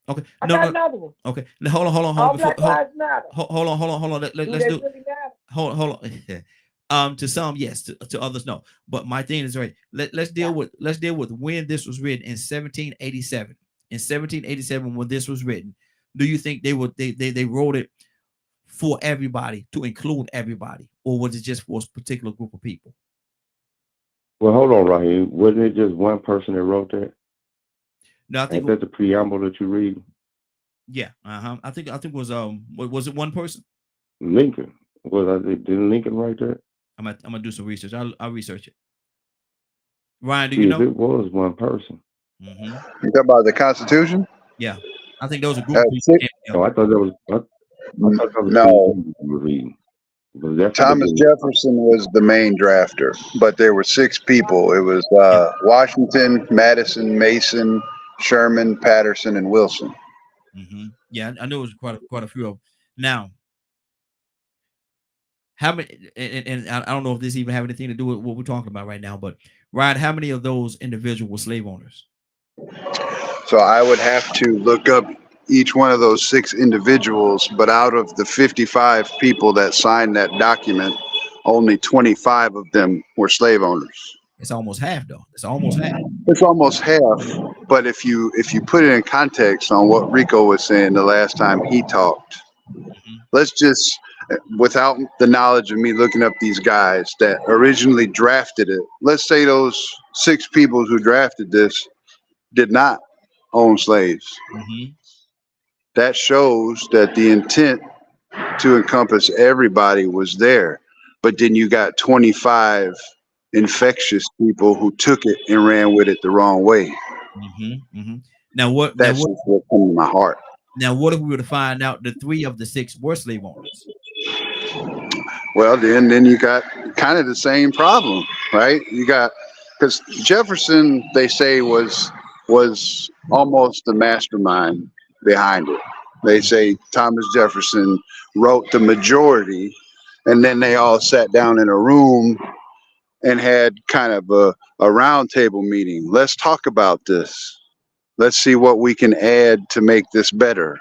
Okay, I got another one. Okay, hold on. All Black Lives Matter. Hold on. Let's do. Really matter? Hold on. To some, yes. To others, no. But my thing is right. Let's deal with when this was written in 1787. In 1787, when this was written, do you think they wrote it for everybody, to include everybody, or was it just for a particular group of people? Well, hold on, Raheem. Wasn't it just one person that wrote that? No, I think that's the preamble that you read. Yeah, I think it was was it one person? Lincoln. Didn't Lincoln write that? I'm gonna do some research. I'll research it. Ryan, do you know? It was one person. You talk about the Constitution? Yeah, I think those are group of people. Oh, I thought that was. No. Thomas Jefferson was the main drafter, but there were 6 people. It was Washington, Madison, Mason, Sherman, Patterson, and Wilson. Yeah, I know it was quite a few of them. Now, how many? And I don't know if this even have anything to do with what we're talking about right now. But Ryan, how many of those individuals were slave owners? So I would have to look up each one of those 6 individuals, but out of the 55 people that signed that document, only 25 of them were slave owners. It's almost half, though. It's almost half. It's almost half. But if you put it in context on what Rico was saying the last time he talked, let's just, without the knowledge of me looking up these guys that originally drafted it, let's say those 6 people who drafted this did not own slaves. That shows that the intent to encompass everybody was there. But then you got 25 infectious people who took it and ran with it the wrong way. Now that's what came to my heart. Now, what if we were to find out that 3 of the 6 were slave owners? Well, then you got kind of the same problem, right? You got, because Jefferson, they say, was almost the mastermind behind it. They say Thomas Jefferson wrote the majority, and then they all sat down in a room and had kind of a round table meeting. Let's talk about this. Let's see what we can add to make this better.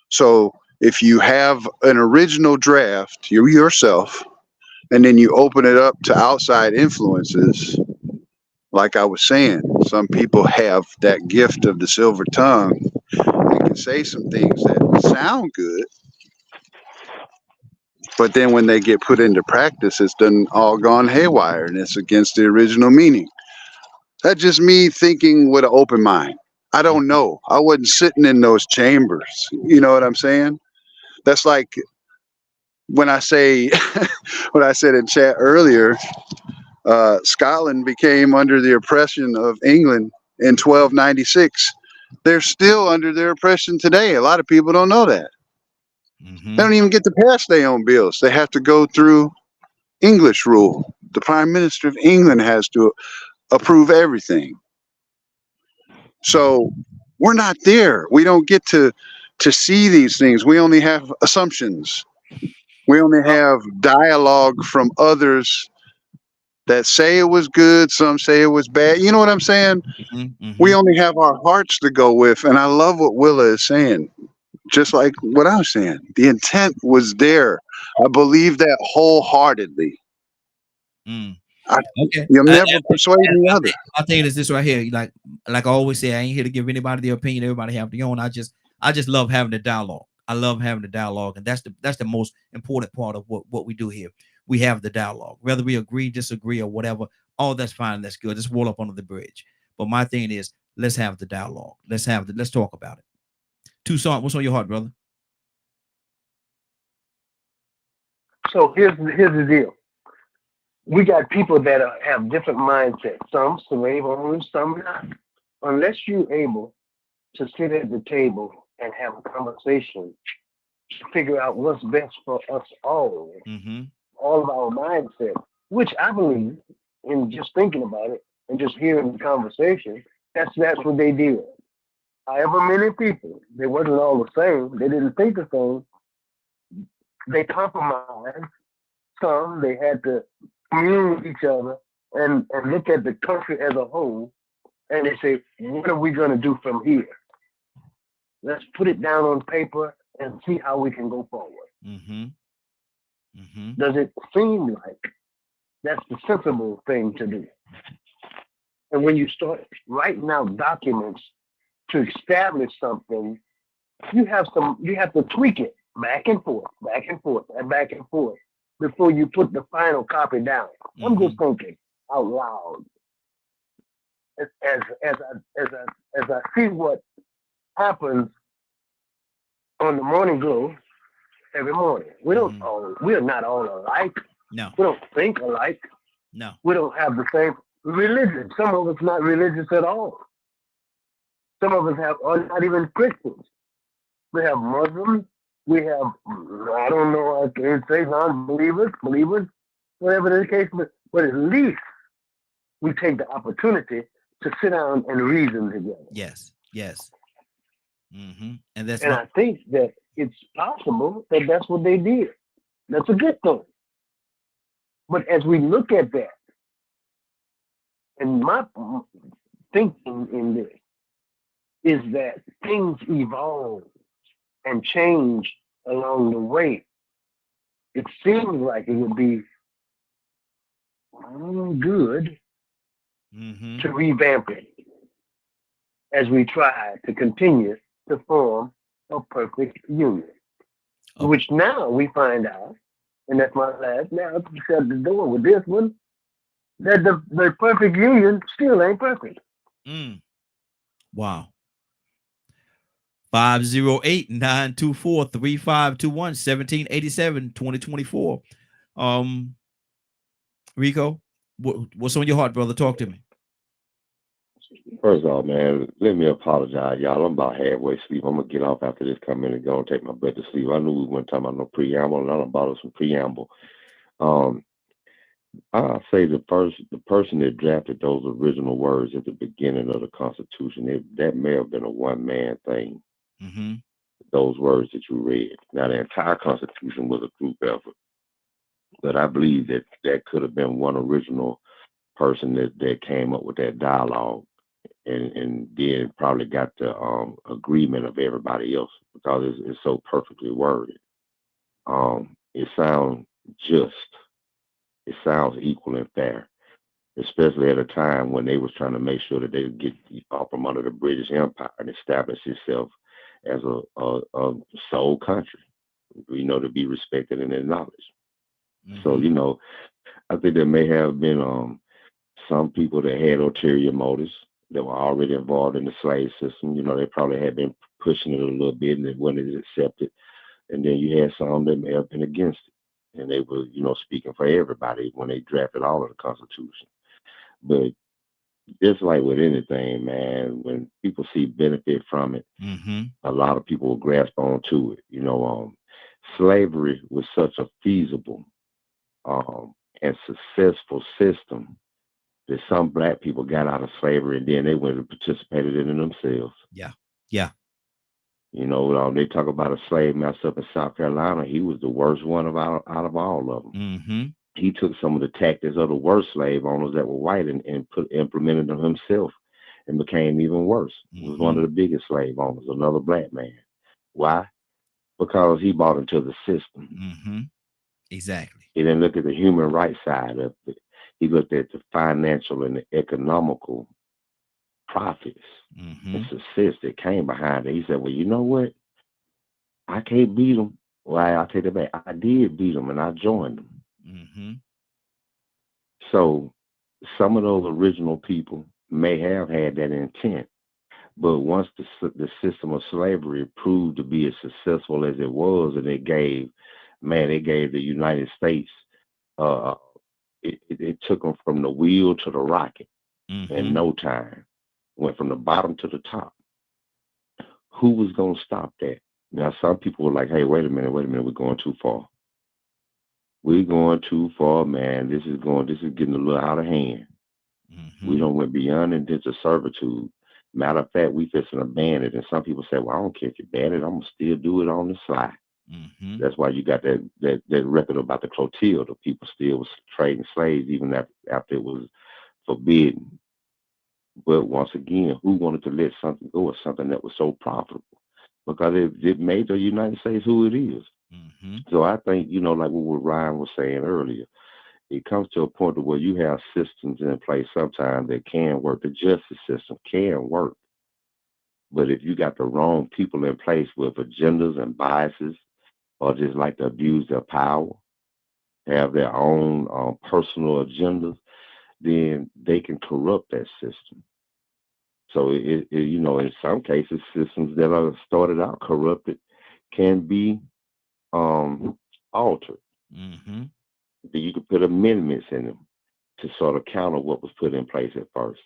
So if you have an original draft, you yourself, and then you open it up to outside influences, like I was saying, some people have that gift of the silver tongue and can say some things that sound good, but then when they get put into practice, it's done all gone haywire and it's against the original meaning. That's just me thinking with an open mind. I don't know. I wasn't sitting in those chambers. You know what I'm saying? That's like when I say what I said in chat earlier, Scotland became under the oppression of England in 1296. They're still under their oppression today. A lot of people don't know that. They don't even get to pass their own bills. They have to go through English rule. The Prime Minister of England has to approve everything. So we're not there. We don't get to see these things. We only have assumptions. We only have dialogue from others that say it was good. Some say it was bad. You know what I'm saying? We only have our hearts to go with. And I love what Willa is saying. Just like what I was saying. The intent was there. I believe that wholeheartedly. Okay. You'll never persuade the other. I think it's this right here. Like I always say, I ain't here to give anybody their opinion. Everybody have their own. I just love having the dialogue. I love having the dialogue, and that's the most important part of what we do here. we have the dialogue. Whether we agree, disagree, or whatever, all that's fine. That's good. Just roll up under the bridge. But my thing is, let's have the dialogue. Let's talk about it. Tucson, what's on your heart, brother? So here's the deal. We got people that have different mindsets. Some slave owners, some not. Unless you're able to sit at the table and have a conversation to figure out what's best for us all, all of our mindset, which I believe, in just thinking about it and just hearing the conversation, that's what they did. However many people, they wasn't all the same. They didn't think the same. They compromised. Some, they had to commune with each other and look at the country as a whole. And they say, what are we going to do from here? Let's put it down on paper and see how we can go forward. Does it seem like that's the sensible thing to do? And when you start writing out documents to establish something, you have to tweak it back and forth, back and forth, and back and forth before you put the final copy down. I'm just thinking out loud. As I see what happens on the Morning Glow every morning. We are not all alike. No. We don't think alike. No. We don't have the same religion. Some of us not religious at all. Some of us are not even Christians. We have Muslims. We have, I don't know, I can't say non-believers, believers, whatever the case, but at least we take the opportunity to sit down and reason together. Yes. And I think that it's possible that that's what they did. That's a good thing. But as we look at that, and my thinking in this is that things evolve and change along the way. It seems like it would be good to revamp it as we try to continue to form a perfect union. Which now we find out, and that's my last, now to shut the door with this one, that the perfect union still ain't perfect. Wow. 508-924-3521, 1787-2024. Rico, what's on your heart, brother? Talk to me. First off, man, let me apologize, y'all. I'm about halfway asleep. I'm gonna get off after this, come in and go and take my bed to sleep. I knew we weren't talking about no preamble, and I done bought us some preamble. I say the person that drafted those original words at the beginning of the Constitution, that may have been a one-man thing. Those words that you read. Now, the entire Constitution was a group effort, but I believe that could have been one original person that came up with that dialogue, and then probably got the agreement of everybody else, because it's so perfectly worded. It sounds just. It sounds equal and fair, especially at a time when they was trying to make sure that they would get off from under the British Empire and establish itself as a sole country, to be respected and acknowledged. So, I think there may have been some people that had ulterior motives that were already involved in the slave system. They probably had been pushing it a little bit and it wasn't accepted. And then you had some that may have been against it. And they were, speaking for everybody when they drafted all of the Constitution. But just like with anything, man, when people see benefit from it, a lot of people will grasp onto it. Slavery was such a feasible and successful system that some Black people got out of slavery and then they went and participated in it themselves. Yeah. They talk about a slave master up in South Carolina. He was the worst one out of all of them. He took some of the tactics of the worst slave owners that were white and implemented them himself and became even worse. He was one of the biggest slave owners, another Black man. Why? Because he bought into the system. Exactly. He didn't look at the human rights side of it. He looked at the financial and the economical profits and success that came behind it. He said, well, you know what? I can't beat them. Well, I'll take it back. I did beat them and I joined them. Mm-hmm. So some of those original people may have had that intent, but once the system of slavery proved to be as successful as it was, and it gave the United States, uh, it took them from the wheel to the rocket in Mm-hmm. no time. Went from the bottom to the top. Who was going to stop that? Now, some people were like, hey, wait a minute, we're going too far. We're going too far, man. This is getting a little out of hand. We Mm-hmm. don't went beyond indentured servitude. Matter of fact, we fixing to ban it. And some people say, well, I don't care if you ban it, I'm gonna still do it on the sly. Mm-hmm. That's why you got that record about the Clotilda. People still was trading slaves even after it was forbidden. But once again, who wanted to let something go or something that was so profitable? Because it made the United States who it is. Mm-hmm. So I think, like what Ryan was saying earlier, it comes to a point to where you have systems in place sometimes that can work. The justice system can work. But if you got the wrong people in place with agendas and biases, or just like to abuse their power, have their own personal agendas, then they can corrupt that system. So in some cases, systems that are started out corrupted can be um, altered. Mm-hmm. You could put amendments in them to sort of counter what was put in place at first.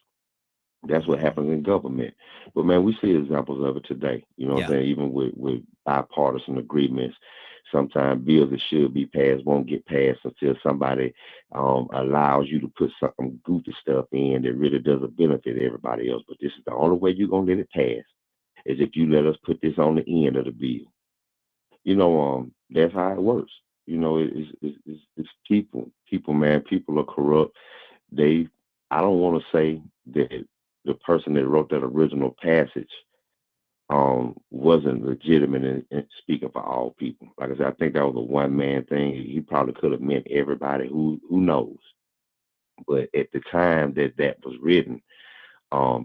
That's what Mm-hmm. happens in government. But man, we see examples of it today. You know what I'm Yeah. saying? Even with bipartisan agreements, sometimes bills that should be passed won't get passed until somebody allows you to put some goofy stuff in that really doesn't benefit everybody else. But this is the only way you're gonna let it pass is if you let us put this on the end of the bill. That's how it works. It's people, man. People are corrupt. They, I don't want to say that the person that wrote that original passage wasn't legitimate in speaking for all people. Like I said, I think that was a one man thing. He probably could have meant everybody. Who knows? But at the time that was written,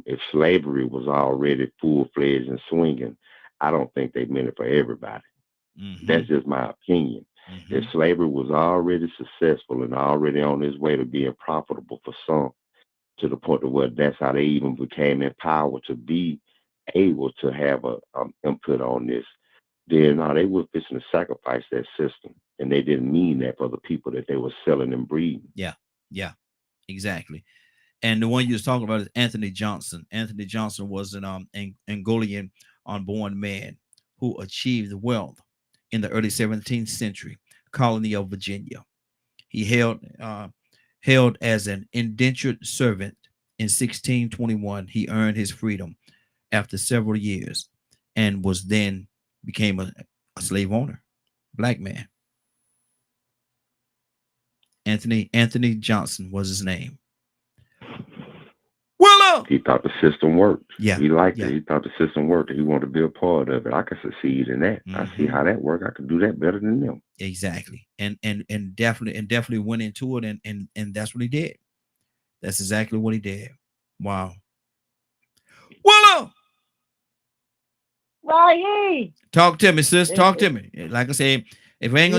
if slavery was already full fledged and swinging, I don't think they meant it for everybody. Mm-hmm. That's just my opinion. If Mm-hmm. slavery was already successful and already on its way to being profitable for some, to the point of where that's how they even became empowered to be able to have a input on this, then they were fixing to sacrifice that system, and they didn't mean that for the people that they were selling and breeding. Yeah. Yeah. Exactly. And the one you was talking about is Anthony Johnson. Anthony Johnson was an Angolian unborn man who achieved wealth in the early 17th century colony of Virginia. He held as an indentured servant in 1621. He earned his freedom after several years and was then became a slave owner, black man. Anthony Johnson was his name. Willow. He thought the system worked. Yeah, He liked it. yeah. He thought the system worked. He wanted to be a part of it. I could succeed in that. I see Hmm. how that worked. I could do that better than them. Exactly. And definitely went into it, and that's what he did. That's exactly what he did. Wow. Willow. Right. Talk to me, sis. It, Talk to it, me. Like I said, you know, if I ain't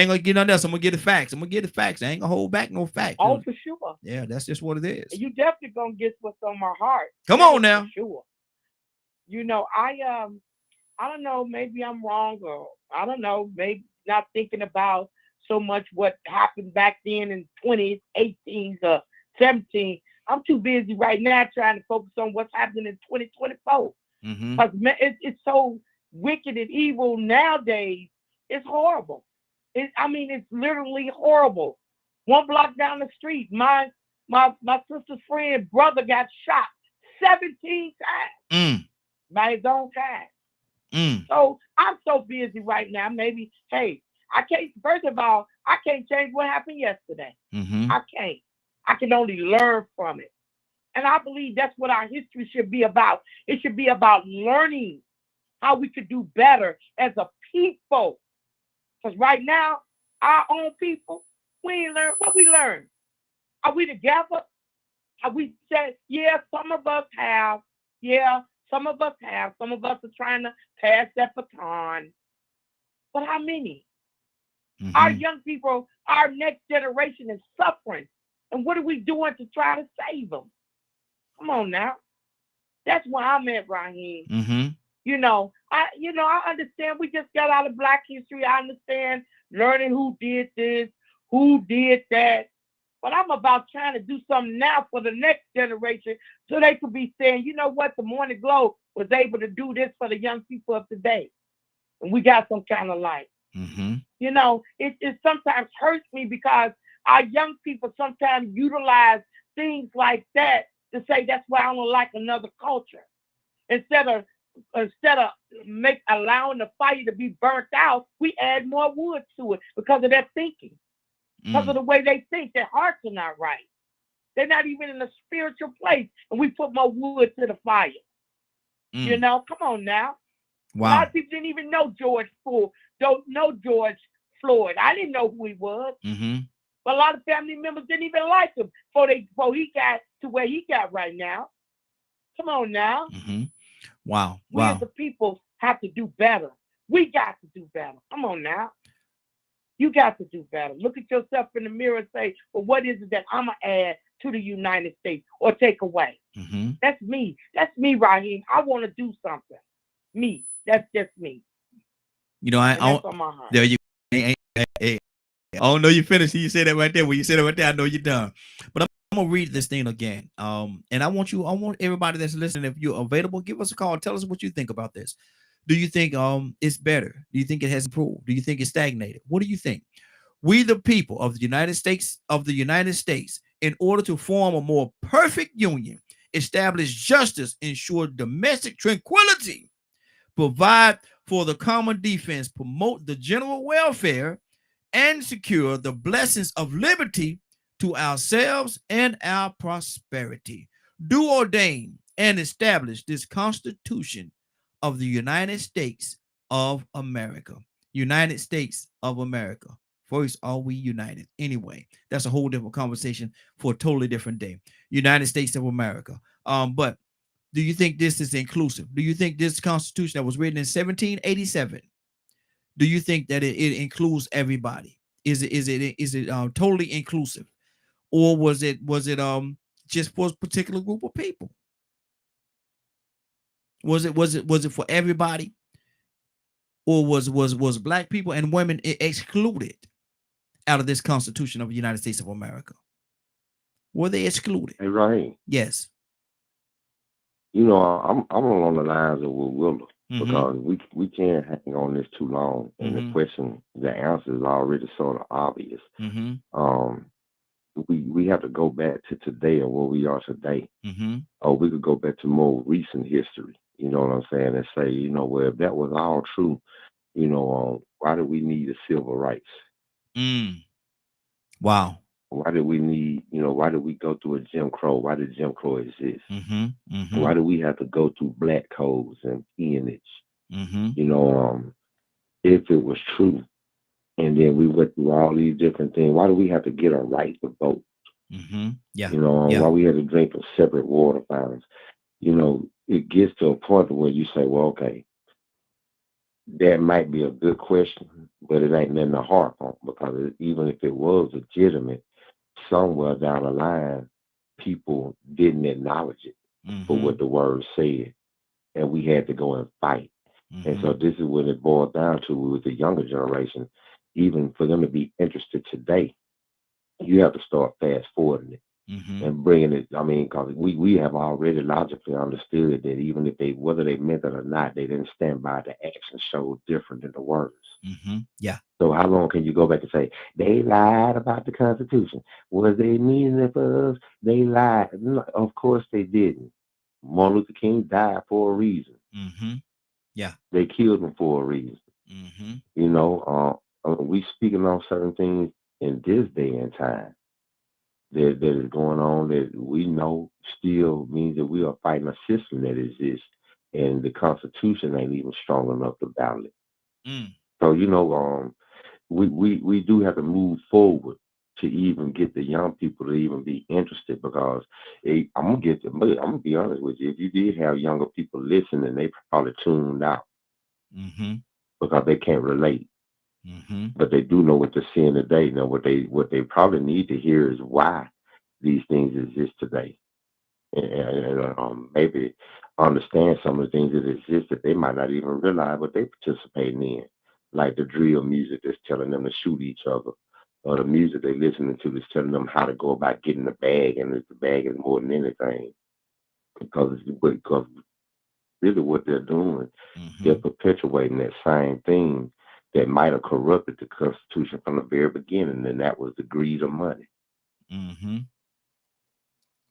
gonna get nothing else, I'm gonna get the facts. I'm gonna get the facts. I ain't gonna hold back no facts. oh, for sure. Yeah, that's just what it is. You definitely gonna get what's on my heart. Come That on is for now. sure. I don't know, maybe I'm wrong, or I don't know, maybe not thinking about so much what happened back then in 2018 or 17. I'm too busy right now trying to focus on what's happening in 2024. Mm-hmm. Because it's so wicked and evil nowadays. It's horrible. I mean, it's literally horrible. One block down the street, my sister's friend brother got shot 17 times Mm. by his own kind. Mm. So I'm so busy right now. Maybe, hey, I can't. First of all, I can't change what happened yesterday. Mm-hmm. I can't. I can only learn from it. And I believe that's what our history should be about. It should be about learning how we could do better as a people. Because right now, our own people, we ain't learn what we learn. Are we together? Have we said, yeah, some of us have. Yeah, some of us have. Some of us are trying to pass that baton. But how many? Our Mm-hmm. young people, our next generation is suffering. And what are we doing to try to save them? Come on now. That's where I'm at, Raheem. Mm-hmm. I understand we just got out of Black history. I understand learning who did this, who did that. But I'm about trying to do something now for the next generation so they could be saying, you know what, the Morning Glow was able to do this for the young people of today. And we got some kind of light. Mm-hmm. It sometimes hurts me because our young people sometimes utilize things like that to say that's why I don't like another culture. Instead of allowing the fire to be burnt out, we add more wood to it because of their thinking, because of the way they think. Their hearts are not right. They're not even in a spiritual place, and we put more wood to the fire. Come on now. A lot Wow. of people didn't even know don't know George Floyd. I didn't know who he was. Mm-hmm. But a lot of family members didn't even like him before he got to where he got right now. Come on now. Mm-hmm. Wow. We as Wow. the people have to do better. We got to do better. Come on now. You got to do better. Look at yourself in the mirror and say, well, what is it that I'm going to add to the United States or take away? Mm-hmm. That's me. That's me, Raheem. I want to do something. Me. That's just me. You know, I And that's on my heart. there you. Hey. I don't know you finished. You said that right there. When you said it right there, I know you're done. But I'm gonna read this thing again. And I want everybody that's listening, if you're available, give us a call. Tell us what you think about this. Do you think it's better? Do you think it has improved? Do you think it's stagnated? What do you think? We, the people of the United States, in order to form a more perfect union, establish justice, ensure domestic tranquility, provide for the common defense, promote the general welfare, and secure the blessings of liberty to ourselves and our prosperity. Do ordain and establish this Constitution of the United States of America. United States of America. First, are we united? Anyway, that's a whole different conversation for a totally different day. United States of America. But do you think this is inclusive? Do you think this Constitution that was written in 1787, do you think that it includes everybody? Is it totally inclusive, or was it just for a particular group of people? Was it for everybody, or was black people and women excluded out of this Constitution of the United States of America? Were they excluded? Hey, Raheem, Yes. I'm along the lines of Will Willer Mm-hmm. because we can't hang on this too long. And the answer is already sort of obvious. Mm-hmm. We have to go back to today or where we are today. Mm-hmm. Or we could go back to more recent history. You know what I'm saying? And say, well, if that was all true, why do we need the civil rights? Wow. Why did we need, why did we go through a Jim Crow? Why did Jim Crow exist? Mm-hmm. Mm-hmm. Why do we have to go through black codes and peonage? Mm-hmm. If it was true, and then we went through all these different things, why do we have to get a right to vote? Mm-hmm. Yeah. Why we had to drink from separate water fountains? It gets to a point where you say, well, okay, that might be a good question, but it ain't nothing to harp on, because even if it was legitimate, somewhere down the line, people didn't acknowledge it for what the word said, and we had to go and fight. And so this is what it boiled down to with the younger generation. Even for them to be interested today, you have to start fast forwarding it and bringing it. I mean, because we have already logically understood that even if whether they meant it or not, they didn't stand by the action showed different than the words. Yeah. So how long can you go back and say they lied about the Constitution? Was they meaning it for us? They lied. No, of course they didn't. Martin Luther King died for a reason. Yeah. They killed him for a reason. We speaking on certain things in this day and time that is going on that we know still means that we are fighting a system that exists, and the Constitution ain't even strong enough to battle it. So we do have to move forward to even get the young people to even be interested, because I'm gonna be honest with you. If you did have younger people listening, they probably tuned out because they can't relate. Mm-hmm. but they do know what they're seeing today. Now, what they probably need to hear is why these things exist today, and maybe understand some of the things that exist that they might not even realize what they participating in, like the drill music that's telling them to shoot each other, or the music they listening to that's telling them how to go about getting the bag, and the bag is more than anything, because really what they're doing, they're Mm-hmm. perpetuating that same thing that might have corrupted the Constitution from the very beginning, and that was the greed of money. Mm-hmm. So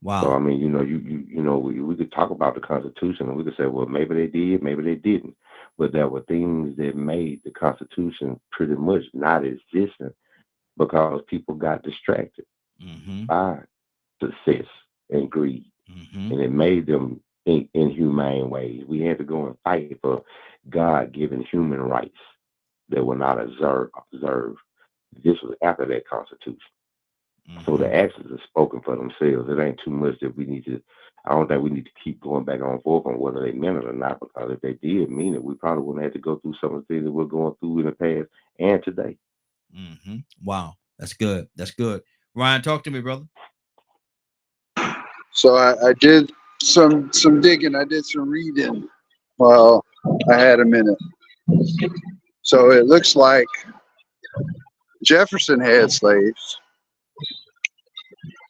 Wow. I mean, we could talk about the Constitution, and we could say, well, maybe they did, maybe they didn't, but there were things that made the Constitution pretty much not existent because people got distracted Mm-hmm. by success and greed, Mm-hmm. and it made them think inhumane ways. We had to go and fight for God-given human rights that were not observed. This was after that Constitution. So Mm-hmm. the actions are spoken for themselves. It ain't too much that we need to. I don't think we need to keep going back on forth on whether they meant it or not. Because if they did mean it, we probably wouldn't have to go through some of the things that we're going through in the past and today. Mm-hmm. Wow. That's good. That's good. Ryan, talk to me, brother. So I did some digging. I did some reading while I had a minute. So it looks like Jefferson had slaves,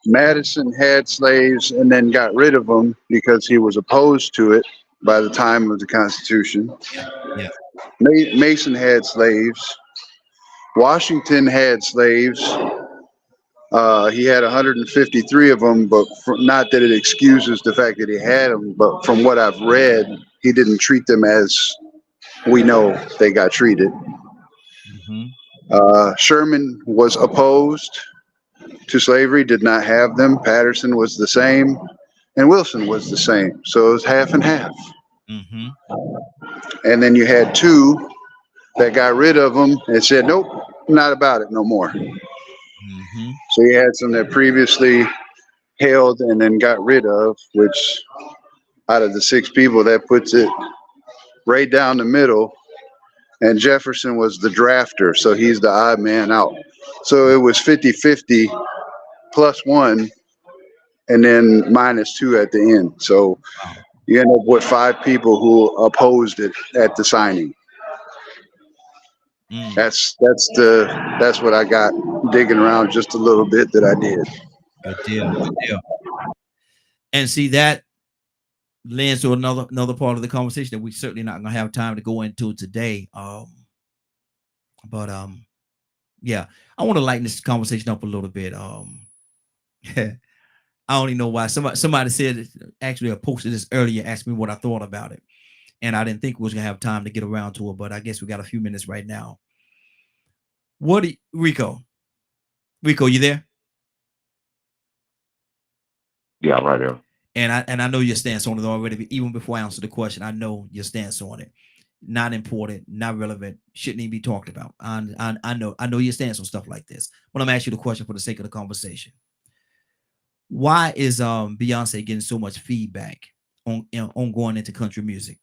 Madison had slaves, and then got rid of them because he was opposed to it by the time of the Constitution. Yeah. Yeah. Mason had slaves. Washington had slaves. He had 153 of them, but not that it excuses the fact that he had them, but from what I've read, he didn't treat them as we know they got treated. Mm-hmm. Sherman was opposed to slavery, did not have them. Patterson was the same, and Wilson was the same. So it was half and half. Mm-hmm. And then you had two that got rid of them and said, nope, not about it no more. Mm-hmm. So you had some that previously held and then got rid of, which out of the six people, that puts it right down the middle. And Jefferson was the drafter, so he's the odd man out. So it was 50-50 plus one, and then minus two at the end. So Wow. you end up with five people who opposed it at the signing. Mm. That's what I got digging around just a little bit that I did. Good deal. Good deal. And see that lends to another part of the conversation that we certainly not gonna have time to go into today. But yeah, I want to lighten this conversation up a little bit. I don't even know why. Somebody said, actually, I posted this earlier, asked me what I thought about it, and I didn't think we was gonna have time to get around to it, but I guess we got a few minutes right now. Rico? Rico, you there? Yeah, right there. And I know your stance on it already. Even before I answer the question, I know your stance on it. Not important, not relevant, shouldn't even be talked about. I know your stance on stuff like this. But I'm gonna ask you the question for the sake of the conversation. Why is Beyonce getting so much feedback on going into country music?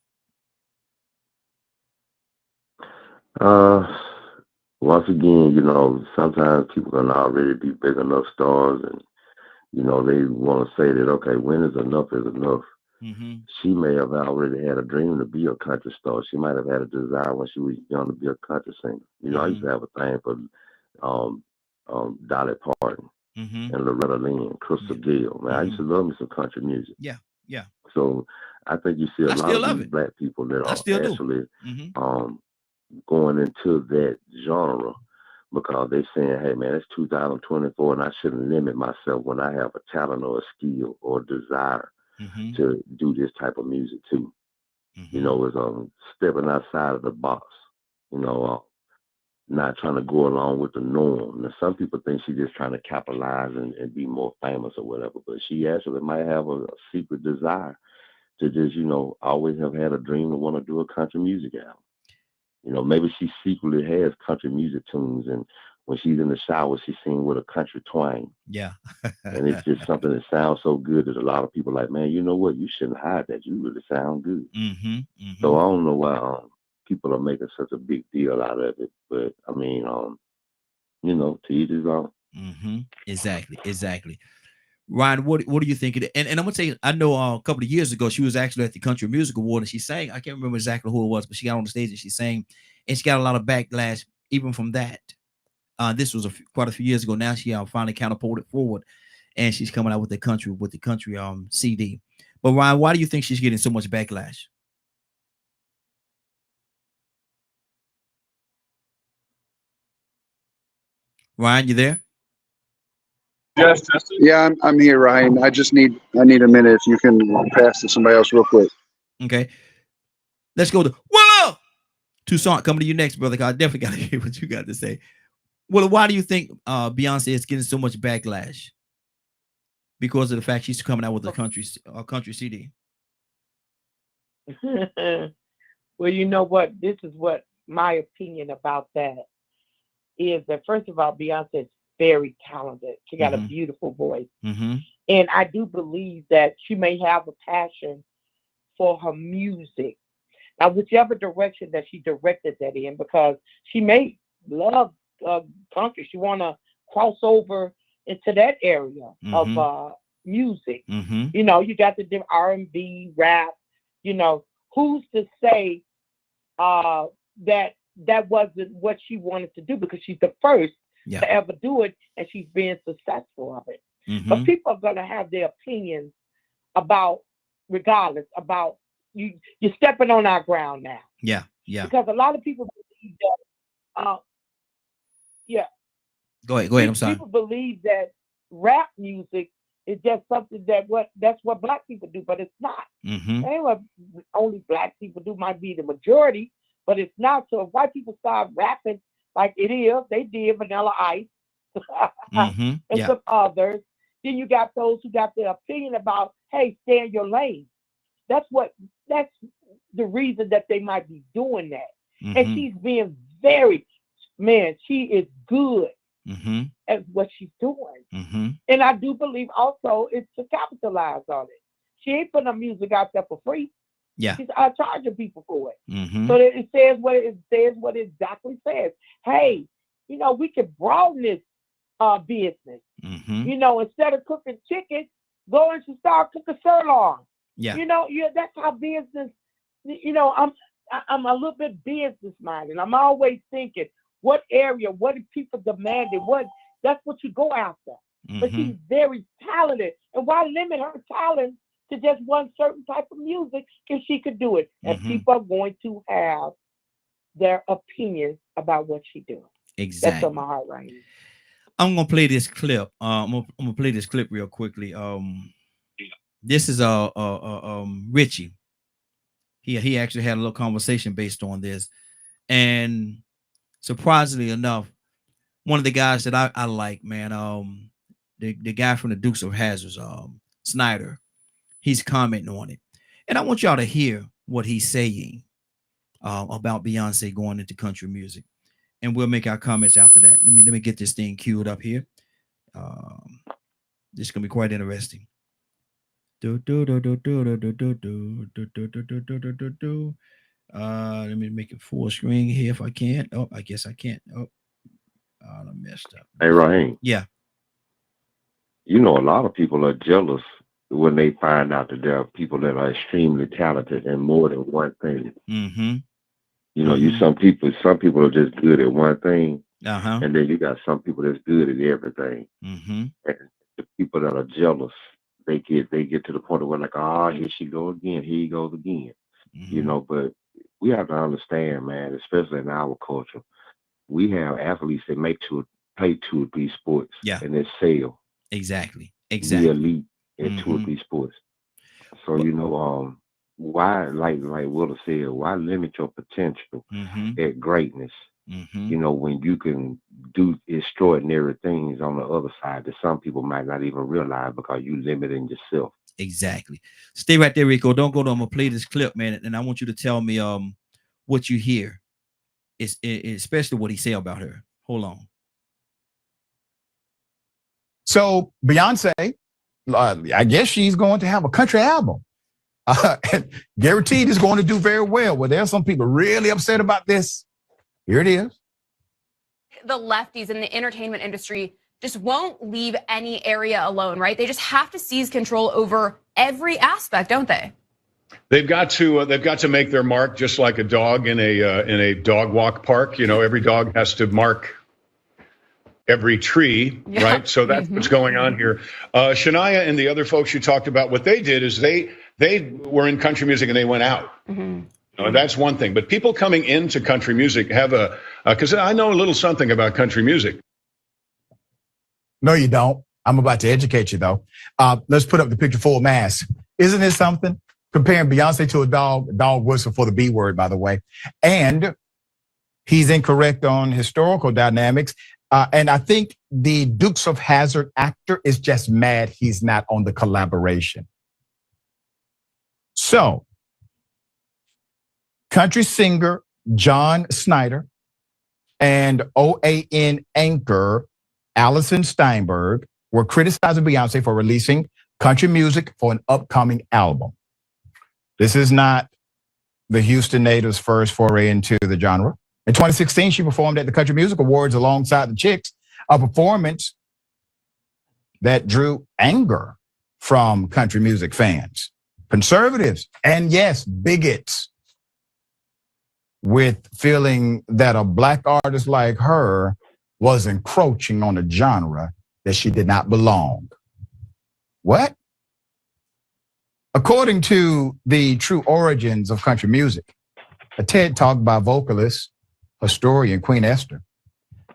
Uh, Once again, sometimes people can already be big enough stars, and they want to say that, okay, when is enough is enough. Mm-hmm. She may have already had a dream to be a country star. She might have had a desire when she was young to be a country singer. I used Mm-hmm. to have a thing for um, Dolly Parton Mm-hmm. and Loretta Lynn, Crystal Yeah. Gayle. Man, I used Mm-hmm. to love me some country music. Yeah. Yeah. So I think you see a I lot still of love these it. black people that I are still do. actually Mm-hmm. um, going into that genre because they're saying, hey, man, it's 2024 and I shouldn't limit myself when I have a talent or a skill or a desire Mm-hmm. to do this type of music too. Mm-hmm. It's stepping outside of the box, you know, uh, not trying to go along with the norm. Now, some people think she's just trying to capitalize and be more famous or whatever, but she actually might have a secret desire to just, always have had a dream to want to do a country music album. Maybe she secretly has country music tunes, and when she's in the shower, she's singing with a country twang. Yeah. And it's just something that sounds so good that a lot of people are like, man, you know what? You shouldn't hide that. You really sound good. Mm-hmm. Mm-hmm. So I don't know why people are making such a big deal out of it. But I mean, you know, to each his own. Exactly. Ryan, what do you think of it? And I'm gonna tell you, I know a couple of years ago she was actually at the Country Music Award and she sang. I can't remember exactly who it was, but she got on the stage and she sang, and she got a lot of backlash even from that. This was quite a few years ago. Now she finally catapulted forward, and she's coming out with the country CD. But Ryan, why do you think she's getting so much backlash? Ryan, you there? Yeah, I'm here, Ryan. I need a minute. If you can pass to somebody else real quick. Okay. Let's go to Willow. Toussaint, coming to you next, brother. I definitely got to hear what you got to say. Well, why do you think Beyonce is getting so much backlash? Because of the fact she's coming out with a country CD. Well, you know what? This is what my opinion about that is. That first of all, Beyonce is very talented. She got a beautiful voice. And I do believe that she may have a passion for her music. Now, whichever direction that she directed that in, because she may love country. She want to cross over into that area of music. You know, you got the different R&B, rap. You know, who's to say that wasn't what she wanted to do, because she's the first to ever do it, and she's being successful of it. But people are going to have their opinions about, regardless, about you're stepping on our ground now. Yeah. Because a lot of people believe that, Go ahead. I'm sorry. People believe that rap music is just something that's what black people do, but it's not. And what only black people do, might be the majority, but it's not. So if white people start rapping like it is, they did Vanilla Ice and some others, then you got those who got their opinion about, hey, stay in your lane. That's the reason that they might be doing that. And she's being she is good at what she's doing. And I do believe also it's to capitalize on it. She ain't putting her music out there for free. Yeah. She's charging people for it. So that it says what it exactly says. Hey, you know, we can broaden this business. You know, instead of cooking chicken, go and start cooking sirloin. Yeah. You know, that's how business, you know, I'm a little bit business minded. I'm always thinking, what area, what are people demanding? That's what you go after. But she's very talented. And why limit her talent to just one certain type of music if she could do it? And people are going to have their opinions about what she's doing. Exactly. That's on my heart right now. I'm gonna play this clip. I'm gonna play this clip real quickly. This is Richie. He actually had a little conversation based on this, and surprisingly enough, one of the guys that I like, man, the guy from the Dukes of Hazzard, Snyder, he's commenting on it, and I want y'all to hear what he's saying about Beyonce going into country music, and we'll make our comments after that. Let me get this thing queued up here. This is gonna be quite interesting. Let me make it full screen here if I can. Oh, I guess I can't. Oh, I messed up. Hey, Raheem. Yeah. You know, a lot of people are jealous when they find out that there are people that are extremely talented in more than one thing. You know, some people are just good at one thing, and then you got some people that's good at everything. And the people that are jealous, they get to the point where, like, here she go again, here he goes again. You know, but we have to understand, man, especially in our culture, we have athletes that play 2 or 3 sports, and they sell. Exactly. Be elite in 2 or 3 sports. So you know, why, like Willa said, why limit your potential at greatness? You know, when you can do extraordinary things on the other side that some people might not even realize because you limiting yourself. Exactly. Stay right there, Rico. Don't go. I'm gonna play this clip, man, and I want you to tell me what you hear. It's especially what he said about her. Hold on. So Beyonce, I guess she's going to have a country album. And guaranteed is going to do very well. Well, there are some people really upset about this. Here it is. The lefties in the entertainment industry just won't leave any area alone, right? They just have to seize control over every aspect, don't they? They've got to make their mark, just like a dog in a dog walk park. You know, every dog has to mark every tree, right? So that's what's going on here. Shania and the other folks you talked about, what they did is they were in country music and they went out. That's one thing. But people coming into country music have because I know a little something about country music. No, you don't. I'm about to educate you, though. Let's put up the picture full mass. Isn't this something? Comparing Beyonce to a dog whistle for the B word, by the way. And he's incorrect on historical dynamics. And I think the Dukes of Hazzard actor is just mad he's not on the collaboration. So, country singer John Snyder and OAN anchor Allison Steinberg were criticizing Beyonce for releasing country music for an upcoming album. This is not the Houston native's first foray into the genre. In 2016, she performed at the Country Music Awards alongside the Chicks, a performance that drew anger from country music fans, conservatives, and yes, bigots, with feeling that a Black artist like her was encroaching on a genre that she did not belong. What? According to the true origins of country music, a TED Talk by vocalist, historian Queen Esther,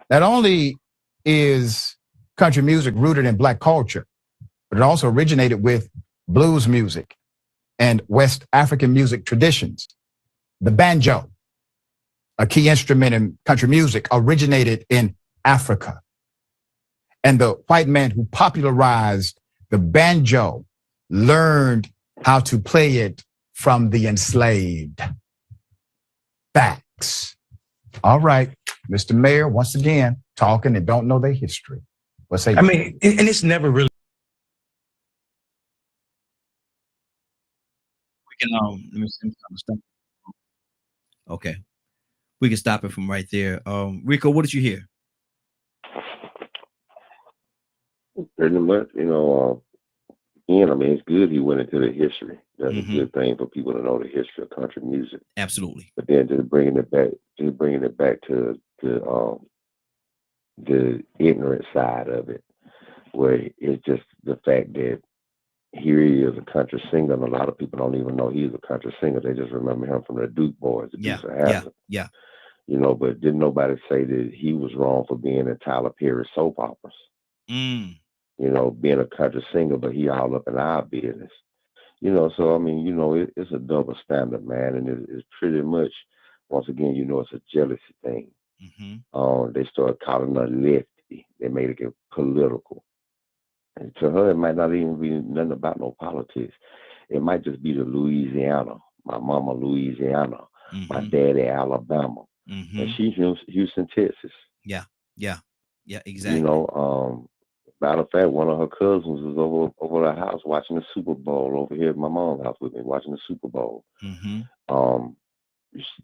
not only is country music rooted in Black culture, but it also originated with blues music and West African music traditions. The banjo, a key instrument in country music, originated in Africa. And the white man who popularized the banjo learned how to play it from the enslaved. Facts. All right, Mr. Mayor, once again, talking and don't know their history. What's that? I mean, and it's never really. We can let me see. Okay, we can stop it from right there. Rico, what did you hear? Pretty much, again, I mean, it's good he went into the history. That's a good thing for people to know the history of country music. Absolutely. But then just bringing it back to the ignorant side of it, where it's just the fact that here he is, a country singer, and a lot of people don't even know he's a country singer. They just remember him from the Duke Boys. Yeah. But didn't nobody say that he was wrong for being in Tyler Perry soap operas? Being a country singer, but he all up in our business. So I mean, it's a double standard, man, and it's pretty much, once again, it's a jealousy thing. They started calling her lefty. They made it get political. And to her, it might not even be nothing about no politics. It might just be the Louisiana. My mama, Louisiana. My daddy, Alabama. And she's Houston, Texas. Yeah, exactly. Matter of fact, one of her cousins was over the house watching the Super Bowl over here at my mom's house with me, watching the Super Bowl.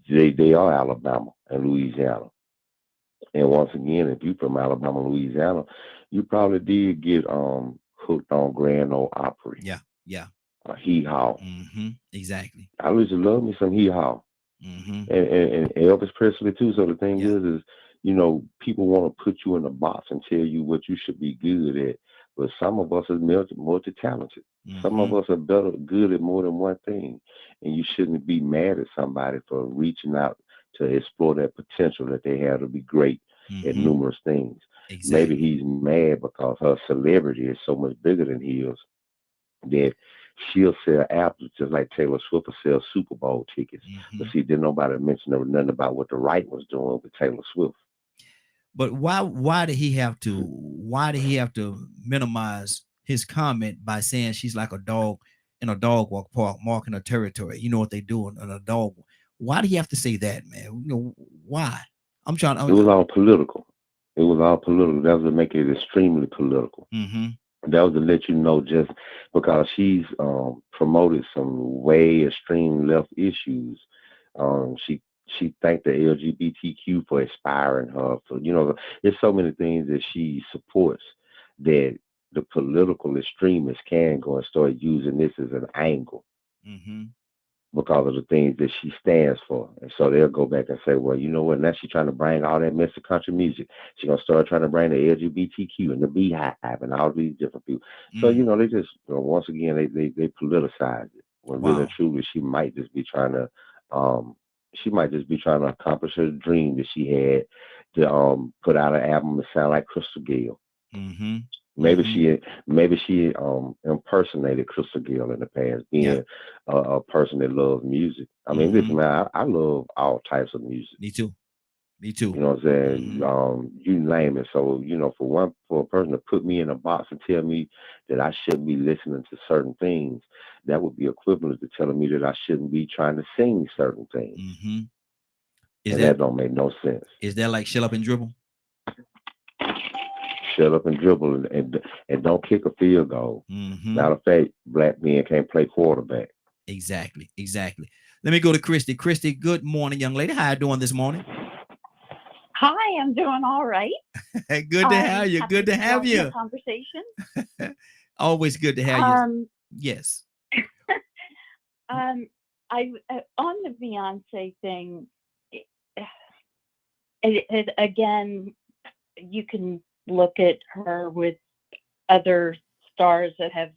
They are Alabama and Louisiana. And once again, if you're from Alabama, Louisiana, you probably did get hooked on Grand Ole Opry. Yeah. Hee Haw. Exactly. I used to love me some Hee Haw. And Elvis Presley too. So the thing is people want to put you in a box and tell you what you should be good at. But some of us are multi-talented. Some of us are good at more than one thing. And you shouldn't be mad at somebody for reaching out to explore that potential that they have to be great at numerous things. Exactly. Maybe he's mad because her celebrity is so much bigger than his that she'll sell apples just like Taylor Swift will sell Super Bowl tickets. But see, didn't nobody mention nothing about what the right was doing with Taylor Swift. But why did he have to minimize his comment by saying she's like a dog in a dog walk park, marking her territory? You know what they do in a dog. Why do you have to say that, man? Why? It was all political. It was all political. That would make it extremely political. That was to let you know, just because she's promoted some way extreme left issues. She thanked the LGBTQ for inspiring her. For there's so many things that she supports that the political extremists can go and start using this as an angle Mm-hmm. because of the things that she stands for. And so they'll go back and say, well, you know what? Now she's trying to bring all that mess of country music. She's going to start trying to bring the LGBTQ and the Beehive and all these different people. So, they just, once again, they politicize it. When really Wow. and truly, she might just be trying to, accomplish her dream that she had to put out an album that sound like Crystal Gayle. Mm-hmm. Maybe Mm-hmm. she impersonated Crystal Gayle in the past, Yeah. being a person that loves music. I mean, listen, Mm-hmm. man, I love all types of music. Me too. Me too. You know what I'm saying? Mm-hmm. You name it. So, for a person to put me in a box and tell me that I shouldn't be listening to certain things, that would be equivalent to telling me that I shouldn't be trying to sing certain things. Mm-hmm. Is And that that don't make no sense. is that like shut up and dribble? Shut up and dribble and don't kick a field goal. Mm-hmm. Matter of fact, black men can't play quarterback. Exactly. Exactly. Let me go to Christy. Christy, good morning, young lady. How you doing this morning? Hi, I'm doing all right. Good to have you. Happy Good to have join the you. conversation. Always good to have you. Yes. I on the Beyonce thing. It again, you can look at her with other stars that have,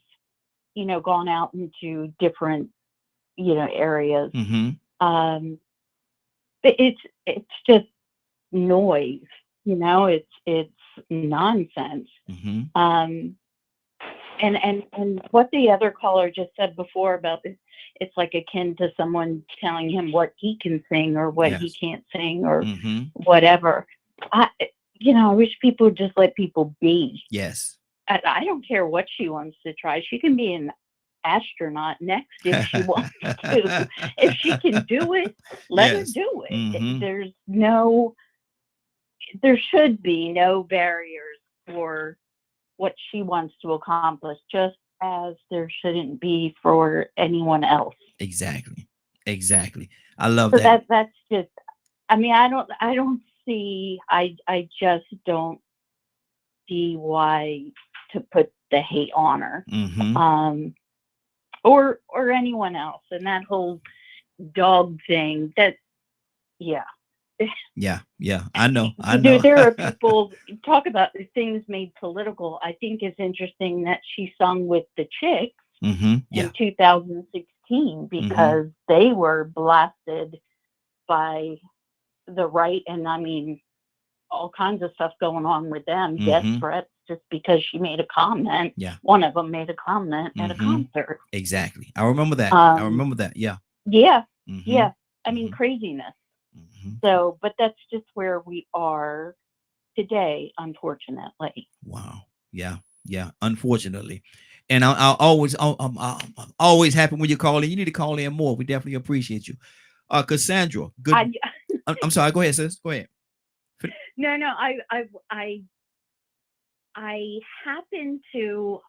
gone out into different, areas. Mm-hmm. But it's just noise, it's nonsense. Mm-hmm. And what the other caller just said before about it's like akin to someone telling him what he can sing or what he Yes. can't sing or Mm-hmm. whatever. I wish people would just let people be. Yes. I don't care what she wants to try. She can be an astronaut next if she wants to. If she can do it, let her Yes. do it. Mm-hmm. There should be no barriers for what she wants to accomplish, just as there shouldn't be for anyone else. Exactly. Exactly. I love So that. that's just, I mean, I don't see, I just don't see why to put the hate on her. Mm-hmm. Or anyone else. And that whole dog thing, yeah. Yeah. Yeah. I know. I know. There are people talk about things made political. I think it's interesting that she sung with the Chicks Mm-hmm. Yeah. in 2016 because they were blasted by the right, and I mean all kinds of stuff going on with them, death threats, just because she made a comment. Yeah. One of them made a comment at a concert. Exactly. I remember that. I remember that. Yeah. Yeah. Mm-hmm. Yeah. I mean, craziness. Mm-hmm. So, but that's just where we are today, unfortunately. Wow. Yeah. Yeah. Unfortunately. And I'll always, I'm always happy when you call in. You need to call in more. We definitely appreciate you. Cassandra, good. I'm sorry. Go ahead, sis. Go ahead. No, I happen to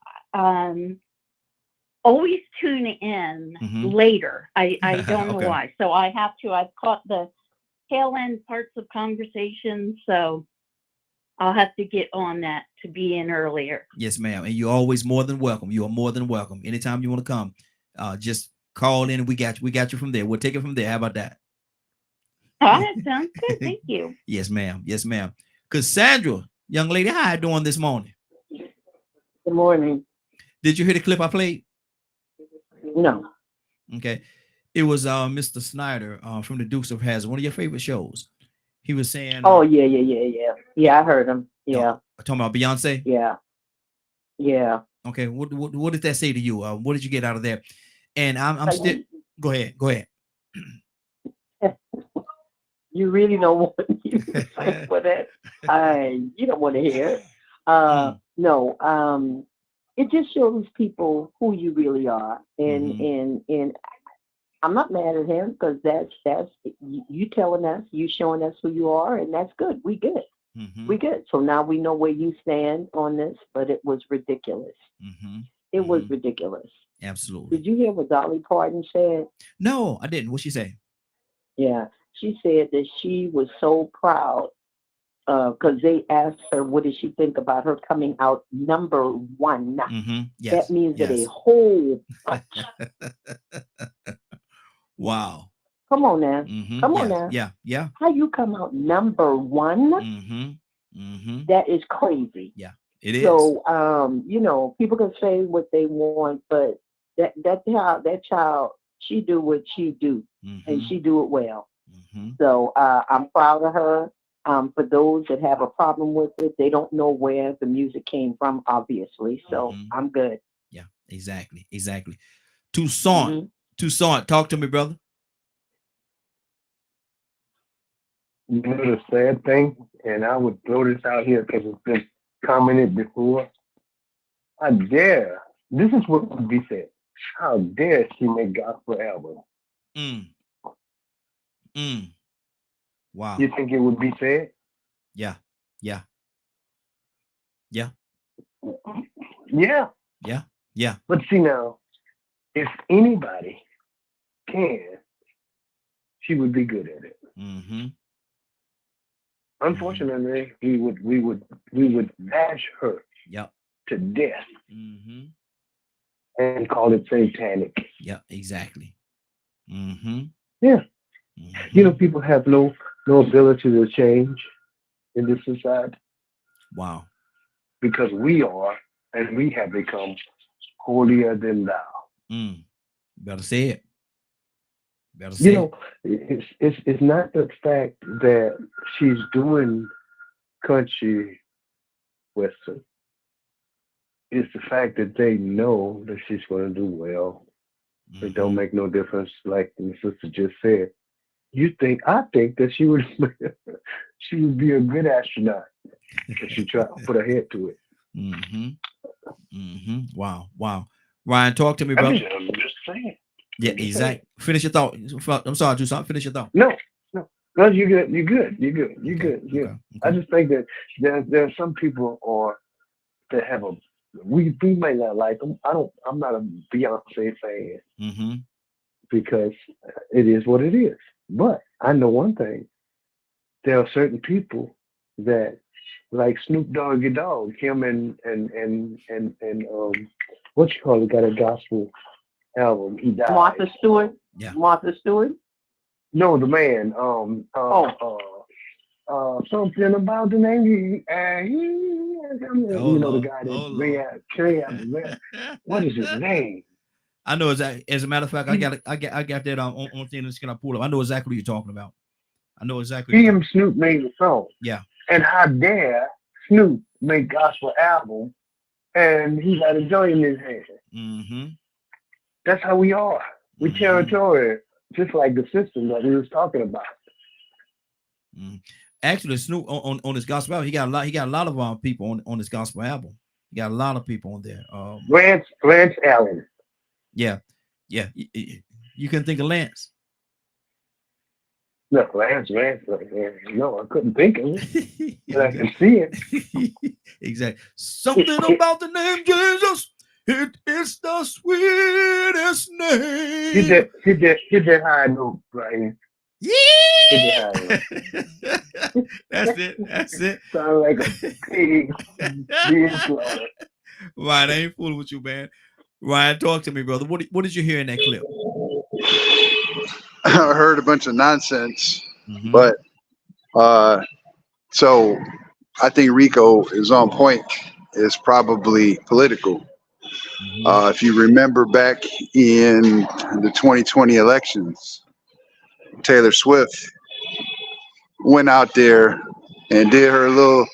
always tune in later. I don't know why. So I've caught the tail end parts of conversations. So I'll have to get on that to be in earlier. Yes, ma'am. And you're always more than welcome. You are more than welcome. Anytime you want to come, just call in and we got you. We got you from there. We'll take it from there. How about that? All right, sounds good. Thank you. Yes, ma'am. Yes, ma'am. Cassandra, young lady, how you doing this morning? Good morning. Did you hear the clip I played? No. Okay. It was Mr. Snyder from the Dukes of Hazzard, one of your favorite shows. He was saying, oh, yeah. Yeah, I heard him. Yeah. Talking about Beyonce? Yeah. Yeah. Okay. What did that say to you? What did you get out of there? And I'm still, go ahead. You really don't want to say for that. You don't want to hear it. No. It just shows people who you really are. And I'm not mad at him because that's you telling us, you showing us who you are, and that's good. We good. We good. So now we know where you stand on this, but it was ridiculous. It was ridiculous. Absolutely. Did you hear what Dolly Parton said? No, I didn't. What'd she say? Yeah, she said that she was so proud because they asked her, what did she think about her coming out number one? Yes. That means that a whole wow. Come on now. Come on now. Yeah. How you come out number one? That is crazy. Yeah, it is. So, you know, people can say what they want, but that child, she do what she do, and she do it well. So I'm proud of her. For those that have a problem with it, they don't know where the music came from, obviously. So I'm good. Yeah, exactly. Toussaint, talk to me, brother. You know the sad thing, and I would throw this out here because it's been commented before. How dare, this is what would be said. How dare she make gospel album? Wow. You think it would be said? Yeah. But see now, if anybody can, she would be good at it. Unfortunately, we would bash her to death and call it satanic. Yeah, exactly. Yeah. You know, people have no ability to change in this society. Wow. Because we are, and we have become holier than thou. Better say it. You know, it's not the fact that she's doing country western. It's the fact that they know that she's going to do well. It don't make no difference, like the sister just said. I think that she would be a good astronaut if she tried to put her head to it. Wow. Ryan, talk to me, brother. I'm just saying. Yeah, exactly. Finish your thought. I'm sorry, Toussaint. Finish your thought. No, you're good. You're good. Yeah. Okay. I just think that there are some people that have we may not like them. I'm not a Beyonce fan because it is what it is. But I know one thing: there are certain people that like Snoop Doggy Dogg, him and what you call it, got a gospel album. He died. Martha Stewart. Yeah. Martha Stewart. No, the man. Something about the name. You know the guy that what is his name? I know exactly. As a matter of fact, I got that on thing that's gonna pull up. I know exactly what you're talking about. I know exactly. He and Snoop made the song. Yeah. And how dare Snoop make gospel album and he got a joint in his hand. That's how we are. We territorial, just like the system that we was talking about. Actually, Snoop on his gospel album, he got a lot of people on his gospel album. He got a lot of people on there. Lance Allen. Yeah. You can think of Lance. No, Lance. No, I couldn't think of it, but I can see it. Exactly. Something about the name Jesus. It is the sweetest name. Hit that high note, Brian. Yeah. That's it. Sound like a pig being slaughtered. Ryan, I ain't fooling with you, man. Ryan, talk to me, brother. What did you hear in that clip? I heard a bunch of nonsense, but so I think Rico is on point. It's probably political. If you remember back in the 2020 elections, Taylor Swift went out there and did her little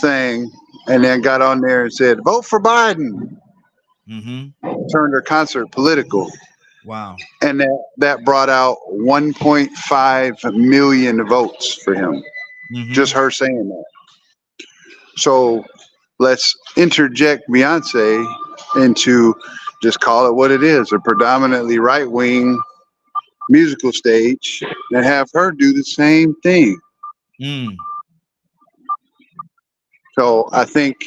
thing and then got on there and said, vote for Biden. Turned her concert political. Wow. And that brought out 1.5 million votes for him. Just her saying that. So let's interject Beyonce into, just call it what it is, a predominantly right-wing musical stage, and have her do the same thing. So I think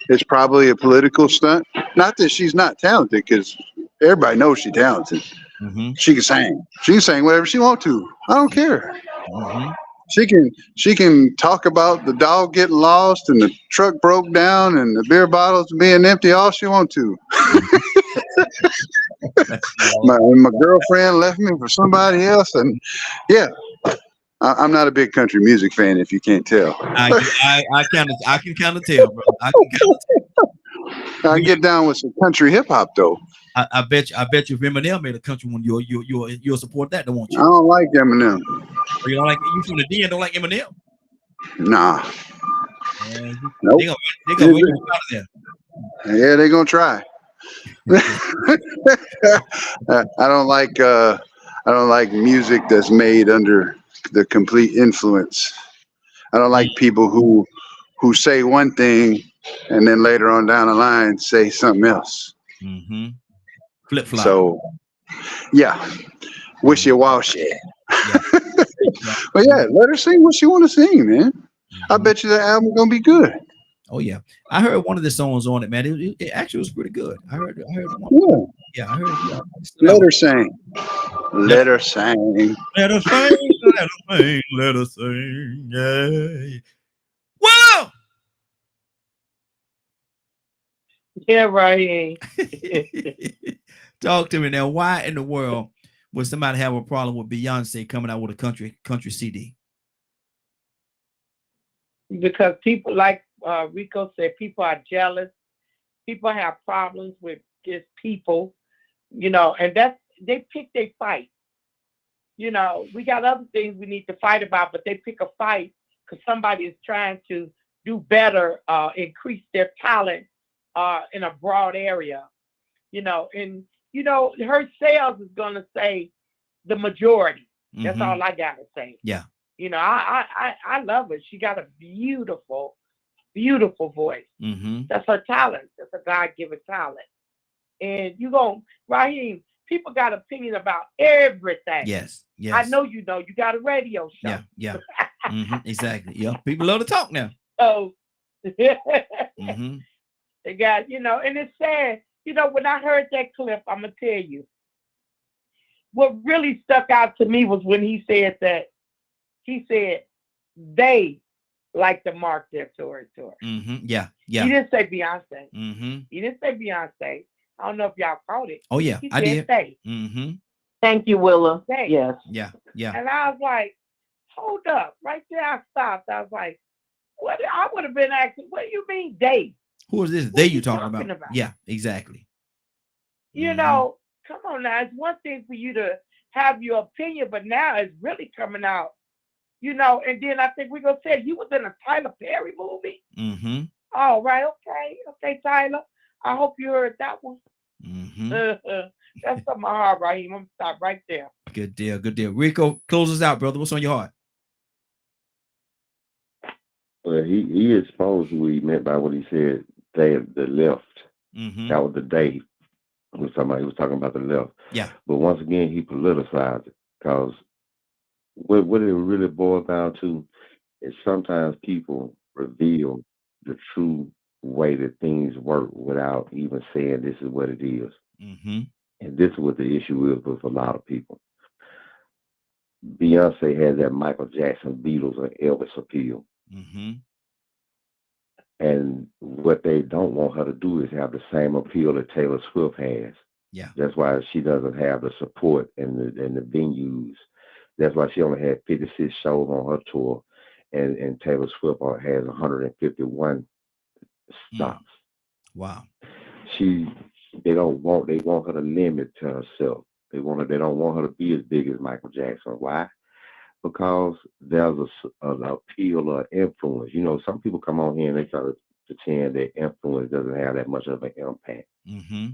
it's probably a political stunt. Not that she's not talented, because everybody knows she's talented. Mm-hmm. She can sing. She can sing whatever she wants to. I don't care. Mm-hmm. She can talk about the dog getting lost and the truck broke down and the beer bottles being empty all she wants to. my girlfriend left me for somebody else, and yeah, I'm not a big country music fan, if you can't tell. I can kind of tell, bro. I can kind of tell. I get down with some country hip hop though. I bet you if Eminem made a country one, you'll support that, don't you? I don't like Eminem. You don't like, you from the D and don't like Eminem? Nah. Nope. They gonna win you out of there. Yeah, they're gonna try. I don't like music that's made under the complete influence. I don't like people who say one thing and then later on down the line say something else. Mm-hmm. Flip flop. So yeah, wishy-washy. Yeah. But yeah, let her sing what she want to sing, man. Mm-hmm. I bet you the album gonna be good. Oh yeah, I heard one of the songs on it, man. It actually was pretty good. I heard one. Yeah, I heard. Yeah, let her sing. Let her sing. Let her sing. Let her sing. Let her sing. Yeah. Whoa. Yeah, right. Talk to me now. Why in the world would somebody have a problem with Beyonce coming out with a country CD? Because people, like Rico said, people are jealous. People have problems with just people, you know, and they pick their fight. You know, we got other things we need to fight about, but they pick a fight because somebody is trying to do better, increase their talent in a broad area, you know, and you know, her sales is gonna say the majority. That's all I gotta say. Yeah. You know, I love her. She got a beautiful, beautiful voice. Mm-hmm. That's her talent. That's a God-given talent. And Raheem, people got opinion about everything. Yes. Yes. I know you know. You got a radio show. Yeah. Yeah. Mm-hmm. Exactly. Yeah. People love to talk now. So mm-hmm. They got, you know, and it's sad. You know, when I heard that clip, I'm gonna tell you, what really stuck out to me was when he said that. He said they like to mark their territory. Mm-hmm. Yeah, yeah. He didn't say Beyonce. Mm-hmm. He didn't say Beyonce. I don't know if y'all caught it. Oh yeah, he I did. They. Mm-hmm. Thank you, Willa. They. Yes. Yeah, yeah. And I was like, hold up, right there. I stopped. I was like, what? I would have been asking, what do you mean they? Who is this? They you talking about? Yeah, exactly. You know, come on now. It's one thing for you to have your opinion, but now it's really coming out. You know, and then I think we're going to say you was in a Tyler Perry movie. Mm-hmm. All right, okay, Tyler. I hope you heard that one. Mm-hmm. That's on my heart, Raheem. I'm going to stop right there. Good deal, good deal. Rico, close us out, brother. What's on your heart? Well, he exposed what he meant by what he said, the left. Mm-hmm. That was the day he was talking about the left. Yeah. But once again, he politicized it, because what it really boils down to is sometimes people reveal the true way that things work without even saying this is what it is. Mm-hmm. And this is what the issue is with a lot of people. Beyonce has that Michael Jackson, Beatles, and Elvis appeal. Mm-hmm. And what they don't want her to do is have the same appeal that Taylor Swift has. Yeah. That's why she doesn't have the support and the venues. That's why she only had 56 shows on her tour, and Taylor Swift has 151 stops. Wow. They want her to limit to herself. They don't want her to be as big as Michael Jackson. Why? Because there's an appeal or influence. You know, some people come on here and they try to pretend that influence doesn't have that much of an impact. Mm-hmm.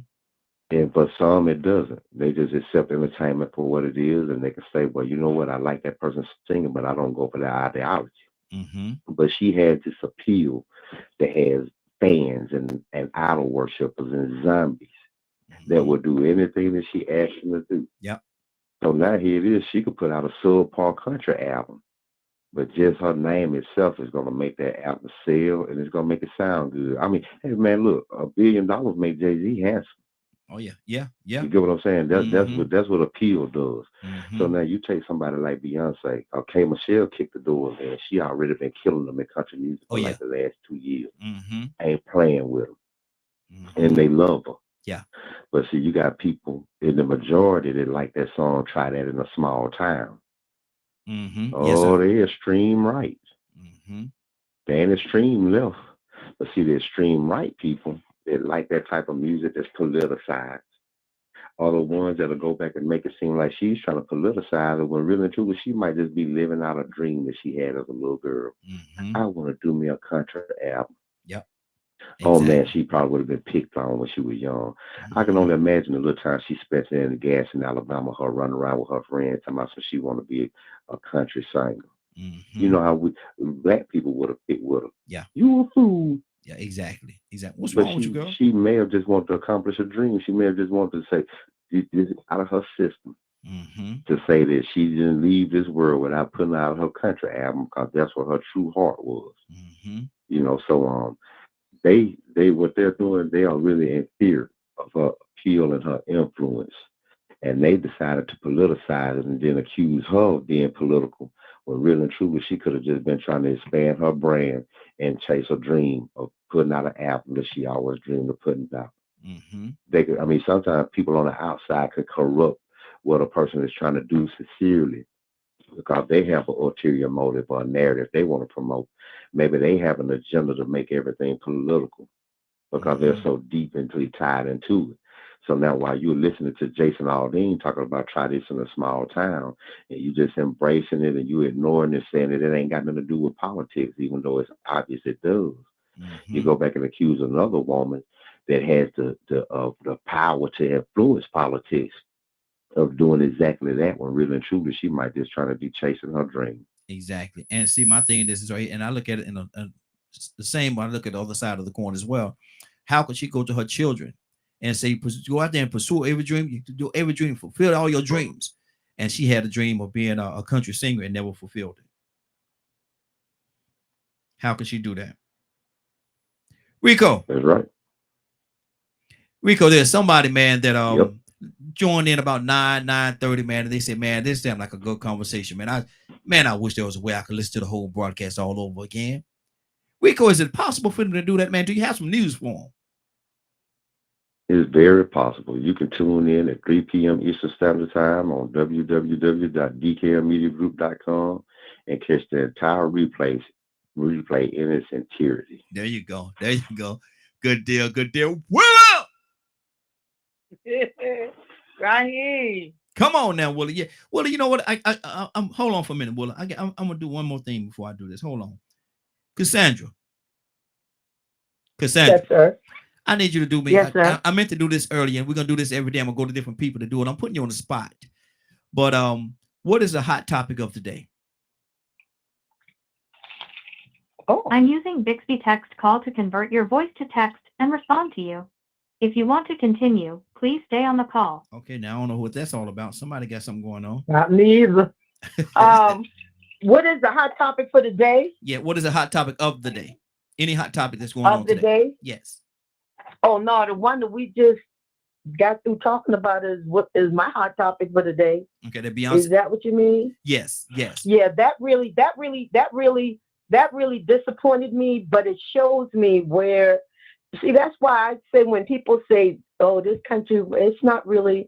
And for some, it doesn't. They just accept entertainment for what it is, and they can say, well, you know what, I like that person singing, but I don't go for their ideology. Mm-hmm. But she has this appeal that has fans and idol worshippers and zombies that will do anything that she asks them to do. Yep. So now here it is. She could put out a subpar country album, But just her name itself is going to make that album sell, and it's going to make it sound good. I mean, hey man, look, $1 billion made Jay-Z handsome. Oh yeah, yeah, yeah. You get what I'm saying? Mhm. That's what appeal does. So Mhm. now you take somebody like Beyonce, okay, Michelle kicked the doors in. She already been killing them in country music Oh for yeah. like the last 2 years. Mhm. Ain't playing with them, Mhm. and they love her. Yeah. But see, you got people in the majority that like that song. Try that in a small town. Mhm. Yes, Oh, sir. they extreme right. Mhm. They ain't extreme left. But see, the extreme right people that like that type of music that's politicized are the ones that'll go back and make it seem like she's trying to politicize it when really and truly she might just be living out a dream that she had as a little girl. Mhm. I want to do me a country album. Yep. Oh man, Exactly. she probably would have been picked on when she was young. I can Mhm. only imagine the little time she spent in the gas in Alabama, her running around with her friends, talking about so she want to be a country singer. You Mhm. know how we black people would have picked with her. Yeah. You a fool. Yeah. Exactly. Exactly. What's But wrong with you, girl? she may have just wanted to accomplish a dream. She may have just wanted to say this is out of her system Mhm. to say that she didn't leave this world without putting out her country album because that's what her true heart was. Mhm. You know, so they what they're doing, they are really in fear of her appeal and her influence. And they decided to politicize it and then accuse her of being political. When really and truly she could have just been trying to expand her brand and chase a dream of putting out an album that she always dreamed of putting out. Mhm. They could, I mean, sometimes people on the outside could corrupt what a person is trying to do sincerely because they have an ulterior motive or a narrative they want to promote. Maybe they have an agenda to make everything political because they're Mhm. so deeply tied into it. So now while you're listening to Jason Aldean talking about try this in a small town and you just embracing it and you ignoring it, saying that it ain't got nothing to do with politics, even though it's obvious it does. You Mhm. go back and accuse another woman that has the power to influence politics of doing exactly that when really and truly she might just trying to be chasing her dream. Exactly. And see, my thing is right, and I look at it in the same. I look at the other side of the coin as well. How could she go to her children and say, "Go out there and pursue every dream you do, every dream, fulfill all your dreams"? And she had a dream of being a country singer and never fulfilled it. How could she do that? Rico, That's right. Rico, there's somebody, man, that Yep. joined in about 9:30, man, and they said, man, this sounds like a good conversation, man. I wish there was a way I could listen to the whole broadcast all over again. Rico, is it possible for them to do that, man? Do you have some news for them? It's very possible. You can tune in at 3 p.m. Eastern Standard Time on www.dkmmediagroup.com and catch the entire replay in its entirety. There you go. There you go. Good deal. Good deal. Well, Raheem. come on now, Willie. Yeah, Willie. You know what? I'm hold on for a minute, Willie. I'm gonna do one more thing before I do this. Hold on, Cassandra. Yes, sir. I need you to do me. Yes, sir. I meant to do this earlier, and we're gonna do this every day. I'm gonna go to different people to do it. I'm putting you on the spot. But what is the hot topic of today? Oh. I'm using Bixby Text Call to convert your voice to text and respond to you. If you want to continue, please stay on the call. Okay, now I don't know what that's all about. Somebody got something going on. Not me either. What is the hot topic for the day? Yeah, what is the hot topic of the day? Any hot topic that's going on Of the today? day? Yes. Oh no, the one that we just got through talking about is what is my hot topic for the day. Okay, that Beyonce. Is that what you mean? Yes, yes. Yeah, that really disappointed me, but it shows me where, see, that's why I say when people say, oh, this country, it's not really,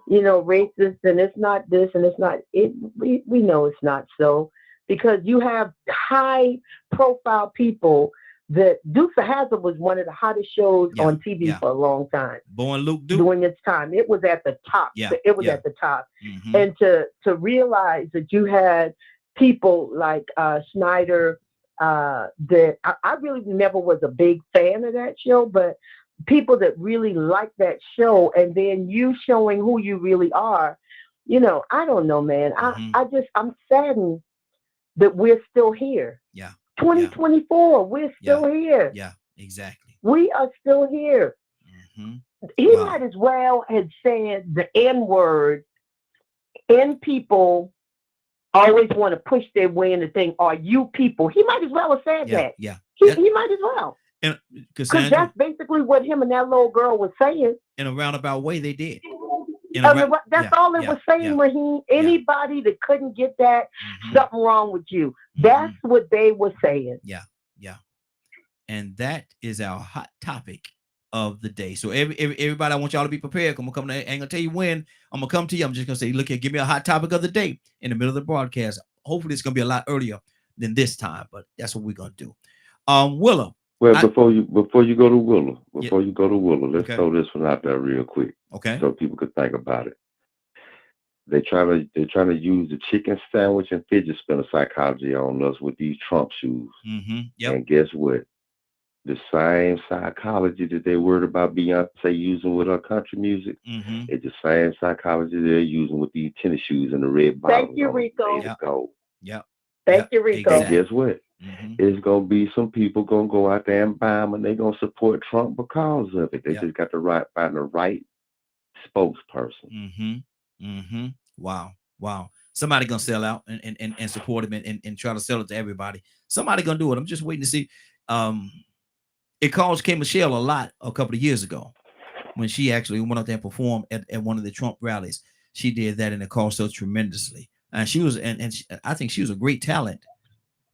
racist and it's not this and it's not, we know it's not so, because you have high profile people that Dukes of Hazzard was one of the hottest shows on TV for a long time. Born Luke Duke. During its time. It was at the top. It was at the top. Mm-hmm. And to realize that you had people like Snyder, that I really never was a big fan of that show, but people that really liked that show, and then you showing who you really are, I don't know, man. Mm-hmm. I'm saddened that we're still here. Yeah. 2024, we're still here. Yeah, exactly. We are still here. Mm-hmm. He might as well have said the N-word in people always want to push their way into thing. Are you people? He might as well have said that. Yeah. He might as well. Because that's basically what him and that little girl was saying. In a roundabout way, they did. That's all it was saying, Raheem. Anybody that couldn't get that, something wrong with you. That's what they were saying. Yeah. And that is our hot topic of the day. So everybody, I want y'all to be prepared. I'm gonna ain't gonna tell you when I'm gonna come to you. I'm just gonna say, look here, give me a hot topic of the day in the middle of the broadcast. Hopefully, it's gonna be a lot earlier than this time, but that's what we're gonna do. Willow. Well, before you go to Willow, let's throw this one out there real quick, okay? So people could think about it. They're trying to use the chicken sandwich and fidget spinner psychology on us with these Trump shoes. And guess what? The same psychology that they worried about Beyonce using with her country music, it's the same psychology they're using with these tennis shoes and the red bottoms. Thank you, Rico. Thank you, Rico. And guess what? It's gonna be some people gonna go out there and buy them, and they're gonna support Trump because of it. They just got to find the right spokesperson. Wow. Somebody gonna sell out and support him and try to sell it to everybody. Somebody gonna do it. I'm just waiting to see. It caused K. Michelle a lot a couple of years ago when she actually went out there and performed at one of the Trump rallies. She did that, and it caused her tremendously. And she was, I think she was a great talent.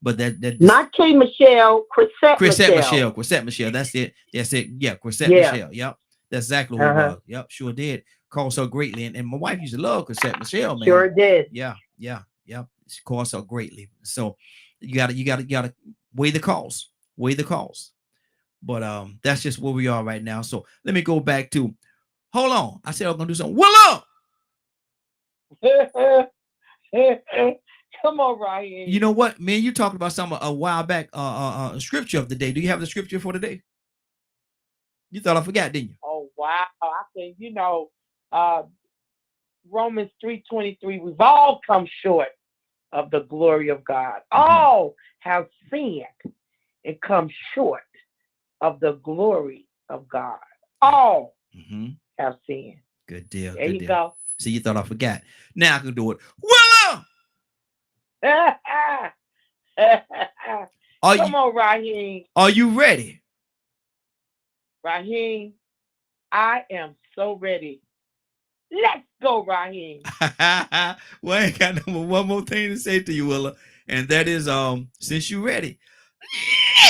But that not K. Michelle, Chrisette Michelle. That's it. Yeah, Chrisette Michelle. Yep, that's exactly what it was. Yep, sure did. Caused her greatly, and my wife used to love Chrisette Michelle, man. Sure did. Yeah. She caused her greatly. So you gotta weigh the cost. But that's just where we are right now. So let me go back to. Hold on, I said I was gonna do something. Willow. Come on, Ryan. You know what, man? You talked about something a while back. Scripture of the day. Do you have the scripture for today? You thought I forgot, didn't you? Oh wow! I think Romans 3:23. We've all come short of the glory of God. All have sinned and come short of the glory of God. All have sinned. Good deal. There you go. See, you thought I forgot. Now I can do it. Willow. Come on, Raheem. Are you ready? Raheem, I am so ready. Let's go, Raheem. Well, I ain't got one more thing to say to you, Willa, and that is, since you're ready,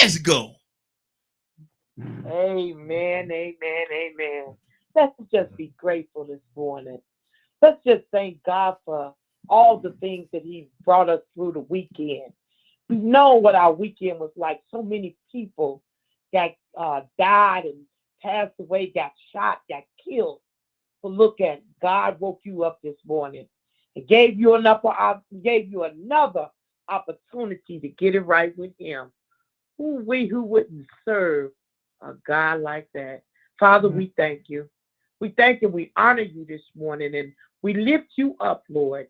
let's go. Amen. Let's just be grateful this morning. Let's just thank God for all the things that He brought us through the weekend. We've known what our weekend was like. So many people that died and passed away, got shot, got killed. But look at God woke you up this morning and gave you another opportunity to get it right with Him. Who wouldn't serve a God like that? Father, we thank you. We thank you. We honor you this morning, and we lift you up, Lord.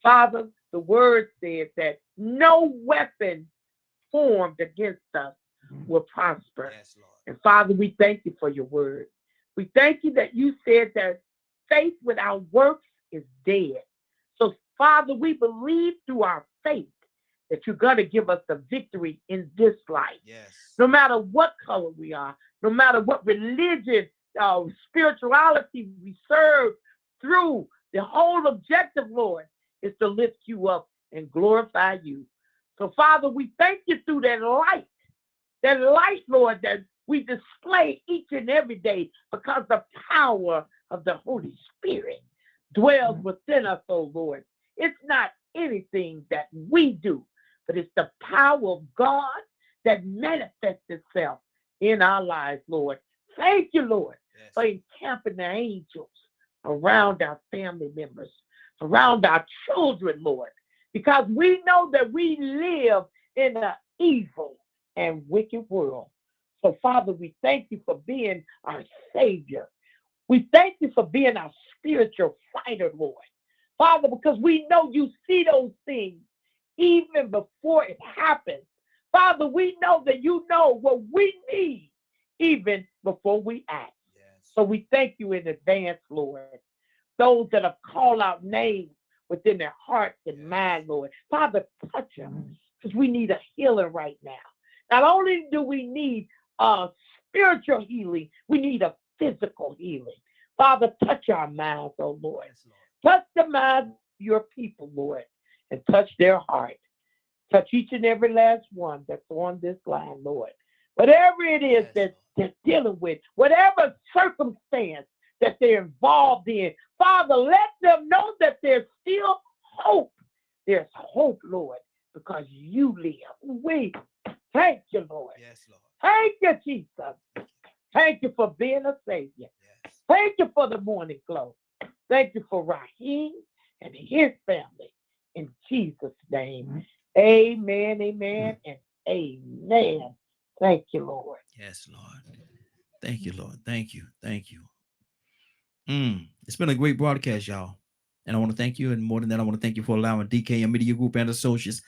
Father, the word says that no weapon formed against us will prosper. Yes, Lord. And Father, we thank you for your word. We thank you that you said that faith without works is dead. So, Father, we believe through our faith that you're going to give us the victory in this life. Yes. No matter what color we are, no matter what religion, spirituality we serve through, the whole objective, Lord, is to lift you up and glorify you. So, Father, we thank you through that light, Lord, that we display each and every day, because the power of the Holy Spirit dwells within us, oh Lord. It's not anything that we do, but it's the power of God that manifests itself in our lives, Lord. Thank you, Lord, for encamping the angels around our family members, around our children, Lord, because we know that we live in an evil and wicked world. So, Father, we thank you for being our Savior. We thank you for being our spiritual fighter, Lord. Father, because we know you see those things even before it happens. Father, we know that you know what we need even before we act. Yes. So we thank you in advance, Lord. Those that have called out names, within their hearts and mind, Lord. Father, touch them because we need a healing right now. Not only do we need spiritual healing, we need a physical healing. Father, touch our minds, oh Lord. Touch the minds of your people, Lord, and touch their heart. Touch each and every last one that's on this line, Lord. Whatever it is that they're dealing with, whatever circumstance that they're involved in, Father, let them know that there's still hope. There's hope, Lord, because you live. We thank you, Lord. Yes, Lord. Thank you, Jesus. Thank you for being a Savior. Yes. Thank you for the morning glow. Thank you for Raheem and his family. In Jesus' name, amen, amen, and amen. Thank you, Lord. Yes, Lord. Thank you, Lord. Thank you. Thank you. It's been a great broadcast, y'all. And I want to thank you. And more than that, I want to thank you for allowing DKM Media Group and Associates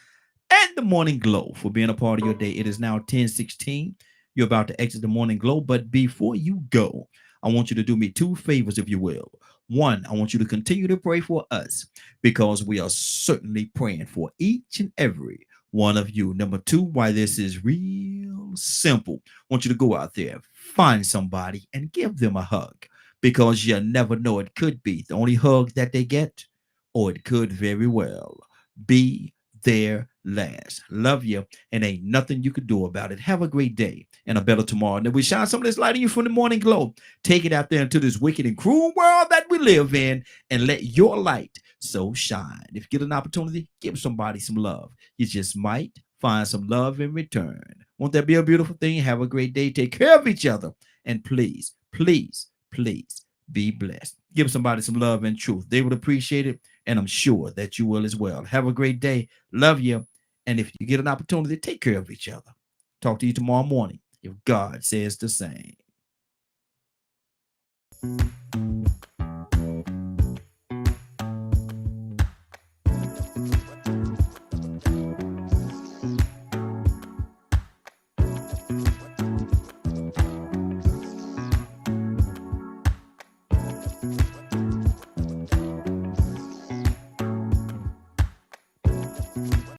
and the Morning Glow for being a part of your day. It is now 10:16. You're about to exit the Morning Glow. But before you go, I want you to do me two favors, if you will. One, I want you to continue to pray for us because we are certainly praying for each and every one of you. Number two, why this is real simple. I want you to go out there, find somebody, and give them a hug because you never know. It could be the only hug that they get, or it could very well be their last. Love you, and ain't nothing you could do about it. Have a great day and a better tomorrow. And then we shine some of this light in you from the Morning Glow. Take it out there into this wicked and cruel world that we live in and let your light so shine. If you get an opportunity, give somebody some love. You just might find some love in return. Won't that be a beautiful thing? Have a great day. Take care of each other. And please, please, please be blessed. Give somebody some love and truth. They would appreciate it. And I'm sure that you will as well. Have a great day. Love you. And if you get an opportunity, take care of each other. Talk to you tomorrow morning if God says the same.